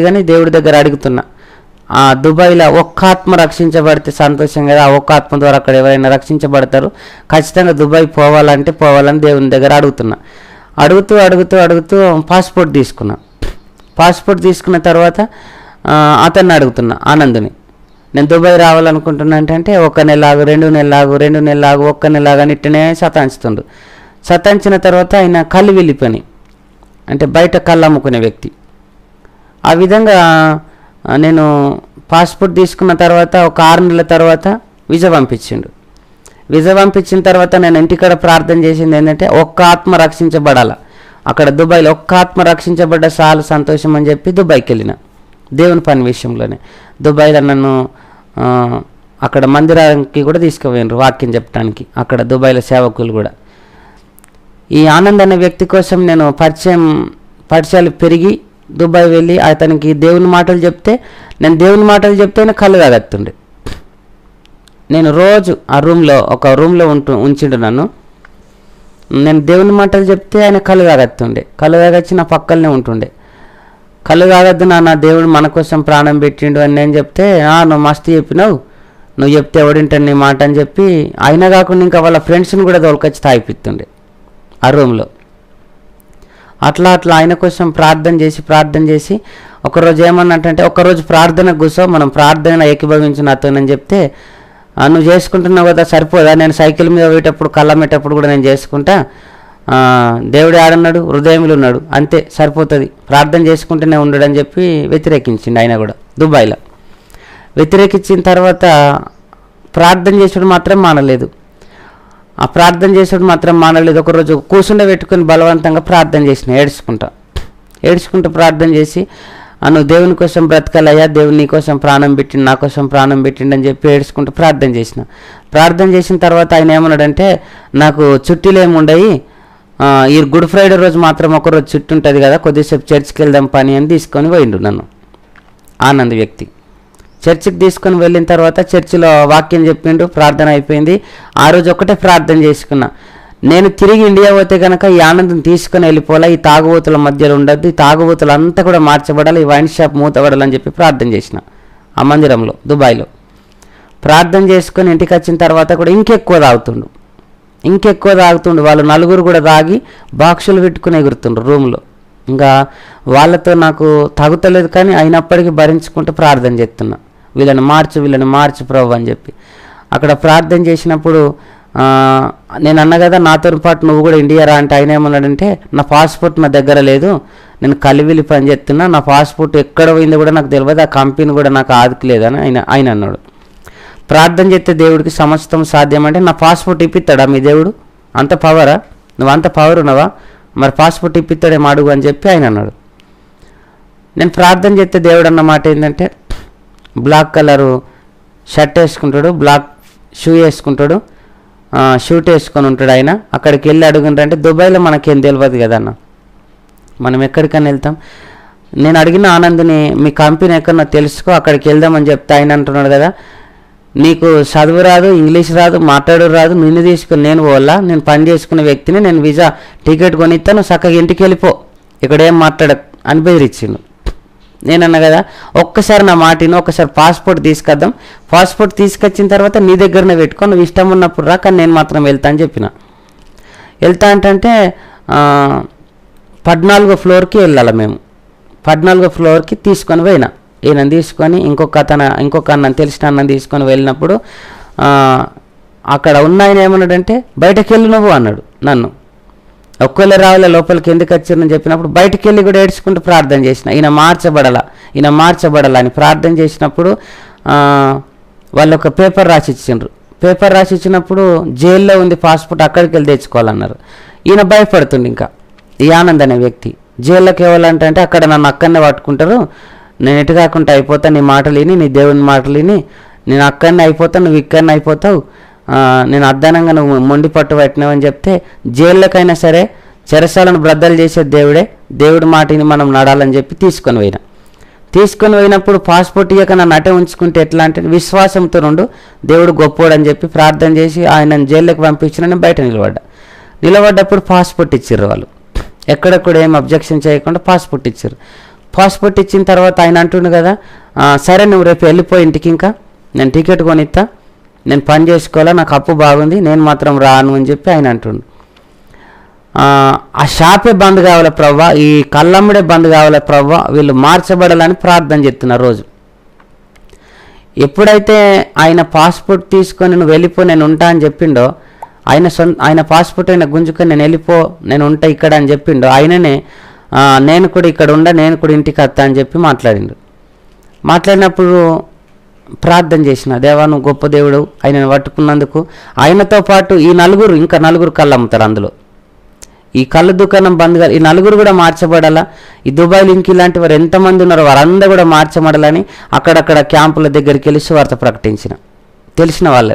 కానీ దేవుడి దగ్గర అడుగుతున్నా, ఆ దుబాయ్లో ఒక్క ఆత్మ రక్షించబడితే సంతోషం కదా. ఆ ఒక్క ఆత్మ ద్వారా అక్కడ ఎవరైనా రక్షించబడతారు. ఖచ్చితంగా దుబాయ్ పోవాలని దేవుని దగ్గర అడుగుతూ పాస్పోర్ట్ తీసుకున్నా. పాస్పోర్ట్ తీసుకున్న తర్వాత అతన్ని అడుగుతున్నా, ఆనందుని, నేను దుబాయ్ రావాలనుకుంటున్నా అంటే 1 నెల ఆగు, 2 నెలలు ఆగు, 2 నెలలు ఆగు, 1 నెల ఆగు అని ఇట్టనే సతాంచుతుండు. సతాంచిన తర్వాత ఆయన కళ్ళు వెళ్ళిపోయి, అంటే బయట కళ్ళు అమ్ముకునే వ్యక్తి. ఆ విధంగా నేను పాస్పోర్ట్ తీసుకున్న తర్వాత ఒక 6 నెలల తర్వాత వీసా పంపించిండు. వీసా పంపించిన తర్వాత నేను ఇంటికాడ ప్రార్థన చేసింది ఏంటంటే ఒక్క ఆత్మ రక్షించబడాల, అక్కడ దుబాయ్లో ఒక్క ఆత్మ రక్షించబడ్డ చాలా సంతోషం అని చెప్పి దుబాయ్కి వెళ్ళిన. దేవుని పని విషయంలోనే దుబాయ్లో నన్ను అక్కడ మందిరానికి కూడా తీసుకుపోయినారు వాక్యం చెప్పడానికి, అక్కడ దుబాయ్లో సేవకులు కూడా. ఈ ఆనంద్ అనే వ్యక్తి కోసం నేను పరిచయాలు పెరిగి దుబాయ్ వెళ్ళి అతనికి దేవుని మాటలు చెప్తే, నేను దేవుని మాటలు చెప్తేనే కళ్ళు తాగత్తుండే. నేను రోజు ఆ ఒక రూమ్లో ఉంచిండు నన్ను. నేను దేవుని మాటలు చెప్తే ఆయన కళ్ళు తాగత్తుండే. కళ్ళు తాగొచ్చి నా పక్కనే ఉంటుండే. కళ్ళు తాగద్దు నా దేవుడు మన కోసం ప్రాణం పెట్టిండు అని నేను చెప్తే, నువ్వు మస్తు చెప్పినావు, నువ్వు చెప్తే ఎవడింటాడు నీ మాట అని చెప్పి, అయినా కాకుండా ఇంకా వాళ్ళ ఫ్రెండ్స్ని కూడా తోలుకొచ్చి తాగిపిస్తుండే ఆ రూమ్లో. అట్లా ఆయన కోసం ప్రార్థన చేసి ఒకరోజు ఏమన్నట్టంటే, ఒకరోజు ప్రార్థన కూర్చో, మనం ప్రార్థన ఏకీభవించిన అతనని చెప్తే, నువ్వు చేసుకుంటున్నావు కదా సరిపోదా, నేను సైకిల్ మీద పోయేటప్పుడు కళ్ళమ్మేటప్పుడు కూడా నేను చేసుకుంటా, దేవుడు ఆడన్నాడు, హృదయంలో ఉన్నాడు, అంతే సరిపోతుంది, ప్రార్థన చేసుకుంటూనే ఉండడని చెప్పి వ్యతిరేకించిండు. ఆయన కూడా దుబాయ్లో వ్యతిరేకించిన తర్వాత ప్రార్థన చేసేడు మాత్రం మానలేదు. ఆ ప్రార్థన చేసేడు మాత్రం మానలేదు. ఒకరోజు కూర్చుండే పెట్టుకుని బలవంతంగా ప్రార్థన చేసిన, ఏడ్చుకుంటూ ప్రార్థన చేసి, నువ్వు దేవుని కోసం బ్రతకాలయ్యా, దేవుని నీ కోసం ప్రాణం పెట్టిండు, నా కోసం ప్రాణం పెట్టిండు అని చెప్పి ఏడ్చుకుంటూ ప్రార్థన చేసిన తర్వాత ఆయన ఏమన్నాడంటే, నాకు చుట్టీలు ఏముండయి, ఈ గుడ్ ఫ్రైడే రోజు మాత్రం ఒకరోజు చుట్టూ ఉంటుంది కదా, కొద్దిసేపు చర్చికి వెళ్దాం పని అని తీసుకొని పోయిండు నన్ను. ఆనంద్ వ్యక్తి చర్చికి తీసుకొని వెళ్ళిన తర్వాత చర్చిలో వాక్యం చెప్పిండు, ప్రార్థన అయిపోయింది. ఆ రోజు ఒకటే ప్రార్థన చేసుకున్నా, నేను తిరిగి ఇండియా పోతే కనుక ఈ ఆనందం తీసుకొని వెళ్ళిపోవాలా, ఈ తాగుబోతుల మధ్యలో ఉండద్దు, ఈ తాగుబోతులు అంతా కూడా మార్చబడాలి, ఈ వైన్ షాప్ మూతబడాలని చెప్పి ప్రార్థన చేసిన ఆ మందిరంలో దుబాయ్లో. ప్రార్థన చేసుకొని ఇంటికి వచ్చిన తర్వాత కూడా ఇంకెక్కువ తాగుతుండు. వాళ్ళు 4 కూడా తాగి బాక్సులు పెట్టుకుని ఎగురుతుండ్రు రూమ్లో. ఇంకా వాళ్ళతో నాకు తాగుతలేదు, కానీ అయినప్పటికీ భరించుకుంటూ ప్రార్థన చేస్తున్నా, వీళ్ళని మార్చు ప్రభు అని చెప్పి. అక్కడ ప్రార్థన చేసినప్పుడు నేను అన్న కదా నాతో పాటు నువ్వు కూడా ఇండియా రా అంటే, ఆయన ఏమన్నాడంటే, నా పాస్పోర్ట్ నా దగ్గర లేదు, నేను కలివిలి పని చేస్తున్నా, నా పాస్పోర్ట్ ఎక్కడ పోయిందో కూడా నాకు తెలియదు, ఆ కంపెనీ కూడా నాకు ఆదుకులేదని ఆయన అన్నాడు. ప్రార్థన చేస్తే దేవుడికి సమస్తం సాధ్యం అంటే, నా పాస్పోర్ట్ ఇప్పిస్తాడా మీ దేవుడు, అంత పవరా, నువ్వు అంత పవర్ ఉన్నావా, మరి పాస్పోర్ట్ ఇప్పిస్తాడేమో అడుగు అని చెప్పి ఆయన అన్నాడు. నేను ప్రార్థన చేస్తే దేవుడు అన్న మాట ఏంటంటే, బ్లాక్ కలరు షర్ట్ వేసుకుంటాడు, బ్లాక్ షూ వేసుకుంటాడు, షూట్ వేసుకొని ఉంటాడు ఆయన. అక్కడికి వెళ్ళి అడుగుంటారంటే, దుబాయ్లో మనకేం తెలియదు కదా అన్న, మనం ఎక్కడికైనా వెళ్తాం. నేను అడిగిన ఆనంద్ని, మీ కంపెనీ ఎక్కడన్నా తెలుసుకో, అక్కడికి వెళ్దామని చెప్తే ఆయన అంటున్నాడు కదా, నీకు చదువు రాదు, ఇంగ్లీష్ రాదు, మాట్లాడు రాదు, నిన్ను తీసుకుని నేను పోవాలా, నేను పని చేసుకునే వ్యక్తిని, నేను వీసా టికెట్ కొనిస్తాను, చక్కగా ఇంటికి వెళ్ళిపో, ఇక్కడ ఏం మాట్లాడకు అని బెదిరించిండు. నేనన్నా కదా, ఒక్కసారి నా మాటిని, ఒక్కసారి పాస్పోర్ట్ తీసుకొద్దాం, పాస్పోర్ట్ తీసుకొచ్చిన తర్వాత నీ దగ్గరనే పెట్టుకో, నువ్వు ఇష్టం ఉన్నప్పుడు రా, కానీ నేను మాత్రం వెళ్తా అని చెప్పిన. వెళ్తా అంటే 14వ ఫ్లోర్కి వెళ్ళాలి మేము. 14వ ఫ్లోర్కి తీసుకొని పోయినా, ఈయనని తీసుకొని ఇంకొక అన్నని తెలిసిన అన్నని తీసుకొని వెళ్ళినప్పుడు అక్కడ ఉన్న ఆయన ఏమన్నాడంటే, బయటకు వెళ్ళి నువ్వు అన్నాడు నన్ను. ఒక్కళ్ళే రావాలే లోపలికి ఎందుకు వచ్చారని చెప్పినప్పుడు బయటికి వెళ్ళి కూడా ఏడ్చుకుంటూ ప్రార్థన చేసిన, ఈయన మార్చబడాలా అని ప్రార్థన చేసినప్పుడు వాళ్ళు ఒక పేపర్ రాసి ఇచ్చినప్పుడు జైల్లో ఉంది పాస్పోర్ట్, అక్కడికి వెళ్ళి తెచ్చుకోవాలన్నారు. ఈయన భయపడుతుండే. ఇంకా ఈ ఆనంద్ అనే వ్యక్తి జైల్లోకి ఇవ్వాలంటే అక్కడ నన్ను అక్కడనే పట్టుకుంటారు, నేను ఎటు కాకుండా అయిపోతా, నీ మాటలు విని, నీ దేవుని మాటలు విని నేను అక్కడనే అయిపోతాను, నువ్వు ఇక్కడనే అయిపోతావు, నేను అద్దానంగా నువ్వు మొండి పట్టు పట్టినావు అని చెప్తే, జైళ్ళకైనా సరే చెరసాలను బ్రద్దలు చేసే దేవుడి మాటని మనం నడాలని చెప్పి తీసుకొని పోయినప్పుడు పాస్పోర్ట్ ఇయ్యక నన్ను అటే ఉంచుకుంటే ఎట్లా అంటే, విశ్వాసంతో నుండు, దేవుడు గొప్పోడని చెప్పి ప్రార్థన చేసి ఆయన జైల్లోకి పంపించిన బయట నిలబడ్డప్పుడు పాస్పోర్ట్ ఇచ్చారు వాళ్ళు, ఎక్కడ కూడా ఏం అబ్జెక్షన్ చేయకుండా పాస్పోర్ట్ ఇచ్చారు. పాస్పోర్ట్ ఇచ్చిన తర్వాత ఆయన అంటుండు కదా, సరే నువ్వు రేపు వెళ్ళిపోయి ఇంటికి, ఇంకా నేను టికెట్ కొనిస్తా, నేను పని చేసుకోవాలా, నాకు అప్పు బాగుంది, నేను మాత్రం రాను అని చెప్పి ఆయన అంటుండు. ఆ షాపే బంద్ కావాలి ప్రవ్వా, ఈ కళ్ళమ్ముడే బంద్ కావాలి ప్రవ్వా, వీళ్ళు మార్చబడాలని ప్రార్థన చేస్తున్నారు రోజు. ఎప్పుడైతే ఆయన పాస్పోర్ట్ తీసుకొని నువ్వు వెళ్ళిపో నేను ఉంటా అని చెప్పిండో, ఆయన పాస్పోర్ట్ అయినా గుంజుకొని నేను వెళ్ళిపో నేను ఉంటా ఇక్కడ అని చెప్పిండో, ఆయననే నేను కూడా ఇక్కడ ఉండ, నేను కూడా ఇంటికి వస్తా అని చెప్పి మాట్లాడిండు. మాట్లాడినప్పుడు ప్రార్థన చేసిన, దేవా నువ్వు గొప్ప దేవుడు, ఆయనను పట్టుకున్నందుకు. ఆయనతో పాటు ఈ ఇంకా నలుగురు కళ్ళు అమ్ముతారు అందులో. ఈ కళ్ళు దుకాణం బంద్ ఈ నలుగురు కూడా మార్చబడాలా. ఈ దుబాయ్లో ఇంక ఇలాంటి వారు ఎంతమంది ఉన్నారో వారందరూ కూడా మార్చబడాలని అక్కడక్కడ క్యాంపుల దగ్గరికి వెళ్ళి సువార్త ప్రకటించిన. తెలిసిన వాళ్ళ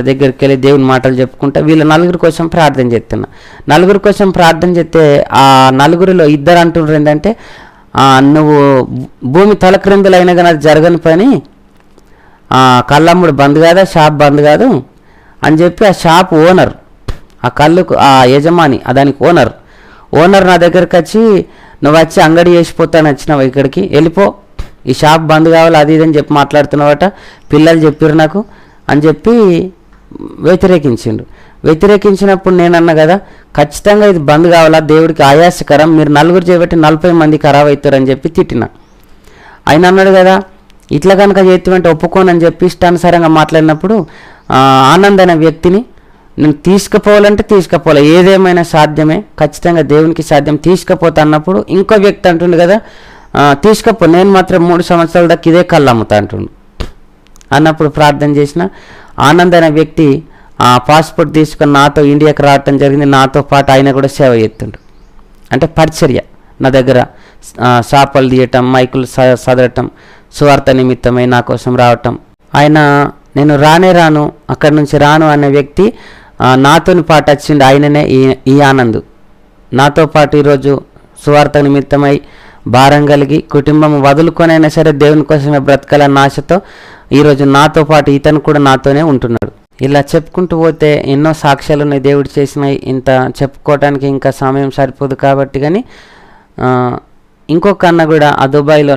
దగ్గరికి వెళ్ళి దేవుని మాటలు చెప్పుకుంటా వీళ్ళ నలుగురి కోసం ప్రార్థన చేస్తున్నా. నలుగురి కోసం ప్రార్థన చేస్తే ఆ నలుగురిలో ఇద్దరు అంటున్నారు ఏంటంటే, నువ్వు భూమి తలక్రిందులైనా కానీ అది జరగని పని, కళ్ళమ్ముడు బంద్ కాదా, షాప్ బంద్ కాదు అని చెప్పి ఆ షాప్ ఓనర్, ఆ కళ్ళుకు ఆ యజమాని, దానికి ఓనర్ నా దగ్గరికి వచ్చి, నువ్వు వచ్చి అంగడి చేసిపోతాను వచ్చినావు, ఇక్కడికి వెళ్ళిపో, ఈ షాప్ బంద్ కావాలి అది ఇది అని చెప్పి మాట్లాడుతున్నావట, పిల్లలు చెప్పారు నాకు అని చెప్పి వ్యతిరేకించినప్పుడు నేను అన్నా కదా, ఖచ్చితంగా ఇది బంద్ కావాలా, దేవుడికి ఆయాసకరం, మీరు నలుగురు చేయబట్టి 40 మంది ఖరాబ్ అవుతారని చెప్పి తిట్టిన. ఆయన అన్నాడు కదా, ఇట్లా కనుక చేతివంటే ఒప్పుకోనని చెప్పి ఇష్టానుసారంగా మాట్లాడినప్పుడు ఆనంద్ అనే వ్యక్తిని నేను తీసుకుపోవాలి, ఏదేమైనా సాధ్యమే, ఖచ్చితంగా దేవునికి సాధ్యం, తీసుకుపోతా అన్నప్పుడు ఇంకో వ్యక్తి అంటుండు కదా, తీసుకపో, నేను మాత్రం 3 సంవత్సరాల దాకా ఇదే కళ్ళు అమ్ముతా అంటుండు. అన్నప్పుడు ప్రార్థన చేసిన ఆనంద్ అనే వ్యక్తి పాస్పోర్ట్ తీసుకొని నాతో ఇండియాకి రావటం జరిగింది. నాతో పాటు ఆయన కూడా సేవ చేస్తుండు, అంటే పరిచర్య, నా దగ్గర షాపులు తీయటం, మైకులు సదరటం, సువార్త నిమిత్తమై నా కోసం రావటం. ఆయన నేను రాను అక్కడి నుంచి రాను అనే వ్యక్తి నాతోని పాటు వచ్చిండు. ఆయననే ఈ ఆనంద్ నాతో పాటు ఈరోజు సువార్త నిమిత్తమై భారం కలిగి కుటుంబం వదులుకొనైనా సరే దేవుని కోసమే బ్రతకాలన్న ఆశతో ఈరోజు నాతో పాటు ఇతను కూడా నాతోనే ఉంటున్నాడు. ఇలా చెప్పుకుంటూ పోతే ఎన్నో సాక్ష్యాలు ఉన్నాయి దేవుడు చేసినాయి. ఇంత చెప్పుకోవటానికి ఇంకా సమయం సరిపోదు కాబట్టి, కానీ ఇంకొక అన్న కూడా ఆ దుబాయ్లో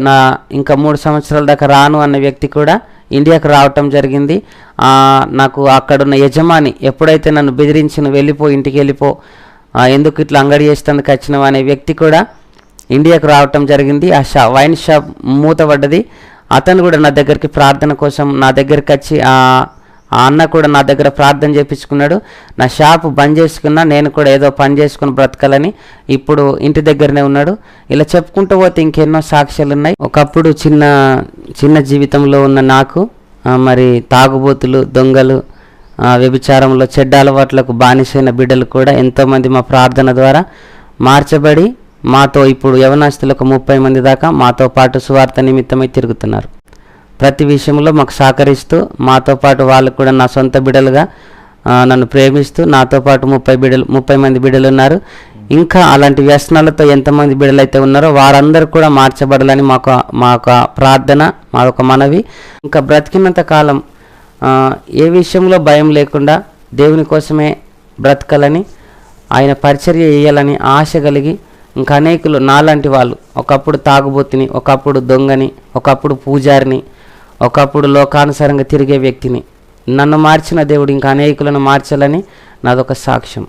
ఇంకా 3 సంవత్సరాల దాకా రాను అన్న వ్యక్తి కూడా ఇండియాకు రావటం జరిగింది. నాకు అక్కడున్న యజమాని ఎప్పుడైతే నన్ను బెదిరించి నువ్వు వెళ్ళిపో, ఇంటికి వెళ్ళిపో, ఎందుకు ఇట్లా అంగడి చేసేందుకు వచ్చినావు అనే వ్యక్తి కూడా ఇండియాకు రావటం జరిగింది. ఆ వైన్ షాప్ మూతపడ్డది. అతను కూడా నా దగ్గరికి ప్రార్థన కోసం నా దగ్గరికి వచ్చి ఆ అన్న కూడా నా దగ్గర ప్రార్థన చేయించుకున్నాడు. నా షాపు బంద్ చేసుకున్నా, నేను కూడా ఏదో పని చేసుకుని బ్రతకాలని ఇప్పుడు ఇంటి దగ్గరనే ఉన్నాడు. ఇలా చెప్పుకుంటూ పోతే ఇంకెన్నో సాక్ష్యాలు ఉన్నాయి. ఒకప్పుడు చిన్న జీవితంలో ఉన్న నాకు మరి తాగుబోతులు, దొంగలు, వ్యభిచారంలో చెడ్డ అలవాట్లకు బానిసైన బిడ్డలు కూడా ఎంతోమంది మా ప్రార్థన ద్వారా మార్చబడి మాతో ఇప్పుడు యవనస్తులకు 30 మంది దాకా మాతో పాటు సువార్త నిమిత్తమై తిరుగుతున్నారు. ప్రతి విషయంలో మాకు సహకరిస్తూ మాతో పాటు వాళ్ళు కూడా నా సొంత బిడ్డలుగా నన్ను ప్రేమిస్తూ నాతో పాటు 30 మంది బిడ్డలు ఉన్నారు. ఇంకా అలాంటి వ్యసనాలతో ఎంతమంది బిడ్డలు అయితే ఉన్నారో వారందరూ కూడా మార్చబడాలని మాకు ప్రార్థన, మాకు మనవి. ఇంకా బ్రతికినంత కాలం ఏ విషయంలో భయం లేకుండా దేవుని కోసమే బ్రతకాలని, ఆయన పరిచర్య చేయాలని ఆశ కలిగి ఇంకా అనేకులు నాలాంటి వాళ్ళు, ఒకప్పుడు తాగుబోతుని, ఒకప్పుడు దొంగని, ఒకప్పుడు పూజారిని, ఒకప్పుడు లోకానుసారంగా తిరిగే వ్యక్తిని నన్ను మార్చిన దేవుడు ఇంకా అనేకులను మార్చాలని నాదొక సాక్ష్యం.